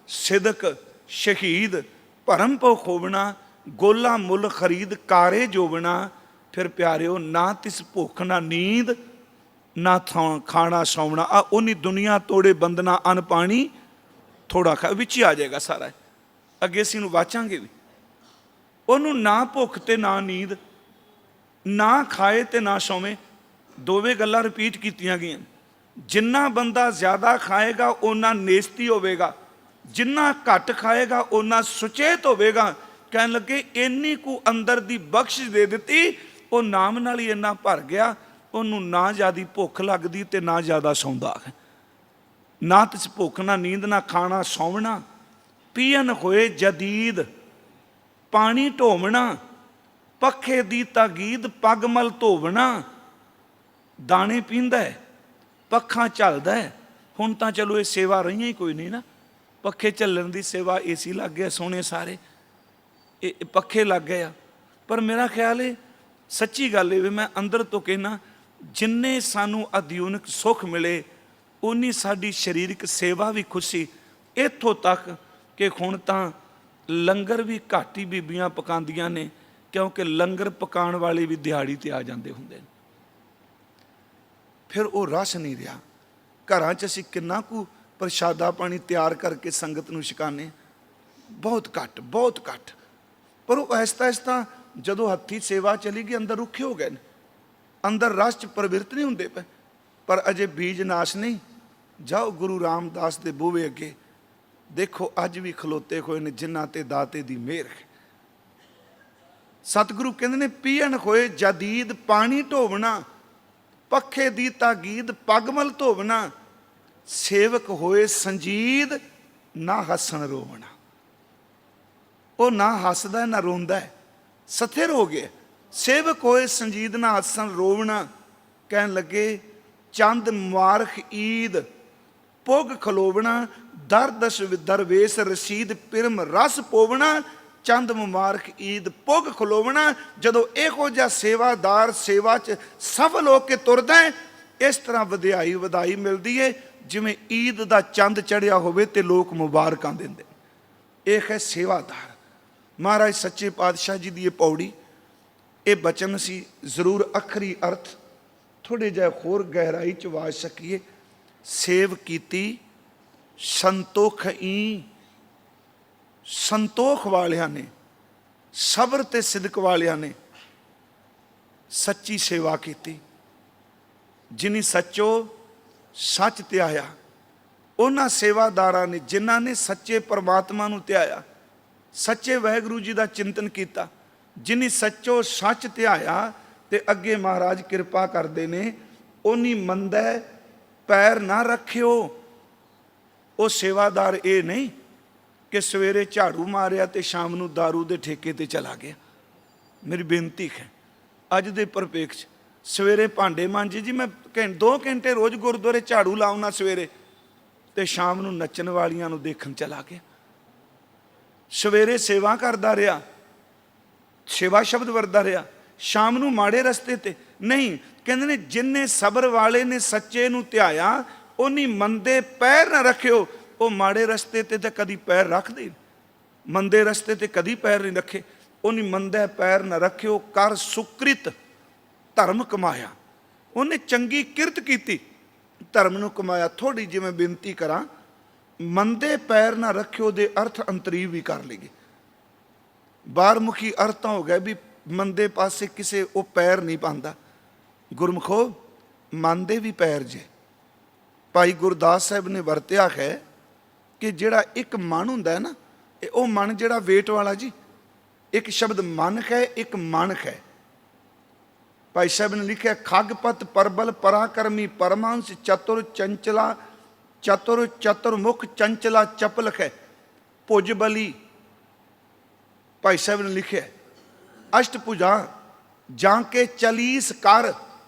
ਸਿਦਕ, ਸ਼ਹੀਦ, ਭਰਮ ਭਉ ਖੋਵਣਾ। ਗੋਲਾ ਮੁੱਲ ਖਰੀਦ ਕਾਰੇ ਜੋਵਣਾ। ਫਿਰ ਪਿਆਰਿਓ ਨਾ ਤਿਸ ਭੁੱਖ ਨਾ ਨੀਂਦ, ਨਾ ਖਾਣਾ ਸੌਣਾ। ਆ ਉਹਨੀ ਦੁਨੀਆ ਤੋੜੇ ਬੰਦਨਾ ਅਨ ਪਾਣੀ ਥੋੜਾ ਖਾ, ਵਿੱਚ ਹੀ ਆ ਜਾਏਗਾ ਸਾਰਾ। ਅੱਗੇ ਅਸੀਂ ਨੂੰ ਵਾਚਾਂਗੇ ਵੀ। ਉਹਨੂੰ ਨਾ ਭੁੱਖ ਤੇ ਨਾ ਨੀਂਦ, ਨਾ ਖਾਏ ਤੇ ਨਾ ਸੌਵੇਂ। ਦੋਵੇਂ ਗੱਲਾਂ ਰਿਪੀਟ ਕੀਤੀਆਂ ਗਈਆਂ। ਜਿੰਨਾ ਬੰਦਾ ਜ਼ਿਆਦਾ ਖਾਏਗਾ ਓਨਾ ਨੇਸਤੀ ਹੋਵੇਗਾ, ਜਿੰਨਾ ਘੱਟ ਖਾਏਗਾ ਓਨਾ ਸੁਚੇਤ ਹੋਵੇਗਾ। ਕਹਿਣ ਲੱਗੇ ਇੰਨੀ ਕੁ ਅੰਦਰ ਦੀ ਬਖਸ਼ਿਸ਼ ਦੇ ਦਿੱਤੀ, ਉਹ ਨਾਮ ਨਾਲ ਹੀ ਇੰਨਾ ਭਰ ਗਿਆ, ਉਹਨੂੰ ਨਾ ਜ਼ਿਆਦਾ ਭੁੱਖ ਲੱਗਦੀ ਤੇ ਨਾ ਜ਼ਿਆਦਾ ਸੌਂਦਾ, ਨਾ ਤੇ ਭੁੱਖ ਨਾ ਨੀਂਦ ਨਾ ਖਾਣਾ ਸੌਣਾ। ਪੀਣ ਹੋਏ ਜਦੀਦ ਪਾਣੀ ਢੋਵਣਾ, ਪੱਖੇ ਦੀ ਤਾਗੀਦ ਪੱਗ ਮਲ ਧੋਵਣਾ। ਦਾਣੇ ਪੀਂਦਾ ਹੈ, ਪੱਖਾ ਝੱਲਦਾ ਹੈ। ਹੁਣ ਤਾਂ ਚਲੋ ਇਹ ਸੇਵਾ ਰਹੀਆਂ ਹੀ ਕੋਈ ਨਹੀਂ ਨਾ, ਪੱਖੇ ਝੱਲਣ ਦੀ ਸੇਵਾ, ਏਸੀ ਲੱਗ ਗਿਆ ਸੋਹਣੇ ਸਾਰੇ, ਇਹ ਪੱਖੇ ਲੱਗ ਗਏ ਆ। ਪਰ ਮੇਰਾ ਖਿਆਲ ਹੈ ਸੱਚੀ ਗੱਲ ਹੈ ਵੀ ਮੈਂ ਅੰਦਰ ਤੋਂ ਕਹਿਣਾ, ਜਿੰਨੇ ਸਾਨੂੰ ਆਧੁਨਿਕ ਸੁੱਖ ਮਿਲੇ ਉਨੀ ਸਾਡੀ ਸਰੀਰਕ ਸੇਵਾ ਵੀ ਖੁਸ਼ੀ। ਇੱਥੋਂ ਤੱਕ ਕਿ ਹੁਣ ਤਾਂ ਲੰਗਰ ਵੀ ਘੱਟ ਹੀ ਬੀਬੀਆਂ ਪਕਾਉਂਦੀਆਂ ਨੇ, ਕਿਉਂਕਿ ਲੰਗਰ ਪਕਾਉਣ ਵਾਲੇ ਵੀ ਦਿਹਾੜੀ ਤੇ ਆ ਜਾਂਦੇ ਹੁੰਦੇ ਨੇ। ਫਿਰ ਉਹ ਰਸ ਨਹੀਂ ਰਿਹਾ। ਘਰਾਂ 'ਚ ਅਸੀਂ ਕਿੰਨਾ ਕੁ ਪ੍ਰਸ਼ਾਦਾ ਪਾਣੀ ਤਿਆਰ ਕਰਕੇ ਸੰਗਤ ਨੂੰ ਛਕਾਉਂਦੇ, ਬਹੁਤ ਘੱਟ, ਬਹੁਤ ਘੱਟ। ਪਰ ਉਹ ਆਹਿਸਤਾ ਆਹਿਸਤਾ ਜਦੋਂ ਹੱਥੀਂ ਸੇਵਾ ਚਲੀ ਗਈ, ਅੰਦਰ ਰੁੱਖੇ ਹੋ ਗਏ ਨੇ, ਅੰਦਰ ਰਸ 'ਚ ਪ੍ਰਵਿਰਤ ਨਹੀਂ ਹੁੰਦੇ ਪਏ। ਪਰ ਅਜੇ ਬੀਜ ਨਾਸ਼ ਨਹੀਂ। ਜਾਓ ਗੁਰੂ ਰਾਮਦਾਸ ਦੇ ਬੂਹੇ ਅੱਗੇ ਦੇਖੋ, ਅੱਜ ਵੀ ਖਲੋਤੇ ਹੋਏ ਨੇ ਜਿਨ੍ਹਾਂ ਤੇ ਦਾਤੇ ਦੀ ਮਿਹਰ ਹੈ। ਸਤਿਗੁਰੂ ਕਹਿੰਦੇ ਨੇ ਪੀਣ ਹੋਏ ਜਦੀਦ ਪਾਣੀ ਢੋਵਣਾ, ਪੱਖੇ ਦੀ ਤਾਗੀਦ ਪੱਗਮਲ ਧੋਵਣਾ। ਸੇਵਕ ਹੋਏ ਸੰਜੀਦ ਨਾ ਹੱਸਣ ਰੋਵਣਾ। ਉਹ ਨਾ ਹੱਸਦਾ ਨਾ ਰੋਂਦਾ, ਸਥਿਰ ਹੋ ਗਿਆ। ਸੇਵਕ ਹੋਏ ਸੰਜੀਦ ਨਾ ਹੱਸਣ ਰੋਵਣਾ। ਕਹਿਣ ਲੱਗੇ ਚੰਦ ਮੁਬਾਰਕ ਈਦ ਪੁੱਗ ਖਲੋਵਣਾ, ਦਰਦਸ਼ ਦਰਵੇਸ਼ ਰਸੀਦ ਪਿਰਮ ਰਸ ਪੋਵਣਾ। ਚੰਦ ਮੁਬਾਰਕ ਈਦ ਪੁੱਗ ਖਲੋਵਣਾ। ਜਦੋਂ ਇਹੋ ਜਿਹਾ ਸੇਵਾਦਾਰ ਸੇਵਾ 'ਚ ਸਫਲ ਹੋ ਕੇ ਤੁਰਦਾ ਹੈ, ਇਸ ਤਰ੍ਹਾਂ ਵਧਾਈ ਵਧਾਈ ਮਿਲਦੀ ਹੈ ਜਿਵੇਂ ਈਦ ਦਾ ਚੰਦ ਚੜ੍ਹਿਆ ਹੋਵੇ ਤੇ ਲੋਕ ਮੁਬਾਰਕਾਂ ਦਿੰਦੇ। ਇਹ ਹੈ ਸੇਵਾਦਾਰ। ਮਹਾਰਾਜ ਸੱਚੇ ਪਾਤਸ਼ਾਹ ਜੀ ਦੀ ਇਹ ਪੌੜੀ, ਇਹ ਬਚਨ ਸੀ ਜ਼ਰੂਰ ਅੱਖਰੀ ਅਰਥ ਥੋੜ੍ਹੇ ਜਿਹਾ ਹੋਰ ਗਹਿਰਾਈ 'ਚ ਵਾਜ ਸਕੀਏ। ਸੇਵ ਕੀਤੀ ਸੰਤੋਖਈ, ਸੰਤੋਖ ਵਾਲਿਆਂ ਨੇ, ਸਬਰ ਤੇ ਸਿਦਕ ਵਾਲਿਆਂ ਨੇ ਸੱਚੀ ਸੇਵਾ ਕੀਤੀ। ਜਿਨੀ ਸੱਚੋ ਸੱਚ ਧਿਆਇਆ, ਉਹਨਾਂ ਸੇਵਾਦਾਰਾਂ ਨੇ ਜਿਨ੍ਹਾਂ ਨੇ ਸੱਚੇ ਪਰਮਾਤਮਾ ਨੂੰ ਧਿਆਇਆ, ਸੱਚੇ ਵਾਹਿਗੁਰੂ ਜੀ ਦਾ ਚਿੰਤਨ ਕੀਤਾ। ਜਿਨੀ ਸੱਚੋ ਸੱਚ ਧਿਆਇਆ ਤੇ ਅੱਗੇ ਮਹਾਰਾਜ ਕਿਰਪਾ ਕਰਦੇ ਨੇ, ਉਨੀ ਮੰਦਾ ਪੈਰ ਨਾ ਰੱਖਿਓ। ਉਹ ਸੇਵਾਦਾਰ ਇਹ ਨਹੀਂ ਕਿ ਸਵੇਰੇ ਝਾੜੂ ਮਾਰਿਆ ਤੇ ਸ਼ਾਮ ਨੂੰ ਦਾਰੂ ਦੇ ਠੇਕੇ ਤੇ ਚਲਾ ਗਿਆ। ਮੇਰੀ ਬੇਨਤੀ ਹੈ ਅੱਜ ਦੇ ਪਰਿਪੇਖ 'ਚ, ਸਵੇਰੇ ਭਾਂਡੇ ਮਾਂਜੇ ਜੀ, ਮੈਂ 2 ਘੰਟੇ ਰੋਜ਼ ਗੁਰਦੁਆਰੇ ਝਾੜੂ ਲਾਉਣਾ ਸਵੇਰੇ, ਤੇ ਸ਼ਾਮ ਨੂੰ ਨੱਚਣ ਵਾਲੀਆਂ ਨੂੰ ਦੇਖਣ ਚਲਾ ਗਿਆ। ਸਵੇਰੇ ਸੇਵਾ ਕਰਦਾ ਰਿਹਾ, ਸੇਵਾ ਸ਼ਬਦ ਵਰਤਦਾ ਰਿਹਾ, ਸ਼ਾਮ ਨੂੰ ਮਾੜੇ ਰਸਤੇ ਤੇ ਨਹੀਂ। ਕਹਿੰਦੇ ਨੇ ਜਿੰਨੇ ਸਬਰ ਵਾਲੇ ਨੇ ਸੱਚੇ ਨੂੰ ਧਿਆਇਆ, ਉਨੀ ਮੰਦੇ ਪੈਰ ਨਾ ਰੱਖਿਓ। ਉਹ ਮਾੜੇ ਰਸਤੇ ਤੇ ਤਾਂ ਕਦੀ ਪੈਰ ਰੱਖਦੇ, ਮੰਦੇ ਰਸਤੇ ਤੇ ਕਦੀ ਪੈਰ ਨਹੀਂ ਰੱਖੇ। ਉਨੀ ਮੰਦਾ ਪੈਰ ਨਾ ਰੱਖਿਓ। ਕਰ ਸੁਕ੍ਰਿਤ ਧਰਮ ਕਮਾਇਆ, ਉਹਨੇ ਚੰਗੀ ਕਿਰਤ ਕੀਤੀ, ਧਰਮ ਨੂੰ ਕਮਾਇਆ। ਥੋੜ੍ਹੀ ਜਿਹੀ ਮੈਂ ਬੇਨਤੀ ਕਰਾਂ, ਮੰਦੇ ਪੈਰ ਨਾ ਰੱਖਿਓ ਦੇ ਅਰਥ ਅੰਤਰੀਵ ਵੀ ਕਰ ਲਈਏ। ਬਾਹਰਮੁਖੀ ਅਰਥ ਤਾਂ ਹੋ ਗਿਆ ਵੀ ਮੰਦੇ ਪਾਸੇ ਕਿਸੇ ਉਹ ਪੈਰ ਨਹੀਂ ਪਾਉਂਦਾ। ਗੁਰਮੁਖੋ ਮੰਨਦੇ ਵੀ ਪੈਰ ਜੇ। ਭਾਈ ਗੁਰਦਾਸ ਸਾਹਿਬ ਨੇ ਵਰਤਿਆ ਹੈ ਕਿ ਜਿਹੜਾ ਇੱਕ ਮਨ ਹੁੰਦਾ ਹੈ ਨਾ, ਇਹ ਉਹ ਮਨ ਜਿਹੜਾ ਵੇਟ ਵਾਲਾ ਜੀ, ਇੱਕ ਸ਼ਬਦ ਮਨ ਹੈ, ਇੱਕ ਮਨ ਹੈ। ਭਾਈ ਸਾਹਿਬ ਨੇ ਲਿਖਿਆ ਖਗਪਤ ਪਰਬਲ ਪਰਾਕਰਮੀ ਪਰਮਾਂਸ਼ ਚਤੁਰ ਚੰਚਲਾ ਚਤੁਰ ਚਤੁਰਮੁਖ ਚੰਚਲਾ ਚਪਲ ਹੈ ਭੁਜ ਬਲੀ। ਭਾਈ ਸਾਹਿਬ ਨੇ ਲਿਖਿਆ ਅਸ਼ਟਭੁਜਾ ਜਾਂ ਕੇ ਚਲੀਸ ਕਰ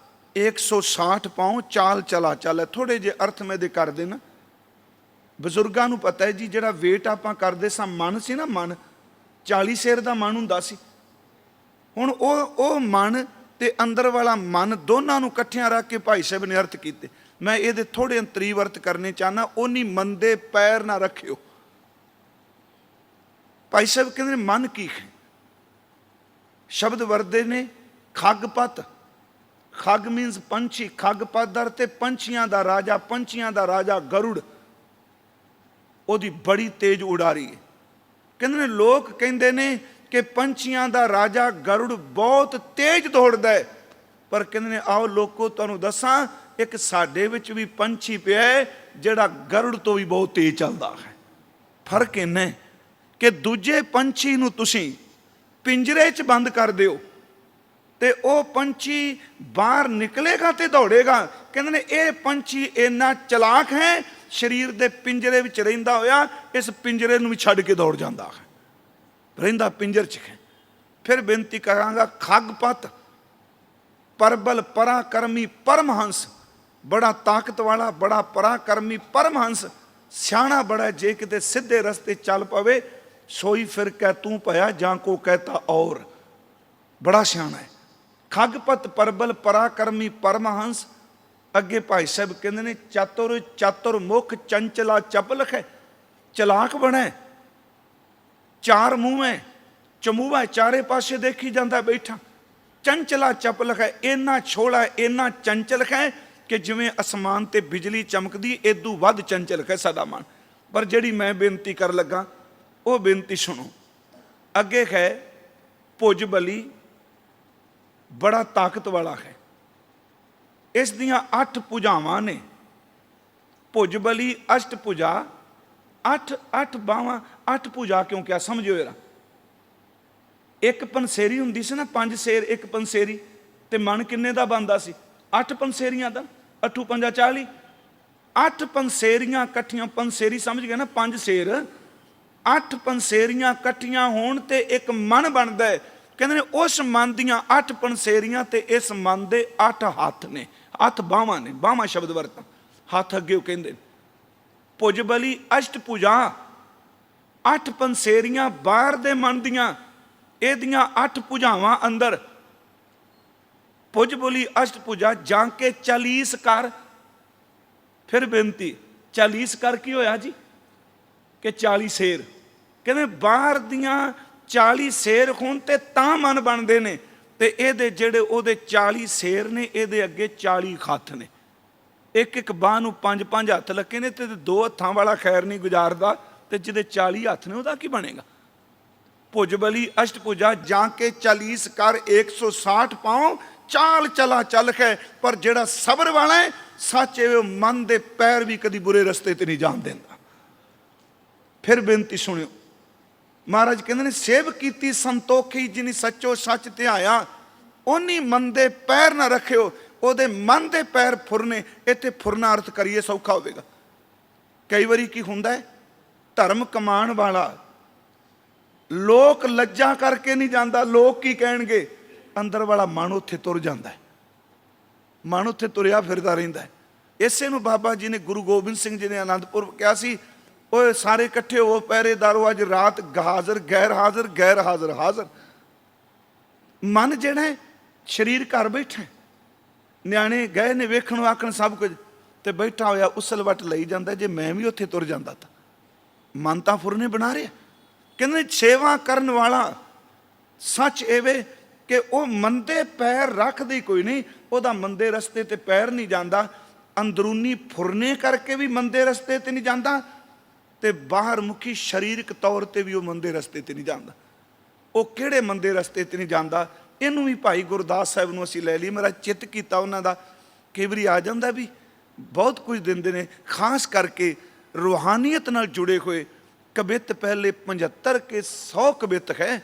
160 ਪਾਉ ਚਾਲ ਚਲਾ ਚੱਲ। ਥੋੜ੍ਹੇ ਜਿਹੇ ਅਰਥ ਮੈਂ ਦੇ ਕਰ ਦੇਣਾ। ਬਜ਼ੁਰਗਾਂ ਨੂੰ ਪਤਾ ਹੈ ਜੀ, ਜਿਹੜਾ ਵੇਟ ਆਪਾਂ ਕਰਦੇ ਸਾਂ ਮਨ ਸੀ ਨਾ, ਮਨ 40 ਸੇਰ ਦਾ ਮਨ ਹੁੰਦਾ ਸੀ। ਹੁਣ ਉਹ ਮਨ ਤੇ ਅੰਦਰ ਵਾਲਾ ਮਨ ਦੋਨਾਂ ਨੂੰ ਇਕੱਠਿਆਂ ਰੱਖ ਕੇ ਭਾਈ ਸਾਹਿਬ ਨੇ ਅਰਥ ਕੀਤੇ। ਮੈਂ ਇਹਦੇ ਥੋੜ੍ਹੇ ਅੰਤਰੀਵ ਅਰਥ ਕਰਨੇ ਚਾਹੁੰਦਾ। ਉਨੀ ਮੰਦੇ ਪੈਰ ਨਾ ਰੱਖਿਓ। ਭਾਈ ਸਾਹਿਬ ਕਹਿੰਦੇ ਨੇ ਮਨ ਕੀ ਹੈ? ਸ਼ਬਦ ਵਰਦੇ ਨੇ ਖਗਪਤ। ਖਗ ਮੀਨਸ ਪੰਛੀ, ਖਗਪਤ ਦਾ ਅਰਥ ਹੈ ਪੰਛੀਆਂ ਦਾ ਰਾਜਾ, ਪੰਛੀਆਂ ਦਾ ਰਾਜਾ ਗਰੁੜ। ਉਹਦੀ ਬੜੀ ਤੇਜ਼ ਉਡਾਰੀ ਹੈ। ਕਹਿੰਦੇ ਨੇ ਲੋਕ ਕਹਿੰਦੇ ਨੇ ਕਿ ਪੰਛੀਆਂ ਦਾ ਰਾਜਾ ਗਰੁੜ ਬਹੁਤ ਤੇਜ਼ ਦੌੜਦਾ ਹੈ। ਪਰ ਕਹਿੰਦੇ ਨੇ ਆਓ ਲੋਕੋ ਤੁਹਾਨੂੰ ਦੱਸਾਂ, ਇੱਕ ਸਾਡੇ ਵਿੱਚ ਵੀ ਪੰਛੀ ਪਿਆ ਹੈ ਜਿਹੜਾ ਗਰੁੜ ਤੋਂ ਵੀ ਬਹੁਤ ਤੇਜ਼ ਚੱਲਦਾ ਹੈ। ਫਰਕ ਇੰਨਾ ਹੈ ਕਿ ਦੂਜੇ ਪੰਛੀ ਨੂੰ ਤੁਸੀਂ ਪਿੰਜਰੇ 'ਚ ਬੰਦ ਕਰ ਦਿਓ ਤੇ ਉਹ ਪੰਛੀ ਬਾਹਰ ਨਿਕਲੇਗਾ ਤੇ ਦੌੜੇਗਾ। ਕਹਿੰਦੇ ਨੇ ਇਹ ਪੰਛੀ ਇੰਨਾ ਚਲਾਕ ਹੈ, ਸਰੀਰ ਦੇ ਪਿੰਜਰੇ ਵਿੱਚ ਰਹਿੰਦਾ ਹੋਇਆ ਇਸ ਪਿੰਜਰੇ ਨੂੰ ਵੀ ਛੱਡ ਕੇ ਦੌੜ ਜਾਂਦਾ ਹੈ, ਰਹਿੰਦਾ ਪਿੰਜਰ 'ਚ ਹੈ। ਫਿਰ ਬੇਨਤੀ ਕਰਾਂਗਾ, ਖਗਪਤ ਪਰਬਲ ਪਰਾਕਰਮੀ ਪਰਮਹੰਸ, ਬੜਾ ਤਾਕਤ ਵਾਲਾ, ਬੜਾ ਪਰਾਕਰਮੀ ਪਰਮਹੰਸ, ਸਿਆਣਾ ਬੜਾ, ਜੇ ਕਿਤੇ ਸਿੱਧੇ ਰਸਤੇ ਚੱਲ ਪਵੇ ਸੋਈ ਫਿਰ ਕਹਿ ਤੂੰ ਭਇਆ ਜਾਂ ਕੋ ਕਹਿਤਾ ਔਰ, ਬੜਾ ਸਿਆਣਾ ਹੈ। ਖਗਪਤ ਪਰਬਲ ਪਰਾਕਰਮੀ ਪਰਮਹੰਸ। ਅੱਗੇ ਭਾਈ ਸਾਹਿਬ ਕਹਿੰਦੇ ਨੇ ਚਤੁਰ ਚਤੁਰ ਮੁਖ ਚੰਚਲਾ ਚਪਲਖ ਹੈ, ਚਲਾਕ ਬੜਾ ਹੈ, ਚਾਰ ਮੂੰਹ ਹੈ, ਚਮੂਹਾ ਚਾਰੇ ਪਾਸੇ ਦੇਖੀ ਜਾਂਦਾ ਬੈਠਾ। ਚੰਚਲਾ ਚਪਲਖ ਹੈ, ਇੰਨਾ ਛੋਲਾ ਇੰਨਾ ਚੰਚਲਕ ਹੈ ਕਿ ਜਿਵੇਂ ਅਸਮਾਨ ਤੇ ਬਿਜਲੀ ਚਮਕਦੀ ਏਦੂ ਵੱਧ ਚੰਚਲਕ ਹੈ ਸਾਡਾ ਮਨ। ਪਰ ਜਿਹੜੀ ਮੈਂ ਬੇਨਤੀ ਕਰਨ ਲੱਗਾ ਉਹ ਬੇਨਤੀ ਸੁਣੋ। ਅੱਗੇ ਹੈ ਭੁਜ ਬਲੀ, ਬੜਾ ਤਾਕਤ ਵਾਲਾ ਹੈ, ਇਸ ਦੀਆਂ 8 ਭੁਜਾਵਾਂ ਨੇ। ਭੁਜ ਬਲੀ ਅਸ਼ਟ ਭੁਜਾ, 8 ਬਾਹਾਂ, 8 ਭੁਜਾ ਕਿਉਂ ਕਿਹਾ ਸਮਝਿਓ ਜਰਾ। ਇੱਕ ਪੰਸੇਰੀ ਹੁੰਦੀ ਸੀ ਨਾ, 5 ਸ਼ੇਰ ਇੱਕ ਪੰਸੇਰੀ, ਤੇ ਮਨ ਕਿੰਨੇ ਦਾ ਬਣਦਾ ਸੀ? 8 ਪੰਸੇਰੀਆਂ ਦਾ, 8 ਪੰਜਾ 40, 8 ਪੰਸੇਰੀਆਂ ਇਕੱਠੀਆਂ, ਪੰਸੇਰੀ ਸਮਝ ਗਏ ਨਾ, 5 ਸ਼ੇਰ, 8 ਪੰਸੇਰੀਆਂ ਇਕੱਠੀਆਂ ਹੋਣ ਤੇ ਇੱਕ ਮਨ ਬਣਦਾ ਹੈ। ਕਹਿੰਦੇ ਨੇ ਉਸ ਮਨ ਦੀਆਂ 8 ਪੰਸੇਰੀਆਂ ਤੇ ਇਸ ਮਨ ਦੇ 8 ਹੱਥ ਨੇ, 8 ਬਾਹਾਂ ਨੇ। ਬਾਹਾਂ ਸ਼ਬਦ ਵਰਤਾਂ, ਹੱਥ ਅੱਗੇ ਉਹ ਕਹਿੰਦੇ। ਭੁਜ ਬਲੀ ਅਸ਼ਟ ਭੁਜਾ, 8 ਪੰਸੇਰੀਆਂ ਬਾਹਰ ਦੇ ਮਨ ਦੀਆਂ, ਇਹਦੀਆਂ 8 ਭੁਜਾਵਾਂ ਅੰਦਰ। ਭੁਜ ਬਲੀ ਅਸ਼ਟ ਭੁਜਾ ਜਾਂ ਕੇ 40 ਕਰ। ਫਿਰ ਬੇਨਤੀ, 40 ਕਰ ਕੀ ਹੋਇਆ ਜੀ? ਕਿ 40 ਸ਼ੇਰ। ਕਹਿੰਦੇ ਬਾਹਰ ਦੀਆਂ 40 ਸ਼ੇਰ ਹੋਣ ਤੇ ਤਾਂ ਮਨ ਬਣਦੇ ਨੇ, ਤੇ ਇਹਦੇ ਜਿਹੜੇ ਉਹਦੇ 40 ਸ਼ੇਰ ਨੇ, ਇਹਦੇ ਅੱਗੇ 40 ਹੱਥ ਨੇ। ਇੱਕ ਇੱਕ ਬਾਂਹ ਨੂੰ 5 ਹੱਥ ਲੱਗੇ ਨੇ, ਤੇ 2 ਹੱਥਾਂ ਵਾਲਾ ਖੈਰ ਨਹੀਂ ਗੁਜ਼ਾਰਦਾ, ਤੇ ਜਿਹਦੇ 40 ਹੱਥ ਨੇ ਉਹਦਾ ਕੀ ਬਣੇਗਾ? ਭੁਜ ਬਲੀ ਅਸ਼ਟ ਭੁਜਾ ਜਾਂ ਕੇ 40 ਕਰ 160 ਪਾਉ, ਚਾਲ ਚਲਾ ਚੱਲ ਹੈ। ਪਰ ਜਿਹੜਾ ਸਬਰ ਵਾਲਾ ਹੈ ਸੱਚ ਇਹ ਮਨ ਦੇ ਪੈਰ ਵੀ ਕਦੀ ਬੁਰੇ ਰਸਤੇ ਤੇ ਨਹੀਂ ਜਾਣ ਦਿੰਦਾ। ਫਿਰ ਬੇਨਤੀ ਸੁਣਿਓ, ਮਹਾਰਾਜ ਕਹਿੰਦੇ ਨੇ ਸੇਵ ਕੀਤੀ ਸੰਤੋਖੀ ਜਿਨੀ ਸੱਚੋ ਸੱਚ ਧਿਆਇਆ, ਉਹਨੀ ਮਨ ਦੇ ਪੈਰ ਨਾ ਰੱਖਿਓ। ਉਹਦੇ ਮਨ ਦੇ ਪੈਰ ਫੁਰਨੇ, ਇੱਥੇ ਫੁਰਨਾ ਅਰਥ ਕਰੀਏ ਸੌਖਾ ਹੋਵੇਗਾ। ਕਈ ਵਾਰੀ ਕੀ ਹੁੰਦਾ ਹੈ, ਧਰਮ ਕਮਾਉਣ ਵਾਲਾ ਲੋਕ ਲੱਜਾ ਕਰਕੇ ਨਹੀਂ ਜਾਂਦਾ, ਲੋਕ ਕੀ ਕਹਿਣਗੇ, ਅੰਦਰ ਵਾਲਾ ਮਨ ਉੱਥੇ ਤੁਰ ਜਾਂਦਾ ਹੈ, ਮਨ ਉੱਥੇ ਤੁਰਿਆ ਫਿਰਦਾ ਰਹਿੰਦਾ ਹੈ। ਇਸੇ ਨੂੰ ਬਾਬਾ ਜੀ ਨੇ, ਗੁਰੂ ਗੋਬਿੰਦ ਸਿੰਘ ਜੀ ਨੇ ਆਨੰਦਪੁਰ ਕਿਹਾ ਸੀ, ਉਹ ਸਾਰੇ ਇਕੱਠੇ ਹੋ ਪਹਿਰੇਦਾਰੋ, ਅੱਜ ਰਾਤ ਹਾਜ਼ਰ ਗੈਰ ਹਾਜ਼ਰ, ਗੈਰ ਹਾਜ਼ਰ ਹਾਜ਼ਰ। ਮਨ ਜਿਹੜਾ ਹੈ ਸਰੀਰ ਘਰ ਬੈਠਾ, ਨਿਆਣੇ ਗਏ ਨੇ ਵੇਖਣ ਆਖਣ ਸਭ ਕੁਝ, ਤੇ ਬੈਠਾ ਹੋਇਆ ਉਸਲ ਵੱਟ ਲਈ ਜਾਂਦਾ। ਜੇ ਮੈਂ ਵੀ ਉੱਥੇ ਤੁਰ ਜਾਂਦਾ ਤਾਂ ਮਨ ਤਾਂ ਫੁਰਨੇ ਬਣਾ ਰਿਹਾ। ਕਹਿੰਦੇ ਸੇਵਾ ਕਰਨ ਵਾਲਾ ਸੱਚ ਐਵੇਂ ਕਿ ਉਹ ਮੰਦੇ ਪੈਰ ਰੱਖਦੇ ਕੋਈ ਨਹੀਂ, ਉਹਦਾ ਮੰਦੇ ਰਸਤੇ ਤੇ ਪੈਰ ਨਹੀਂ ਜਾਂਦਾ। ਅੰਦਰੂਨੀ ਫੁਰਨੇ ਕਰਕੇ ਵੀ ਮੰਦੇ ਰਸਤੇ ਤੇ ਨਹੀਂ ਜਾਂਦਾ, ਤੇ ਬਾਹਰ ਮੁਖੀ ਸਰੀਰਕ ਤੌਰ ਤੇ ਵੀ ਉਹ ਮੰਦੇ ਰਸਤੇ ਤੇ ਨਹੀਂ ਜਾਂਦਾ। ਉਹ ਕਿਹੜੇ ਮੰਦੇ ਰਸਤੇ ਤੇ ਨਹੀਂ ਜਾਂਦਾ? ਇਹਨੂੰ ਵੀ ਭਾਈ ਗੁਰਦਾਸ ਸਾਹਿਬ ਨੂੰ ਅਸੀਂ ਲੈ ਲਈ, ਮੇਰਾ ਚਿੱਤ ਕੀਤਾ ਉਹਨਾਂ ਦਾ। ਕਈ ਵਾਰੀ ਆ ਜਾਂਦਾ ਵੀ ਬਹੁਤ ਕੁਝ ਦਿੰਦੇ ਨੇ, ਖਾਸ ਕਰਕੇ ਰੂਹਾਨੀਅਤ ਨਾਲ ਜੁੜੇ ਹੋਏ ਕਵਿੱਤ। ਪਹਿਲੇ 75 ਕੇ 100 ਕਵਿੱਤ ਹੈ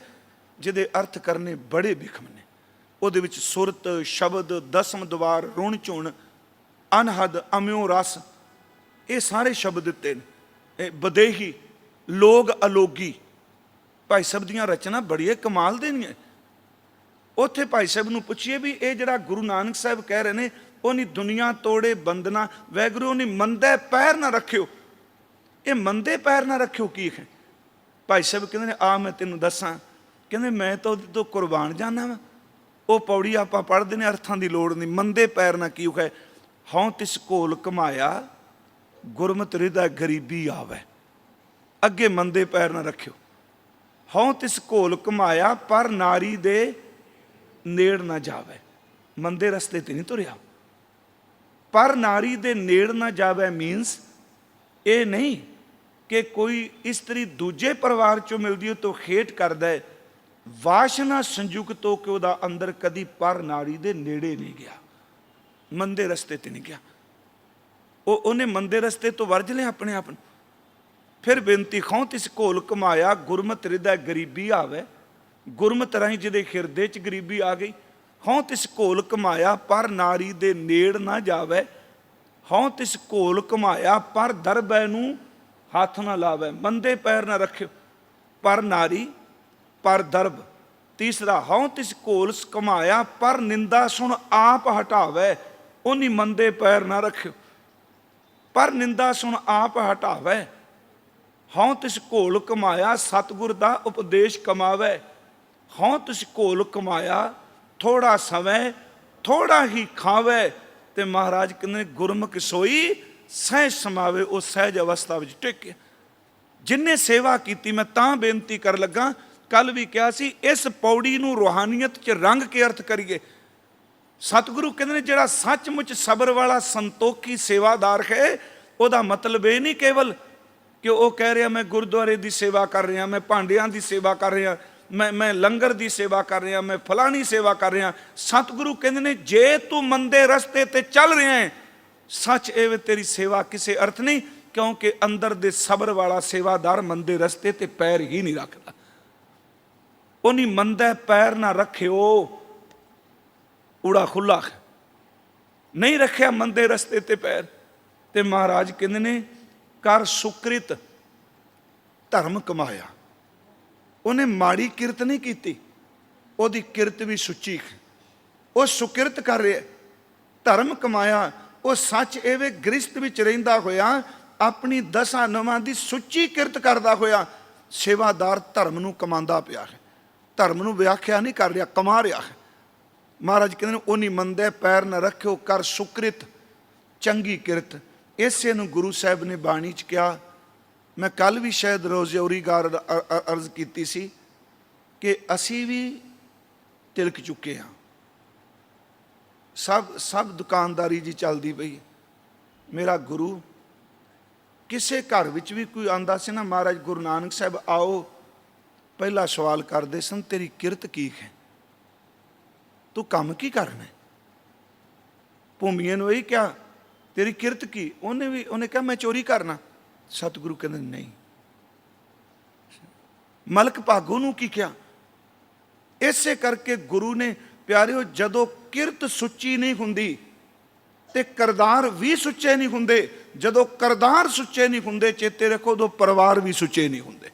ਜਿਹਦੇ ਅਰਥ ਕਰਨੇ ਬੜੇ ਬਿਖਮ ਨੇ। ਉਹਦੇ ਵਿੱਚ ਸੁਰਤ, ਸ਼ਬਦ, ਦਸਮ ਦਵਾਰ, ਰੁਣ ਝੁਣ, ਅਨਹਦ, ਅਮਿਓ ਰਸ, ਇਹ ਸਾਰੇ ਸ਼ਬਦ ਦਿੱਤੇ ਨੇ। ਬਦੇਹੀ, ਲੋਗ ਅਲੋਗੀ, ਭਾਈ ਸਾਹਿਬ ਦੀਆਂ ਰਚਨਾ ਬੜੀਆਂ ਕਮਾਲ ਦੇ ਨੇ। ਉੱਥੇ ਭਾਈ ਸਾਹਿਬ ਨੂੰ ਪੁੱਛੀਏ ਵੀ ਇਹ ਜਿਹੜਾ ਗੁਰੂ ਨਾਨਕ ਸਾਹਿਬ ਕਹਿ ਰਹੇ ਨੇ, ਉਹ ਨਹੀਂ ਦੁਨੀਆ ਤੋੜੇ ਬੰਦਨਾ ਵੈਗਰੂ, ਨਹੀਂ ਮੰਦੇ ਪੈਰ ਨਾ ਰੱਖਿਓ। ਇਹ ਮੰਦੇ ਪੈਰ ਨਾ ਰੱਖਿਓ ਕੀ ਹੈ? ਭਾਈ ਸਾਹਿਬ ਕਹਿੰਦੇ ਨੇ ਆ ਮੈਂ ਤੈਨੂੰ ਦੱਸਾਂ। ਕਹਿੰਦੇ ਮੈਂ ਤਾਂ ਉਹਦੇ ਤੋਂ ਕੁਰਬਾਨ ਜਾਣਾ ਵਾ। ਉਹ ਪੌੜੀ ਆਪਾਂ ਪੜ੍ਹਦੇ ਨੇ, ਅਰਥਾਂ ਦੀ ਲੋੜ ਨਹੀਂ। ਮੰਦੇ ਪੈਰ ਨਾ ਕੀ ਹੈ? ਹਉ ਤਿਸ ਘੋਲ ਕਮਾਇਆ ਗੁਰਮਤਿ ਹਿਰਦੈ ਗਰੀਬੀ ਆਵੇ। ਅੱਗੇ ਮੰਦੇ ਪੈਰ ਨਾ ਰੱਖਿਓ। ਹਉ ਤਿਸ ਘੋਲ ਕਮਾਇਆ ਪਰ ਨਾਰੀ ਦੇ ਨੇੜ ਨਾ ਜਾਵੇ। ਮੰਦੇ ਰਸਤੇ ਤੇ ਨਹੀਂ ਤੁਰਿਆ। ਪਰ ਨਾਰੀ ਦੇ ਨੇੜ ਨਾ ਜਾਵੇ ਮੀਨਸ ਇਹ ਨਹੀਂ ਕਿ ਕੋਈ ਇਸਤਰੀ ਦੂਜੇ ਪਰਿਵਾਰ ਚੋਂ ਮਿਲਦੀ ਹੋ ਤਾਂ ਖੇਟ ਕਰਦਾ ਹੈ। ਵਾਸ਼ਨਾ ਸੰਯੁਕਤ ਹੋ ਕੇ ਉਹਦਾ ਅੰਦਰ ਕਦੀ ਪਰ ਨਾਰੀ ਦੇ ਨੇੜੇ ਨਹੀਂ ਗਿਆ, ਮੰਦੇ ਰਸਤੇ ਤੇ ਨਹੀਂ ਗਿਆ। ਉਹਨੇ ਮੰਦੇ ਰਸਤੇ ਤੋਂ ਵਰਜ ਲਿਆ ਆਪਣੇ ਆਪ ਨੂੰ। फिर बेनती, खौं तिस घोल कमाया गुरमत हृदय गरीबी आवे। गुरमत राही जिहदे हिरदे च गरीबी आ गई। हौं तिस घोल कमाया पर नारी दे नेड़ ना जावे। हौं तिस घोल कमाया पर दरबੈ ਨੂੰ हथ ना लावे। मंदे पैर ना रखियो पर नारी पर दरब। तीसरा, हौं तिस घोल कमाया पर निंदा सुन आप हटावे। उन्हीं मंदे पैर ना रखियो पर निंदा सुन आप हटावे। हौं तिस घोल कमाया सतगुर दा उपदेश कमावे। हौं तिस घोल कमाया थोड़ा समय थोड़ा ही खावे। ते महाराज कहते गुरमुख सोई सहज समावे। वो सहज अवस्था में टिक। जिन्हें सेवा की, मैं तां बेनती कर लगा, कल भी कहा सी, इस पौड़ी नूं रूहानीयत च रंग के अर्थ करिए। सतगुरु कहते हैं जिहड़ा सचमुच सबर वाला संतोखी सेवादार है, ਉਹਦਾ मतलब ये नहीं केवल कि वह कह रहा मैं गुरुद्वारे की सेवा कर रहा, मैं भांडियां की सेवा कर रहा, मैं लंगर की सेवा कर रहा, मैं फलानी सेवा कर रहा। सतगुरु कहते हैं जे तू मंदे रस्ते ते चल रहा है, सच एवं तेरी सेवा किसी अर्थ नहीं, क्योंकि अंदर दे सबर वाला सेवादार मंदे रस्ते ते पैर ही नहीं रखता। उन्हीं मंदे पैर ना रखियो, उड़ा खुला नहीं रखिया मंदे रस्ते ते पैर। ते महाराज कहते ने कर सुकृत धर्म कमाया। उन्हें माड़ी किरत नहीं की, ओदी किरत भी सुची है। वो सुकिरत कर रहा, धर्म कमाया। वो सच एवे गृहस्थ विच रहिंदा होया अपनी दसा नवां दी सुची किरत करदा होया सेवादार धर्म नूं कमांदा पिया है। धर्म नूं व्याख्या नहीं कर रहा, कमा रहा है। महाराज कहते उन्हीं मंदे पैर न रखियो कर सुकृत चंगी किरत। इसे नूं गुरु साहब ने बाणी च कहा। मैं कल भी शायद रोज़ौरी गार अर्ज की सी कि असी भी तिलक चुके हाँ। सब दुकानदारी जी चलती पई। मेरा गुरु किसे घर विच भी कोई आंदा सी ना, महाराज गुरु नानक साहब आओ, पहला सवाल करते सन तेरी किरत की है, तू काम की करना है। भूमिया ने यही क्या तेरी किरत की, उन्हें कहा मैं चोरी करना। सतगुरु कहते नहीं। मलक भागो नूं की क्या। इसे करके गुरु ने प्यारिओ जदों किरत सुची नहीं हुंदी ते करदार भी सुच्चे नहीं हुंदे। जदों करदार सुच्चे नहीं हुंदे, चेते रखो उदों परिवार भी सुच्चे नहीं हुंदे।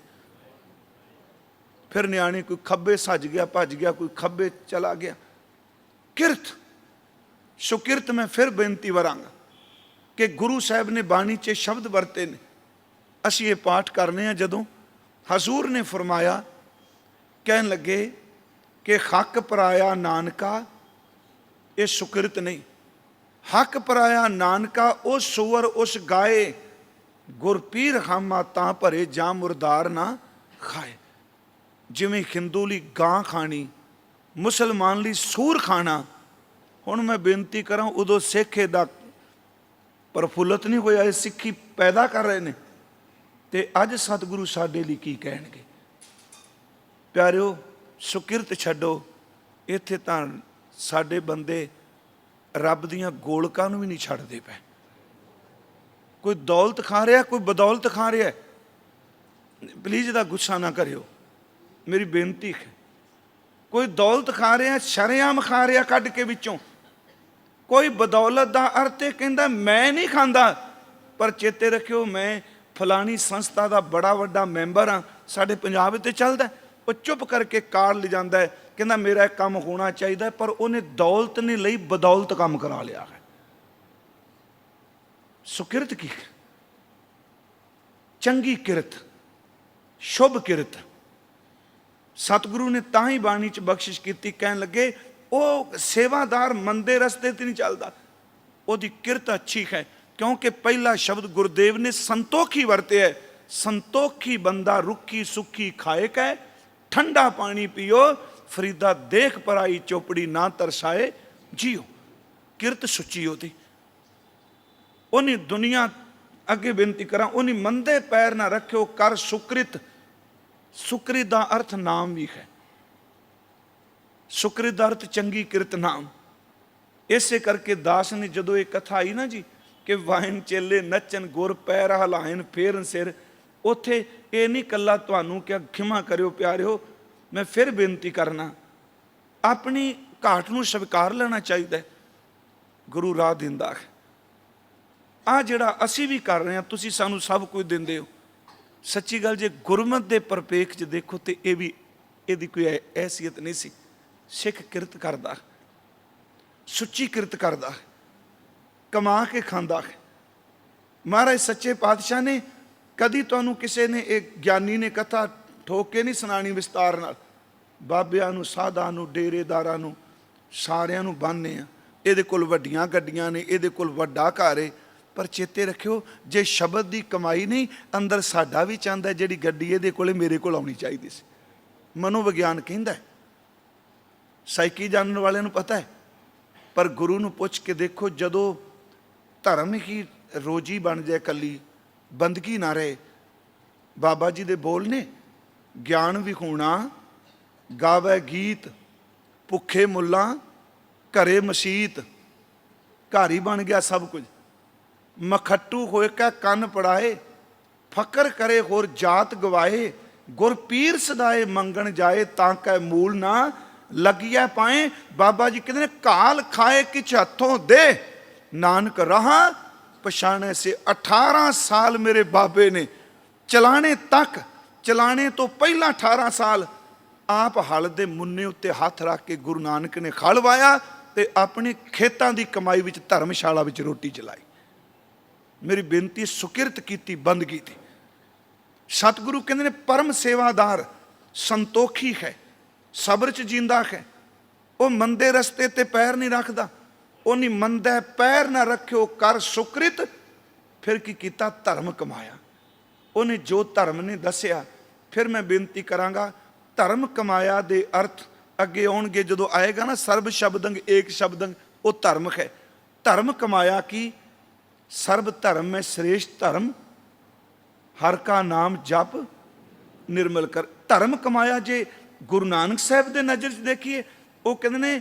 फिर न्याणी कोई खब्बे सज गया भज गया, कोई खब्बे चला गया। किरत सुकिरत मैं फिर बेनती वरांगा कि गुरु साहब ने बाणी च शब्द वरते ने, असी ये पाठ करने हैं। जदों हजूर ने फरमाया, कहन लगे कि हक पराया नानका ये सुकिरत नहीं। हक पराया नानका उस सुअर उस गाए, गुरपीर हामा तां भरे जां मुरदार ना खाए। जिमें हिंदू ली गां खानी, मुसलमान ली सूर खाना। हुण मैं बेनती करा, उदों सिख इहदा प्रफुल्लत नहीं होया, सिक्खी पैदा कर रहे हैं। तो अज सतगुरु साडे लई की कहणगे। प्यारिओ सुकिरत छड्डो, इत्थे तां साडे बंदे रब दियां गोलकां नूं भी नहीं छड्डदे पए। कोई दौलत खा रहा, कोई बदौलत खा रहा। प्लीज़ इहदा गुस्सा ना करियो, मेरी बेनती है। कोई दौलत खा रहा, शरेआम खा रहा कढ के विचों। कोई बदौलत का अर्थ है कहता मैं नहीं खाता, पर चेते रखियो मैं फलानी संस्था का बड़ा वड्डा मैंबर हाँ, साढ़े पंजाब ते चलता। वो चुप करके कार ले जाता है, कहता मेरा एक काम होना चाहिए, पर उन्हें दौलत नहीं लई, बदौलत काम करा लिया है। सुकिरत की चंगी किरत, शुभ किरत। सतगुरु ने तां ही बाणी च बख्शिश की, कहन लगे वो सेवादार मंदे रस्ते ते नहीं चलता, उसकी किरत अच्छी है। क्योंकि पहला शब्द गुरुदेव ने संतोखी वरते है। संतोखी बंदा रुखी सुखी खाए कै, ठंडा पानी पियो, फरीदा देख पराई चौपड़ी ना तरसाए जियो। किरत सुची होती। उन्हीं दुनिया अगे बेनती करा, उन्हीं मंदे पैर ना रखियो कर सुकृत। सुकृत का अर्थ नाम भी है। सुकृत का अर्थ चंगी किरत नाम। इसे करके दास ने जदों ये कथा आई ना जी कि वाइन चेले नचन गुर पैर हलायन फेरन सिर, ਉੱਥੇ ਇਹ ਨਹੀਂ ਕੱਲਾ ਤੁਹਾਨੂੰ ਕਿ ਖਿਮਾ ਕਰਿਓ ਪਿਆਰਿਓ, ਮੈਂ ਫਿਰ ਬੇਨਤੀ ਕਰਨਾ, ਆਪਣੀ ਘਾਟ ਨੂੰ ਸਵੀਕਾਰ ਲੈਣਾ ਚਾਹੀਦਾ ਹੈ। ਗੁਰੂ ਰਾਹ ਦਿੰਦਾ ਹੈ। ਆਹ ਜਿਹੜਾ ਅਸੀਂ ਵੀ ਕਰ ਰਹੇ ਹਾਂ, ਤੁਸੀਂ ਸਾਨੂੰ ਸਭ ਕੁਝ ਦਿੰਦੇ ਹੋ। ਸੱਚੀ ਗੱਲ ਜੇ ਗੁਰਮਤਿ ਦੇ ਪਰਪੇਖ 'ਚ ਦੇਖੋ ਤੇ ਇਹ ਵੀ ਇਹਦੀ ਕੋਈ ਹੈਸੀਅਤ ਨਹੀਂ ਸੀ। ਸਿੱਖ ਕਿਰਤ ਕਰਦਾ, ਸੁੱਚੀ ਕਿਰਤ ਕਰਦਾ, ਕਮਾ ਕੇ ਖਾਂਦਾ ਹੈ। ਮਹਾਰਾਜ ਸੱਚੇ ਪਾਤਸ਼ਾਹ ਨੇ ਕਦੀ ਤੁਹਾਨੂੰ ਕਿਸੇ ਨੇ, ਇਹ ਗਿਆਨੀ ਨੇ ਕਥਾ ਠੋਕ ਕੇ ਨਹੀਂ ਸੁਣਾਣੀ ਵਿਸਤਾਰ ਨਾਲ। ਬਾਬਿਆਂ ਨੂੰ, ਸਾਧਾਂ ਨੂੰ, ਡੇਰੇਦਾਰਾਂ ਨੂੰ, ਸਾਰਿਆਂ ਨੂੰ ਬੰਨ੍ਹਨੇ ਆ। ਇਹਦੇ ਕੋਲ ਵੱਡੀਆਂ ਗੱਡੀਆਂ ਨੇ, ਇਹਦੇ ਕੋਲ ਵੱਡਾ ਘਰ ਹੈ, ਪਰ ਚੇਤੇ ਰੱਖਿਓ ਜੇ ਸ਼ਬਦ ਦੀ ਕਮਾਈ ਨਹੀਂ, ਅੰਦਰ ਸਾਡਾ ਵੀ ਚਾਹੁੰਦਾ ਜਿਹੜੀ ਗੱਡੀ ਇਹਦੇ ਕੋਲੇ ਮੇਰੇ ਕੋਲ ਆਉਣੀ ਚਾਹੀਦੀ ਸੀ। ਮਨੋਵਿਗਿਆਨ ਕਹਿੰਦਾ, ਸਾਈਕੀ ਜਾਣਨ ਵਾਲਿਆਂ ਨੂੰ ਪਤਾ ਹੈ। ਪਰ ਗੁਰੂ ਨੂੰ ਪੁੱਛ ਕੇ ਦੇਖੋ, ਜਦੋਂ ਧਰਮ ਹੀ ਰੋਜੀ ਬਣ ਜਾਏ, ਕੱਲੀ ਬੰਦਗੀ ਨਾ ਰਹੇ। ਬਾਬਾ ਜੀ ਦੇ ਬੋਲ ਨੇ, ਗਿਆਨ ਵਿਖੂਣਾ ਗਾਵੇ ਗੀਤ, ਭੁੱਖੇ ਮੁੱਲਾਂ ਘਰੇ ਮਸੀਤ। ਘਰ ਹੀ ਬਣ ਗਿਆ ਸਭ ਕੁਝ। ਮਖੱਟੂ ਹੋਏ ਕਾ ਕੰਨ ਪੜਾਏ, ਫਕਰ ਕਰੇ ਹੋਰ ਜਾਤ ਗਵਾਏ। ਗੁਰ ਪੀਰ ਸਦਾਏ ਮੰਗਣ ਜਾਏ, ਤਾਂ ਕੈ ਮੂਲ ਨਾ ਲੱਗਿਆ ਪਾਏ। ਬਾਬਾ ਜੀ ਕਹਿੰਦੇ ਨੇ, ਕਾਲ ਖਾਏ ਕਿਛ ਹੱਥੋਂ ਦੇ, ਨਾਨਕ ਰਹਾ ਪਛਾਣੇ ਸੇ। 18 ਸਾਲ ਮੇਰੇ ਬਾਬੇ ਨੇ ਚਲਾਣੇ ਤੱਕ, ਚਲਾਣੇ ਤੋਂ ਪਹਿਲਾਂ 18 ਸਾਲ ਆਪ ਹਲ ਦੇ ਮੁੰਨੇ ਉੱਤੇ ਹੱਥ ਰੱਖ ਕੇ ਗੁਰੂ ਨਾਨਕ ਨੇ ਖਲ ਵਾਇਆ ਤੇ ਆਪਣੇ ਖੇਤਾਂ ਦੀ ਕਮਾਈ ਵਿੱਚ ਧਰਮਸ਼ਾਲਾ ਵਿੱਚ ਰੋਟੀ ਚਲਾਈ। ਮੇਰੀ ਬੇਨਤੀ, ਸੁਕਿਰਤ ਕੀਤੀ, ਬੰਦਗੀ ਦੀ। ਸਤਿਗੁਰੂ ਕਹਿੰਦੇ ਨੇ, ਪਰਮ ਸੇਵਾਦਾਰ ਸੰਤੋਖੀ ਹੈ, ਸਬਰ 'ਚ ਜਿੰਦਾ ਹੈ। ਉਹ ਮੰਦੇ ਰਸਤੇ ਤੇ ਪੈਰ ਨਹੀਂ ਰੱਖਦਾ। ਉਹ ਨਹੀਂ ਮੰਦਾ ਪੈਰ ਨਾ ਰੱਖਿਓ ਕਰ ਸੁਕ੍ਰਿਤ। ਫਿਰ ਕੀ ਕੀਤਾ? ਧਰਮ ਕਮਾਇਆ। ਉਹਨੇ ਜੋ ਧਰਮ ਨੇ ਦੱਸਿਆ। ਫਿਰ ਮੈਂ ਬੇਨਤੀ ਕਰਾਂਗਾ, ਧਰਮ ਕਮਾਇਆ ਦੇ ਅਰਥ ਅੱਗੇ ਆਉਣਗੇ ਜਦੋਂ ਆਏਗਾ ਨਾ, ਸਰਬ ਸ਼ਬਦੰਗ ਏਕ ਸ਼ਬਦੰਗ, ਉਹ ਧਰਮ ਹੈ। ਧਰਮ ਕਮਾਇਆ ਕੀ? ਸਰਬ ਧਰਮ ਮੈਂ ਸ੍ਰੇਸ਼ਟ ਧਰਮ, ਹਰ ਕਾ ਨਾਮ ਜਪ ਨਿਰਮਲ ਕਰ। ਧਰਮ ਕਮਾਇਆ ਜੇ ਗੁਰੂ ਨਾਨਕ ਸਾਹਿਬ ਦੇ ਨਜ਼ਰ 'ਚ ਦੇਖੀਏ, ਉਹ ਕਹਿੰਦੇ ਨੇ,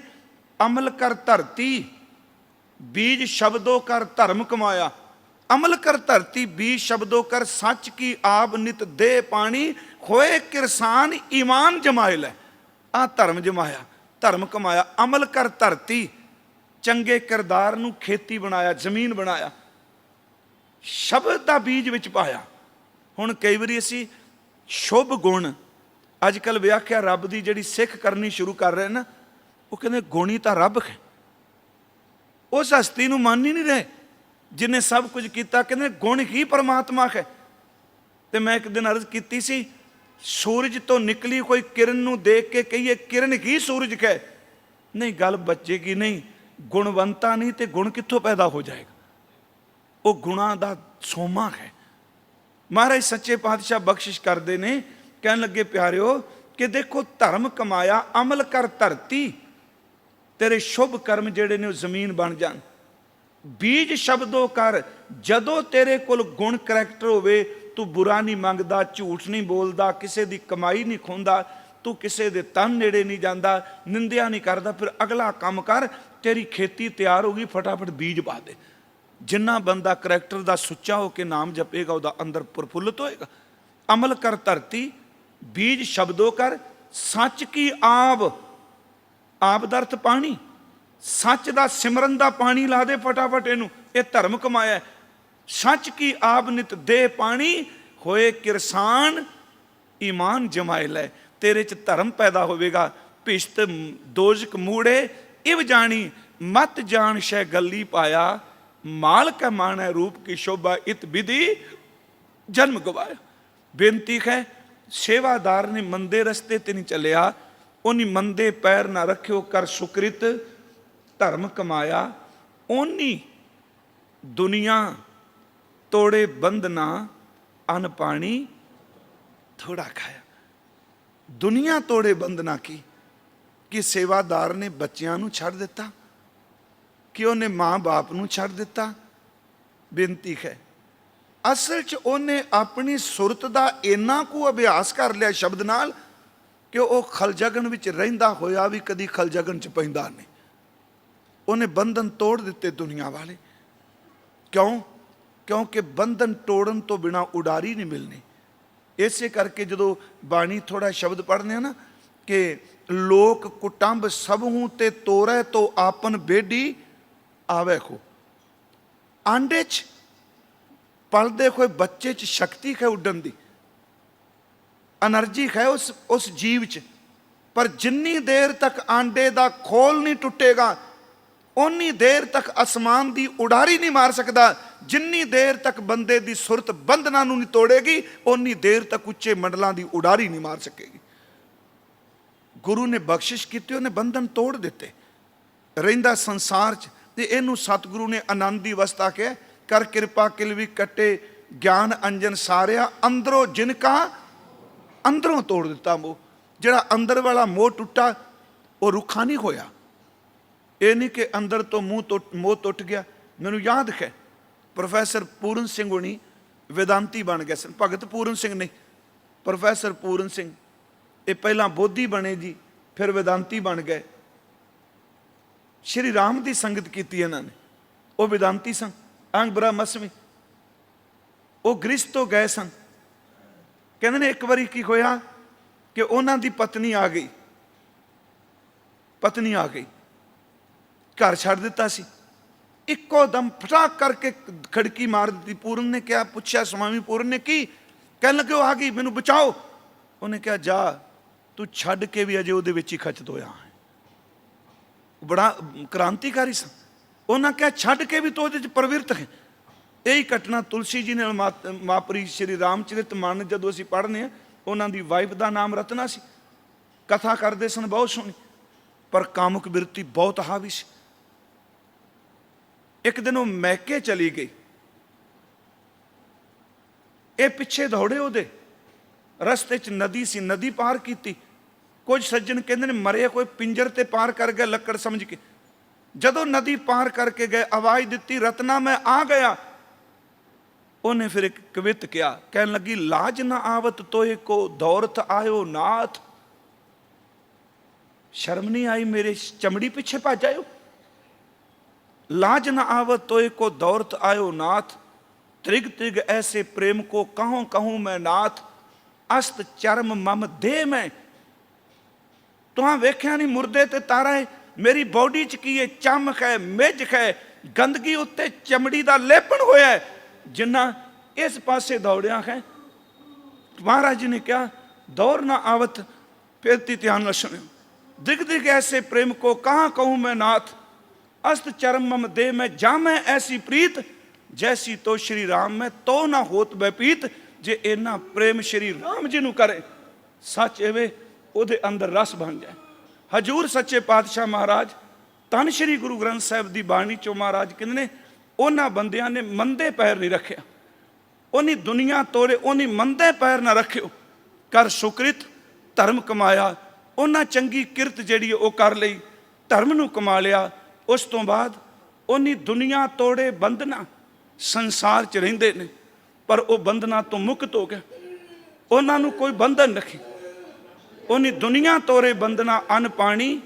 ਅਮਲ ਕਰ ਧਰਤੀ ਬੀਜ ਸ਼ਬਦੋ ਕਰ ਧਰਮ ਕਮਾਇਆ। ਅਮਲ ਕਰ ਧਰਤੀ ਬੀਜ ਸ਼ਬਦੋ ਕਰ, ਸੱਚ ਕੀ ਆਬ ਨਿਤ ਦੇ ਪਾਣੀ। ਹੋਏ ਕਿਰਸਾਨ ਈਮਾਨ ਜਮਾਏ ਲੈ। ਆਹ ਧਰਮ ਜਮਾਇਆ, ਧਰਮ ਕਮਾਇਆ। ਅਮਲ ਕਰ ਧਰਤੀ, ਚੰਗੇ ਕਿਰਦਾਰ ਨੂੰ ਖੇਤੀ ਬਣਾਇਆ, ਜ਼ਮੀਨ ਬਣਾਇਆ, ਸ਼ਬਦ ਦਾ ਬੀਜ ਵਿੱਚ ਪਾਇਆ। ਹੁਣ ਕਈ ਵਾਰੀ ਅਸੀਂ ਸ਼ੁਭ ਗੁਣ, ਅੱਜ ਕੱਲ੍ਹ ਵਿਆਖਿਆ ਰੱਬ ਦੀ ਜਿਹੜੀ ਸਿੱਖ ਕਰਨੀ ਸ਼ੁਰੂ ਕਰ ਰਹੇ ਨਾ, ਉਹ ਕਹਿੰਦੇ ਗੁਣੀ ਤਾਂ ਰੱਬ ਹੈ। ਉਸ ਹਸਤੀ ਨੂੰ ਮੰਨ ਹੀ ਨਹੀਂ ਰਹੇ ਜਿਹਨੇ ਸਭ ਕੁਝ ਕੀਤਾ। ਕਹਿੰਦੇ ਗੁਣ ਹੀ ਪਰਮਾਤਮਾ ਹੈ। ਤੇ ਮੈਂ ਇੱਕ ਦਿਨ ਅਰਜ਼ ਕੀਤੀ ਸੀ, ਸੂਰਜ ਤੋਂ ਨਿਕਲੀ ਕੋਈ ਕਿਰਨ ਨੂੰ ਦੇਖ ਕੇ ਕਹੀਏ ਕਿਰਨ ਹੀ ਸੂਰਜ ਹੈ, ਨਹੀਂ ਗੱਲ ਬਚੇਗੀ ਨਹੀਂ। ਗੁਣਵੰਤਾ ਨਹੀਂ ਤੇ ਗੁਣ ਕਿੱਥੋਂ ਪੈਦਾ ਹੋ ਜਾਏਗਾ? ਉਹ ਗੁਣਾਂ ਦਾ ਸੋਮਾ ਹੈ। ਮਹਾਰਾਜ ਸੱਚੇ ਪਾਤਸ਼ਾਹ ਬਖਸ਼ਿਸ਼ ਕਰਦੇ ਨੇ, ਕਹਿਣ ਲੱਗੇ, ਪਿਆਰਿਓ ਕਿ ਦੇਖੋ ਧਰਮ ਕਮਾਇਆ, ਅਮਲ ਕਰ ਧਰਤੀ, ਤੇਰੇ ਸ਼ੁਭ ਕਰਮ ਜਿਹੜੇ ਨੇ ਉਹ ਜ਼ਮੀਨ ਬਣ ਜਾਣ। ਬੀਜ ਸ਼ਬਦੋ ਕਰ, ਜਦੋਂ ਤੇਰੇ ਕੋਲ ਗੁਣ ਕਰੈਕਟਰ ਹੋਵੇ, ਤੂੰ ਬੁਰਾ ਨਹੀਂ ਮੰਗਦਾ, ਝੂਠ ਨਹੀਂ ਬੋਲਦਾ, ਕਿਸੇ ਦੀ ਕਮਾਈ ਨਹੀਂ ਖੋਂਦਾ, ਤੂੰ ਕਿਸੇ ਦੇ ਤਨ ਨੇੜੇ ਨਹੀਂ ਜਾਂਦਾ, ਨਿੰਦਿਆ ਨਹੀਂ ਕਰਦਾ, ਫਿਰ ਅਗਲਾ ਕੰਮ ਕਰ, ਤੇਰੀ ਖੇਤੀ ਤਿਆਰ ਹੋ ਗਈ, ਫਟਾਫਟ ਬੀਜ ਪਾ ਦੇ। ਜਿੰਨਾ ਬੰਦਾ ਕਰੈਕਟਰ ਦਾ ਸੁੱਚਾ ਹੋ ਕੇ ਨਾਮ ਜਪੇਗਾ, ਉਹਦਾ ਅੰਦਰ ਪ੍ਰਫੁੱਲਤ ਹੋਏਗਾ। ਅਮਲ ਕਰ ਧਰਤੀ ਬੀਜ ਸ਼ਬਦੋ ਕਰ, ਸੱਚ ਕੀ ਆਬ, ਆਬ ਦਾ ਅਰਥ ਪਾਣੀ, ਸੱਚ ਦਾ ਸਿਮਰਨ ਦਾ ਪਾਣੀ ਲਾ ਦੇ ਫਟਾਫਟ ਇਹਨੂੰ। ਇਹ ਧਰਮ ਕਮਾਇਆ। ਸੱਚ ਕੀ ਆਬ ਨਿਤ ਦੇ ਪਾਣੀ, ਹੋਏ ਕਿਰਸਾਨ ਈਮਾਨ ਜਮਾਏ ਲੈ। ਤੇਰੇ 'ਚ ਧਰਮ ਪੈਦਾ ਹੋਵੇਗਾ। ਭਿਸ਼ਤ ਦੋਜਕ ਮੂੜੇ ਇਵ ਜਾਣੀ, ਮਤ ਜਾਣ ਸ਼ੈ ਗੱਲੀ ਪਾਇਆ। ਮਾਲ ਕਾ ਮਾਣਾ ਰੂਪ ਕੀ ਸ਼ੋਭਾ, ਇਤ ਵਿਧੀ ਜਨਮ ਗਵਾਇਆ। ਬੇਨਤੀ ਹੈ, ਸੇਵਾਦਾਰ ਨੇ ਮੰਦੇ ਰਸਤੇ ਤੇ ਨਹੀਂ ਚੱਲਿਆ, ਉਹਨੇ ਮੰਦੇ ਪੈਰ ਨਾ ਰੱਖਿਓ ਕਰ ਸੁਕ੍ਰਿਤ। ਧਰਮ ਕਮਾਇਆ, ਓਨੀ ਦੁਨੀਆ ਤੋੜੇ ਬੰਧਨਾ, ਅਨ ਪਾਣੀ ਥੋੜਾ ਖਾਇਆ। ਦੁਨੀਆ ਤੋੜੇ ਬੰਧਨਾ ਕੀ? ਕਿ ਸੇਵਾਦਾਰ ਨੇ ਬੱਚਿਆਂ ਨੂੰ ਛੱਡ ਦਿੱਤਾ, ਕਿ ਉਹਨੇ ਮਾਂ ਬਾਪ ਨੂੰ ਛੱਡ ਦਿੱਤਾ। ਬੇਨਤੀ ਹੈ, ਅਸਲ 'ਚ ਉਹਨੇ ਆਪਣੀ ਸੁਰਤ ਦਾ ਇੰਨਾ ਕੁ ਅਭਿਆਸ ਕਰ ਲਿਆ ਸ਼ਬਦ ਨਾਲ ਕਿ ਉਹ ਖਲਜਗਨ ਵਿੱਚ ਰਹਿੰਦਾ ਹੋਇਆ ਵੀ ਕਦੀ ਖਲਜਗਨ 'ਚ ਪੈਂਦਾ ਨਹੀਂ। ਉਹਨੇ ਬੰਧਨ ਤੋੜ ਦਿੱਤੇ ਦੁਨੀਆ ਵਾਲੇ। ਕਿਉਂ? ਕਿਉਂਕਿ ਬੰਧਨ ਤੋੜਨ ਤੋਂ ਬਿਨਾਂ ਉਡਾਰੀ ਨਹੀਂ ਮਿਲਣੀ। ਇਸੇ ਕਰਕੇ ਜਦੋਂ ਬਾਣੀ ਥੋੜਾ ਸ਼ਬਦ ਪੜ੍ਹਦੇ ਆ ਨਾ ਕਿ ਲੋਕ ਕੁਟੰਬ ਸਭਹੂ ਤੇ ਤੋਰੈ ਤੋ ਆਪਨ ਬੇਡੀ ਆਵੇ ਖੋ। ਆਂਡੇ 'ਚ ਪਲਦੇ ਹੋਏ ਬੱਚੇ 'ਚ ਸ਼ਕਤੀ ਹੈ ਉੱਡਣ ਦੀ, ਐਨਰਜੀ ਹੈ ਉਸ ਜੀਵ 'ਚ, ਪਰ ਜਿੰਨੀ ਦੇਰ ਤੱਕ ਆਂਡੇ ਦਾ ਖੋਲ ਨਹੀਂ ਟੁੱਟੇਗਾ ਓਨੀ ਦੇਰ ਤੱਕ ਅਸਮਾਨ ਦੀ ਉਡਾਰੀ ਨਹੀਂ ਮਾਰ ਸਕਦਾ। ਜਿੰਨੀ ਦੇਰ ਤੱਕ ਬੰਦੇ ਦੀ ਸੁਰਤ ਬੰਧਨਾਂ ਨੂੰ ਨਹੀਂ ਤੋੜੇਗੀ ਓਨੀ ਦੇਰ ਤੱਕ ਉੱਚੇ ਮੰਡਲਾਂ ਦੀ ਉਡਾਰੀ ਨਹੀਂ ਮਾਰ ਸਕੇਗੀ। ਗੁਰੂ ਨੇ ਬਖਸ਼ਿਸ਼ ਕੀਤੀ, ਉਹਨੇ ਬੰਧਨ ਤੋੜ ਦਿੱਤੇ। ਰਹਿੰਦਾ ਸੰਸਾਰ 'ਚ ਤੇ ਇਹਨੂੰ ਸਤਿਗੁਰੂ ਨੇ ਆਨੰਦ ਦੀ ਅਵਸਥਾ ਕਿਹਾ, ਕਰ ਕਿਰਪਾ ਕਿਲ ਵੀ ਕੱਟੇ ਗਿਆਨ ਅੰਜਨ ਸਾਰਿਆ ਅੰਦਰੋਂ ਜਿਨ ਕਾ, ਅੰਦਰੋਂ ਤੋੜ ਦਿੱਤਾ ਮੋਹ। ਜਿਹੜਾ ਅੰਦਰ ਵਾਲਾ ਮੋਹ ਟੁੱਟਾ ਉਹ ਰੁੱਖਾ ਨਹੀਂ ਹੋਇਆ। ਇਹ ਨਹੀਂ ਕਿ ਅੰਦਰ ਤੋਂ ਮੋਹ ਟੁੱਟ ਗਿਆ। ਮੈਨੂੰ ਯਾਦ ਹੈ ਪ੍ਰੋਫੈਸਰ ਪੂਰਨ ਸਿੰਘ ਹੋਣੀ ਵੇਦਾਂਤੀ ਬਣ ਗਏ ਸਨ। ਭਗਤ ਪੂਰਨ ਸਿੰਘ ਨਹੀਂ, ਪ੍ਰੋਫੈਸਰ ਪੂਰਨ ਸਿੰਘ। ਇਹ ਪਹਿਲਾਂ ਬੋਧੀ ਬਣੇ ਜੀ, ਫਿਰ ਵੇਦਾਂਤੀ ਬਣ ਗਏ। ਸ਼੍ਰੀ ਰਾਮ ਦੀ ਸੰਗਤ ਕੀਤੀ ਇਹਨਾਂ ਨੇ, ਉਹ ਵੇਦਾਂਤੀ ਸਨ। ਅੰਗ ਬ੍ਰਹਮਸਮੀ ਉਹ ਗ੍ਰਸਤ ਤੋਂ ਗਏ ਸਨ। ਕਹਿੰਦੇ ਨੇ ਇੱਕ ਵਾਰੀ ਕੀ ਹੋਇਆ ਕਿ ਉਹਨਾਂ ਦੀ ਪਤਨੀ ਆ ਗਈ, ਘਰ ਛੱਡ ਦਿੱਤਾ ਸੀ। ਇੱਕੋ ਦਮ ਫਟਾਕ ਕਰਕੇ ਖੜਕੀ ਮਾਰ ਦਿੱਤੀ। ਪੂਰਨ ਨੇ ਕਿਹਾ, ਪੁੱਛਿਆ ਸਵਾਮੀ ਪੂਰਨ ਨੇ ਕੀ? ਕਹਿਣ ਲੱਗੇ ਉਹ ਆ ਗਈ, ਮੈਨੂੰ ਬਚਾਓ। ਉਹਨੇ ਕਿਹਾ ਜਾ, ਤੂੰ ਛੱਡ ਕੇ ਵੀ ਅਜੇ ਉਹਦੇ ਵਿੱਚ ਹੀ ਖਚਤ ਹੋਇਆ ਹੈ। ਬੜਾ ਕ੍ਰਾਂਤੀਕਾਰੀ ਸਨ। ਉਹਨਾਂ ਕਿਹਾ ਛੱਡ ਕੇ ਵੀ ਤੂੰ ਉਹਦੇ 'ਚ ਪ੍ਰਵਿਰਤ ਹੈ। ਇਹੀ ਘਟਨਾ ਤੁਲਸੀ ਜੀ ਨੇ ਵਾਪਰੀ ਸ਼੍ਰੀ ਰਾਮਚਰਿਤ ਮਾਨਸ ਜਦੋਂ ਅਸੀਂ ਪੜ੍ਹਨੇ ਹਾਂ। ਉਹਨਾਂ ਦੀ ਵਾਈਫ ਦਾ ਨਾਮ ਰਤਨਾ ਸੀ। ਕਥਾ ਕਰਦੇ ਸਨ ਬਹੁਤ ਸੋਹਣੀ, ਪਰ ਕਾਮੁਕ ਬਿਰਤੀ ਬਹੁਤ ਹਾਵੀ ਸੀ। ਇੱਕ ਦਿਨ ਉਹ ਮੈਕੇ ਚਲੀ ਗਈ, ਇਹ ਪਿੱਛੇ ਦੌੜੇ ਉਹਦੇ। ਰਸਤੇ 'ਚ ਨਦੀ ਸੀ, ਨਦੀ ਪਾਰ ਕੀਤੀ। ਕੁਝ ਸੱਜਣ ਕਹਿੰਦੇ ਨੇ ਮਰੇ ਕੋਈ ਪਿੰਜਰ ਤੇ ਪਾਰ ਕਰ ਗਏ ਲੱਕੜ ਸਮਝ ਕੇ। ਜਦੋਂ ਨਦੀ ਪਾਰ ਕਰਕੇ ਗਏ ਆਵਾਜ਼ ਦਿੱਤੀ, ਰਤਨਾ ਮੈਂ ਆ ਗਿਆ। ਉਹਨੇ ਫਿਰ ਇੱਕ ਕਵਿਤ ਕਿਹਾ, ਕਹਿਣ ਲੱਗੀ ਲਾਜ ਨਾ ਆਵਤ ਤੋਏ ਕੋ ਦੌਰਤ ਆਇਓ ਨਾਥ। ਸ਼ਰਮ ਨਹੀਂ ਆਈ ਮੇਰੇ ਚਮੜੀ ਪਿੱਛੇ ਭੱਜ ਆਇਓ। लाज न आवत तोय को दौरत आयो नाथ, त्रिग त्रिग ऐसे प्रेम को कहूँ कहूँ मैं नाथ, अस्त चरम मम दे मैं। तुहां वेख्या नहीं मुर्दे ते तारा है, मेरी बॉडी च की है चमक है, मिज है, गंदगी उत्ते चमड़ी दा लेपन होया है। जिन्ना इस पासे दौड़िया है, महाराज जी ने क्या दौड़ ना आवत। फिर ध्यान न सुनियो, दिग दिग ऐसे प्रेम को कहाँ कहूँ मैं नाथ, अस्त चरम मम दे मैं जामै ऐसी प्रीत, जैसी तो श्री राम में तो ना होत बैपीत। जे इन्ना प्रेम श्री राम जी नूं करे सच एवे ਉਹਦੇ ਅੰਦਰ ਰਸ ਬਣ ਜਾਏ। ਹਜੂਰ ਸੱਚੇ ਪਾਤਸ਼ਾਹ ਮਹਾਰਾਜ ਧੰਨ ਸ਼੍ਰੀ ਗੁਰੂ ਗ੍ਰੰਥ ਸਾਹਿਬ ਦੀ ਬਾਣੀ ਚੋਂ ਮਹਾਰਾਜ ਕਹਿੰਦੇ ਨੇ ਉਹਨਾਂ ਬੰਦਿਆਂ ਨੇ ਮੰਦੇ ਪੈਰ ਨਹੀਂ ਰੱਖਿਆ। ਉਹਨੀ ਦੁਨੀਆ ਤੋਰੇ ਉਹਨੀ ਮੰਦੇ ਪੈਰ ਨਾ ਰੱਖਿਓ, ਕਰ ਸੁਕ੍ਰਿਤ ਧਰਮ ਕਮਾਇਆ। ਉਹਨਾਂ ਚੰਗੀ ਕਿਰਤ ਜਿਹੜੀ ਉਹ ਕਰ ਲਈ, ਧਰਮ ਨੂੰ ਕਮਾ ਲਿਆ। ਉਸ ਤੋਂ ਬਾਅਦ ਉਹਨੀ ਦੁਨੀਆ ਤੋੜੇ ਬੰਧਨਾਂ, ਸੰਸਾਰ 'ਚ ਰਹਿੰਦੇ ਨੇ ਪਰ ਉਹ ਬੰਧਨਾਂ ਤੋਂ ਮੁਕਤ ਹੋ ਗਿਆ। ਉਹਨਾਂ ਨੂੰ ਕੋਈ ਬੰਧਨ ਨਹੀਂ। ਉਹਨੇ ਦੁਨੀਆ ਤੋਰੇ ਬੰਦਨਾ ਅੰਨ ਪਾਣੀ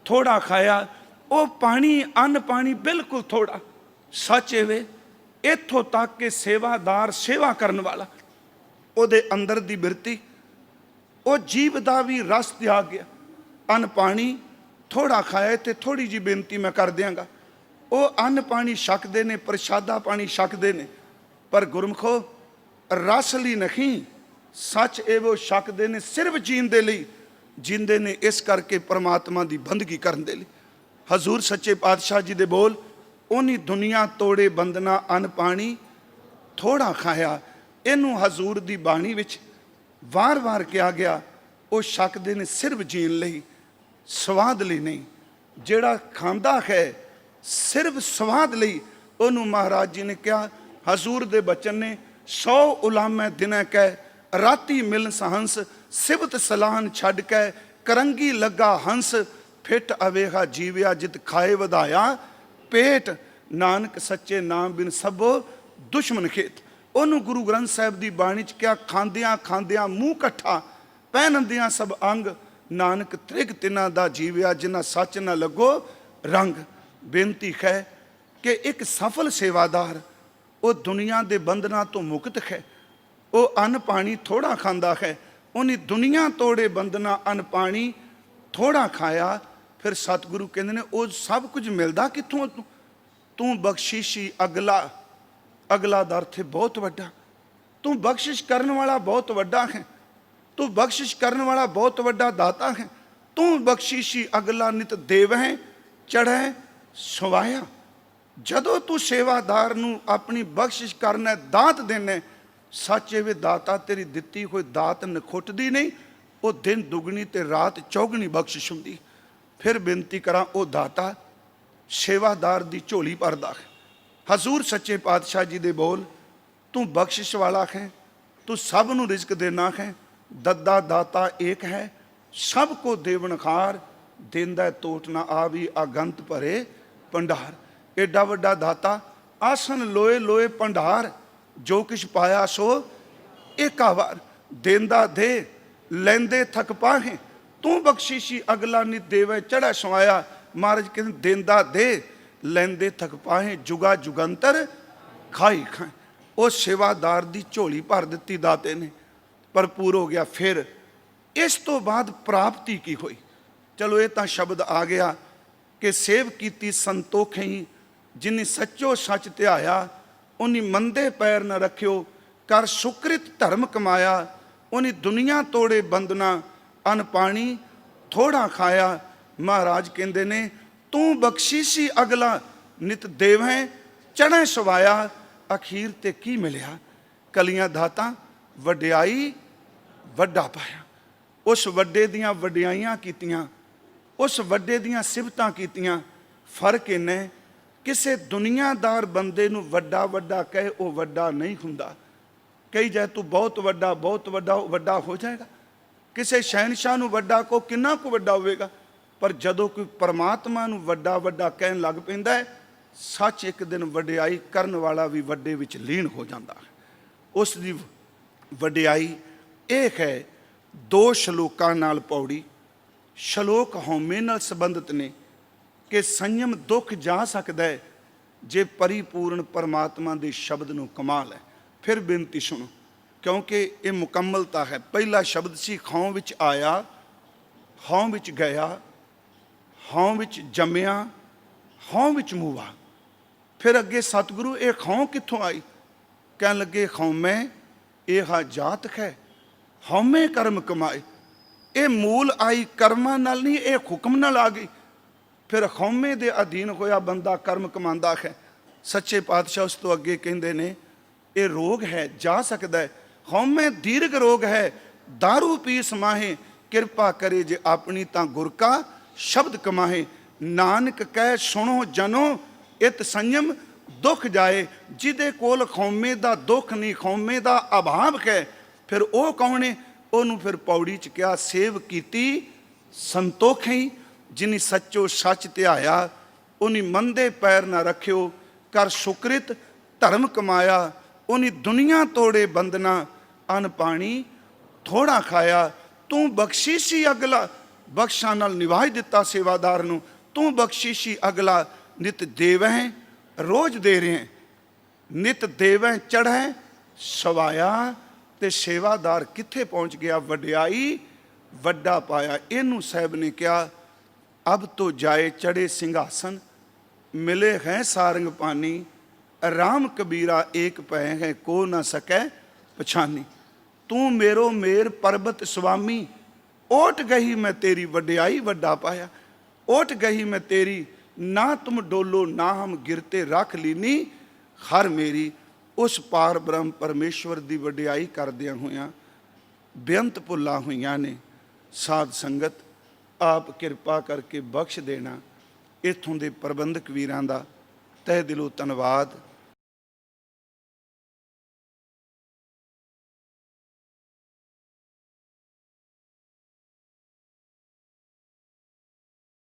ਥੋੜਾ ਖਾਇਆ। ਉਹ ਪਾਣੀ ਅੰਨ ਪਾਣੀ ਬਿਲਕੁਲ ਥੋੜਾ। ਸੱਚ ਵੇ ਇੱਥੋਂ ਤੱਕ ਕਿ ਸੇਵਾਦਾਰ ਸੇਵਾ ਕਰਨ ਵਾਲਾ ਉਹਦੇ ਅੰਦਰ ਦੀ ਬਿਰਤੀ, ਉਹ ਜੀਵ ਦਾ ਵੀ ਰਸ ਤਿਆਗ ਗਿਆ। ਅੰਨ ਪਾਣੀ ਥੋੜਾ ਖਾਇਆ। ਤੇ ਥੋੜੀ ਜਿਹੀ ਬੇਨਤੀ ਮੈਂ ਕਰ ਦਿਆਂਗਾ। ਉਹ ਅੰਨ ਪਾਣੀ ਛਕਦੇ ਨੇ, ਪ੍ਰਸ਼ਾਦਾ ਪਾਣੀ ਛਕਦੇ ਨੇ, ਪਰ ਗੁਰਮਖੋ ਰਸ ਲਈ ਨਹੀਂ। ਸੱਚ ਇਹ ਉਹ ਛਕਦੇ ਨੇ ਸਿਰਫ ਜੀਣ ਦੇ ਲਈ, ਜਿੰਦੇ ਨੇ ਇਸ ਕਰਕੇ ਪਰਮਾਤਮਾ ਦੀ ਬੰਦਗੀ ਕਰਨ ਦੇ ਲਈ। ਹਜ਼ੂਰ ਸੱਚੇ ਪਾਤਸ਼ਾਹ ਜੀ ਦੇ ਬੋਲ, ਉਹਨੀ ਦੁਨੀਆ ਤੋੜੇ ਬੰਦਨਾ ਅੰਨ ਪਾਣੀ ਥੋੜਾ ਖਾਇਆ। ਇਹਨੂੰ ਹਜ਼ੂਰ ਦੀ ਬਾਣੀ ਵਿੱਚ ਵਾਰ-ਵਾਰ ਕਿਹਾ ਗਿਆ। ਉਹ ਛਕਦੇ ਨੇ ਸਿਰਫ ਜੀਣ ਲਈ, ਸਵਾਦ ਲਈ ਨਹੀਂ। ਜਿਹੜਾ ਖਾਂਦਾ ਹੈ ਸਿਰਫ ਸਵਾਦ ਲਈ, ਉਹਨੂੰ ਮਹਾਰਾਜ ਜੀ ਨੇ ਕਿਹਾ, ਹਜ਼ੂਰ ਦੇ ਬਚਨ ਨੇ 100 ਉਲਾਮੈ ਦਿਨੈ ਕਹਿ ਰਾਤੀ ਮਿਲਨ ਸਹੰਸ, ਸਿਵਤ ਸਲਾਹਨ ਛੱਡ ਕੇ ਕਰੰਗੀ ਲੱਗਾ ਹੰਸ, ਫਿੱਟ ਅਵੇਹਾ ਜੀਵਿਆ ਜਿਤ ਖਾਏ ਵਧਾਇਆ ਪੇਟ, ਨਾਨਕ ਸੱਚੇ ਨਾਮ ਬਿਨ ਸਭੋ ਦੁਸ਼ਮਨ ਖੇਤ। ਉਹਨੂੰ ਗੁਰੂ ਗ੍ਰੰਥ ਸਾਹਿਬ ਦੀ ਬਾਣੀ 'ਚ ਕਿਹਾ, ਖਾਂਦਿਆਂ ਖਾਂਦਿਆਂ ਮੂੰਹ ਇਕੱਠਾ, ਪਹਿਨੰਦਿਆਂ ਸਭ ਅੰਗ, ਨਾਨਕ ਤ੍ਰਿਗ ਤਿਨਾਂ ਦਾ ਜੀਵਿਆ ਜਿਨ੍ਹਾਂ ਸੱਚ ਨਾ ਲੱਗੋ ਰੰਗ। ਬੇਨਤੀ ਹੈ ਕਿ ਇੱਕ ਸਫਲ ਸੇਵਾਦਾਰ ਉਹ ਦੁਨੀਆ ਦੇ ਬੰਧਨਾਂ ਤੋਂ ਮੁਕਤ ਹੈ। ਉਹ ਅੰਨ ਪਾਣੀ ਥੋੜਾ ਖਾਂਦਾ ਹੈ। ਉਹਨੇ ਦੁਨੀਆ ਤੋੜੇ ਬੰਦਨਾ ਅੰਨ ਪਾਣੀ ਥੋੜਾ ਖਾਇਆ। ਫਿਰ ਸਤਿਗੁਰੂ ਕਹਿੰਦੇ ਨੇ ਉਹ ਸਭ ਕੁਝ ਮਿਲਦਾ ਕਿੱਥੋਂ? ਤੂੰ ਬਖਸ਼ਿਸ਼ੀ ਅਗਲਾ, ਅਗਲਾ ਦਾ ਅਰਥ ਹੈ ਬਹੁਤ ਵੱਡਾ। ਤੂੰ ਬਖਸ਼ਿਸ਼ ਕਰਨ ਵਾਲਾ ਬਹੁਤ ਵੱਡਾ ਹੈ। ਤੂੰ ਬਖਸ਼ਿਸ਼ ਕਰਨ ਵਾਲਾ ਬਹੁਤ ਵੱਡਾ ਦਾਤਾ ਹੈ। ਤੂੰ ਬਖਸ਼ਿਸ਼ੀ ਅਗਲਾ ਨਿਤ ਦੇਵਹਿ ਚੜ੍ਹੈ ਸੁਵਾਇਆ। ਜਦੋਂ ਤੂੰ ਸੇਵਾਦਾਰ ਨੂੰ ਆਪਣੀ ਬਖਸ਼ਿਸ਼ ਕਰਨਾ, ਦਾਤ ਦੇਣਾ, ਸੱਚੇ ਵੇ ਦਾਤਾ ਤੇਰੀ ਦਿੱਤੀ ਹੋਈ ਦਾਤ ਨਖੁੱਟਦੀ ਨਹੀਂ। ਉਹ ਦਿਨ ਦੁਗਣੀ ਤੇ ਰਾਤ ਚੌਗਣੀ ਬਖਸ਼ਿਸ਼ ਹੁੰਦੀ। ਫਿਰ ਬੇਨਤੀ ਕਰਾਂ, ਉਹ ਦਾਤਾ ਸੇਵਾਦਾਰ ਦੀ ਝੋਲੀ ਭਰਦਾ ਹੈ। ਹਜ਼ੂਰ ਸੱਚੇ ਪਾਤਸ਼ਾਹ ਜੀ ਦੇ ਬੋਲ, ਤੂੰ ਬਖਸ਼ਿਸ਼ ਵਾਲਾ ਹੈ, ਤੂੰ ਸਭ ਨੂੰ ਰਿਜ਼ਕ ਦੇਣਾ ਹੈ। ਦੱਦਾ ਦਾਤਾ ਏਕ ਹੈ, ਸਭ ਕੋ ਦੇਵਨਖਾਰ। ਦੇਂਦਾ ਟੋਟ ਨਾ ਆਵੀ ਆਗੰਤ ਭਰੇ ਭੰਡਾਰ। ਏਡਾ ਵੱਡਾ ਦਾਤਾ, ਆਸਨ ਲੋਏ ਲੋਏ ਭੰਡਾਰ। ਜੋ ਕਿਛ ਪਾਇਆ ਸੋ ਏਕਾ ਵਾਰ। ਦੇਂਦਾ ਦੇ ਲੈਂਦੇ ਥਕ ਪਾਹੇ, ਤੂੰ ਬਖਸ਼ਿਸ਼ੀ ਅਗਲਾ ਨਿਤ ਦੇਵੇ ਚੜ੍ਹੈ ਸੁਆਇਆ। ਮਹਾਰਾਜ ਕਹਿੰਦੇ ਦੇਂਦਾ ਦੇ ਲੈਂਦੇ ਥਕ ਪਾਹੇ, ਜੁਗਾ ਜੁਗੰਤਰ ਖਾਈ ਖਾਏ। ਉਹ ਸੇਵਾਦਾਰ ਦੀ ਝੋਲੀ ਭਰ ਦਿੱਤੀ ਦਾਤੇ ਨੇ, ਭਰਪੂਰ ਹੋ ਗਿਆ। ਫਿਰ ਇਸ ਤੋਂ ਬਾਅਦ ਪ੍ਰਾਪਤੀ ਕੀ ਹੋਈ? ਚਲੋ ਇਹ ਤਾਂ ਸ਼ਬਦ ਆ ਗਿਆ ਕਿ ਸੇਵ ਕੀਤੀ ਸੰਤੋਖਈ, ਜਿਨੇ ਸੱਚੋ ਸੱਚ ਧਿਆਇਆ। ਉਹਨੇ ਮੰਦੇ ਪੈਰ ਨਾ ਰੱਖਿਓ, ਕਰ ਸੁਕ੍ਰਿਤ ਧਰਮ ਕਮਾਇਆ। ਉਹਨੇ ਦੁਨੀਆ ਤੋੜੇ ਬੰਦਨਾ, ਅੰਨ ਪਾਣੀ ਥੋੜਾ ਖਾਇਆ। ਮਹਾਰਾਜ ਕਹਿੰਦੇ ਨੇ ਤੂੰ ਬਖਸ਼ੀਸ਼ੀ ਅਗਲਾ, ਨਿਤ ਦੇਵਹਿ ਚੜ੍ਹੈ ਸੁਵਾਇਆ। ਅਖੀਰ ਤੇ ਕੀ ਮਿਲਿਆ? ਕਲੀਆਂ ਦਾਤਾਂ ਵਡਿਆਈ ਵੱਡਾ ਪਾਇਆ। ਉਸ ਵੱਡੇ ਦੀਆਂ ਵਡਿਆਈਆਂ ਕੀਤੀਆਂ, ਉਸ ਵੱਡੇ ਦੀਆਂ ਸਿਫਤਾਂ ਕੀਤੀਆਂ। ਫਰਕ ਇੰਨਾ, ਕਿਸੇ ਦੁਨੀਆਦਾਰ ਬੰਦੇ ਨੂੰ ਵੱਡਾ ਵੱਡਾ ਕਹੇ ਉਹ ਵੱਡਾ ਨਹੀਂ ਹੁੰਦਾ। ਕਹੀ ਜਾਏ ਤੂੰ ਬਹੁਤ ਵੱਡਾ ਬਹੁਤ ਵੱਡਾ, ਉਹ ਵੱਡਾ ਹੋ ਜਾਏਗਾ। ਕਿਸੇ ਸ਼ਹਿਨਸ਼ਾਹ ਨੂੰ ਵੱਡਾ ਕਹੋ, ਕਿੰਨਾ ਕੁ ਵੱਡਾ ਹੋਵੇਗਾ। ਪਰ ਜਦੋਂ ਕੋਈ ਪਰਮਾਤਮਾ ਨੂੰ ਵੱਡਾ ਵੱਡਾ ਕਹਿਣ ਲੱਗ ਪੈਂਦਾ ਹੈ, ਸੱਚ ਇੱਕ ਦਿਨ ਵਡਿਆਈ ਕਰਨ ਵਾਲਾ ਵੀ ਵੱਡੇ ਵਿੱਚ ਲੀਨ ਹੋ ਜਾਂਦਾ ਹੈ। ਉਸ ਦੀ ਵਡਿਆਈ ਇਹ ਹੈ। 2 ਸ਼ਲੋਕਾਂ ਨਾਲ ਪੌੜੀ। ਸ਼ਲੋਕ ਹਉਮੈ ਨਾਲ ਸੰਬੰਧਿਤ ਨੇ ਕਿ ਸੰਯਮ ਦੁੱਖ ਜਾ ਸਕਦਾ ਹੈ ਜੇ ਪਰਿਪੂਰਨ ਪਰਮਾਤਮਾ ਦੇ ਸ਼ਬਦ ਨੂੰ ਕਮਾਲ ਹੈ। ਫਿਰ ਬੇਨਤੀ ਸੁਣੋ, ਕਿਉਂਕਿ ਇਹ ਮੁਕੰਮਲਤਾ ਹੈ। ਪਹਿਲਾ ਸ਼ਬਦ ਸੀ ਖੌਂ ਵਿੱਚ ਆਇਆ, ਹਉ ਵਿੱਚ ਗਿਆ, ਹਉ ਵਿੱਚ ਜੰਮਿਆ, ਹਉ ਵਿੱਚ ਮੂਵਾ। ਫਿਰ ਅੱਗੇ ਸਤਿਗੁਰੂ ਇਹ ਖੌਂ ਕਿੱਥੋਂ ਆਈ? ਕਹਿਣ ਲੱਗੇ ਹਉਮੈ ਇਹ ਜਾਤ ਹੈ, ਹਉਮੈ ਕਰਮ ਕਮਾਏ। ਇਹ ਮੂਲ ਆਈ ਕਰਮਾਂ ਨਾਲ ਨਹੀਂ, ਇਹ ਹੁਕਮ ਨਾਲ ਆ ਗਈ। ਫਿਰ ਹਉਮੈ ਦੇ ਅਧੀਨ ਹੋਇਆ ਬੰਦਾ ਕਰਮ ਕਮਾਉਂਦਾ ਹੈ। ਸੱਚੇ ਪਾਤਸ਼ਾਹ ਉਸ ਤੋਂ ਅੱਗੇ ਕਹਿੰਦੇ ਨੇ ਇਹ ਰੋਗ ਹੈ, ਜਾ ਸਕਦਾ ਹੈ। ਹਉਮੈ ਦੀਰਘ ਰੋਗ ਹੈ, ਦਾਰੂ ਪੀ ਸਮਾਹੇ। ਕਿਰਪਾ ਕਰੇ ਜੇ ਆਪਣੀ ਤਾਂ ਗੁਰ ਕਾ ਸ਼ਬਦ ਕਮਾਹੇ। ਨਾਨਕ ਕਹਿ ਸੁਣੋ ਜਨੋ ਇਤ ਸੰਯਮ ਦੁੱਖ ਜਾਏ। ਜਿਹਦੇ ਕੋਲ ਹਉਮੈ ਦਾ ਦੁੱਖ ਨਹੀਂ, ਹਉਮੈ ਦਾ ਅਭਾਵ ਹੈ, ਫਿਰ ਉਹ ਕੌਣ ਹੈ? ਉਹਨੂੰ ਫਿਰ ਪੌੜੀ 'ਚ ਕਿਹਾ ਸੇਵ ਕੀਤੀ ਸੰਤੋਖਈ, ਜਿਨੀ ਸੱਚੋ ਸੱਚ ਧਿਆਇਆ। ਉਹਨੇ ਮੰਦੇ ਪੈਰ ਨਾ ਰੱਖਿਓ, ਕਰ ਸੁਕ੍ਰਿਤ ਧਰਮ ਕਮਾਇਆ। ਉਹਨੇ ਦੁਨੀਆ ਤੋੜੇ ਬੰਦਨਾ, ਅੰਨ ਪਾਣੀ ਥੋੜਾ ਖਾਇਆ। ਤੂੰ ਬਖਸ਼ੀਸ਼ੀ ਅਗਲਾ, ਬਖਸ਼ਾਂ ਨਾਲ ਨਿਵਾਜ ਦਿੱਤਾ ਸੇਵਾਦਾਰ ਨੂੰ। ਤੂੰ ਬਖਸ਼ੀਸ਼ੀ ਅਗਲਾ, ਨਿਤ ਦੇਵਹਿ ਰੋਜ਼ ਦੇ ਰਹੇ। ਨਿਤ ਦੇਵਹਿ ਚੜ੍ਹੈ ਸਵਾਇਆ। ਤੇ ਸੇਵਾਦਾਰ ਕਿੱਥੇ ਪਹੁੰਚ ਗਿਆ? ਵਡਿਆਈ ਵੱਡਾ ਪਾਇਆ। ਇਹਨੂੰ ਸਾਹਿਬ ਨੇ ਕਿਹਾ ਅਬ ਤੋਂ ਜਾਏ ਚੜੇ ਸਿੰਘਾਸਨ, ਮਿਲੇ ਹੈ ਸਾਰੰਗ ਪਾਨੀ। ਰਾਮ ਕਬੀਰਾ ਏਕ ਪੈ ਹੈ, ਕੋ ਨਾ ਸਕੈ ਪਛਾਨੀ। ਤੂੰ ਮੇਰੋ ਮੇਰ ਪਰਬਤ ਸੁਆਮੀ, ਓਟ ਗਈ ਮੈਂ ਤੇਰੀ ਵਡਿਆਈ ਵੱਡਾ ਪਾਇਆ। ਓਟ ਗਈ ਮੈਂ ਤੇਰੀ, ਨਾ ਤੁਮ ਡੋਲੋ ਨਾ ਹਮ ਗਿਰਤੇ ਰੱਖ ਲੀਨੀ ਹਰ ਮੇਰੀ। ਉਸ ਪਾਰ ਬ੍ਰਹਮ ਪਰਮੇਸ਼ਵਰ ਦੀ ਵਡਿਆਈ ਕਰਦਿਆਂ ਹੋਇਆਂ ਬੇਅੰਤ ਭੁੱਲਾਂ ਹੋਈਆਂ ਨੇ। ਸਾਧ ਸੰਗਤ ਆਪ ਕਿਰਪਾ ਕਰਕੇ ਬਖਸ਼ ਦੇਣਾ। ਇੱਥੋਂ ਦੇ ਪ੍ਰਬੰਧਕ ਵੀਰਾਂ ਦਾ ਤਹਿ ਦਿਲੋਂ ਧੰਨਵਾਦ।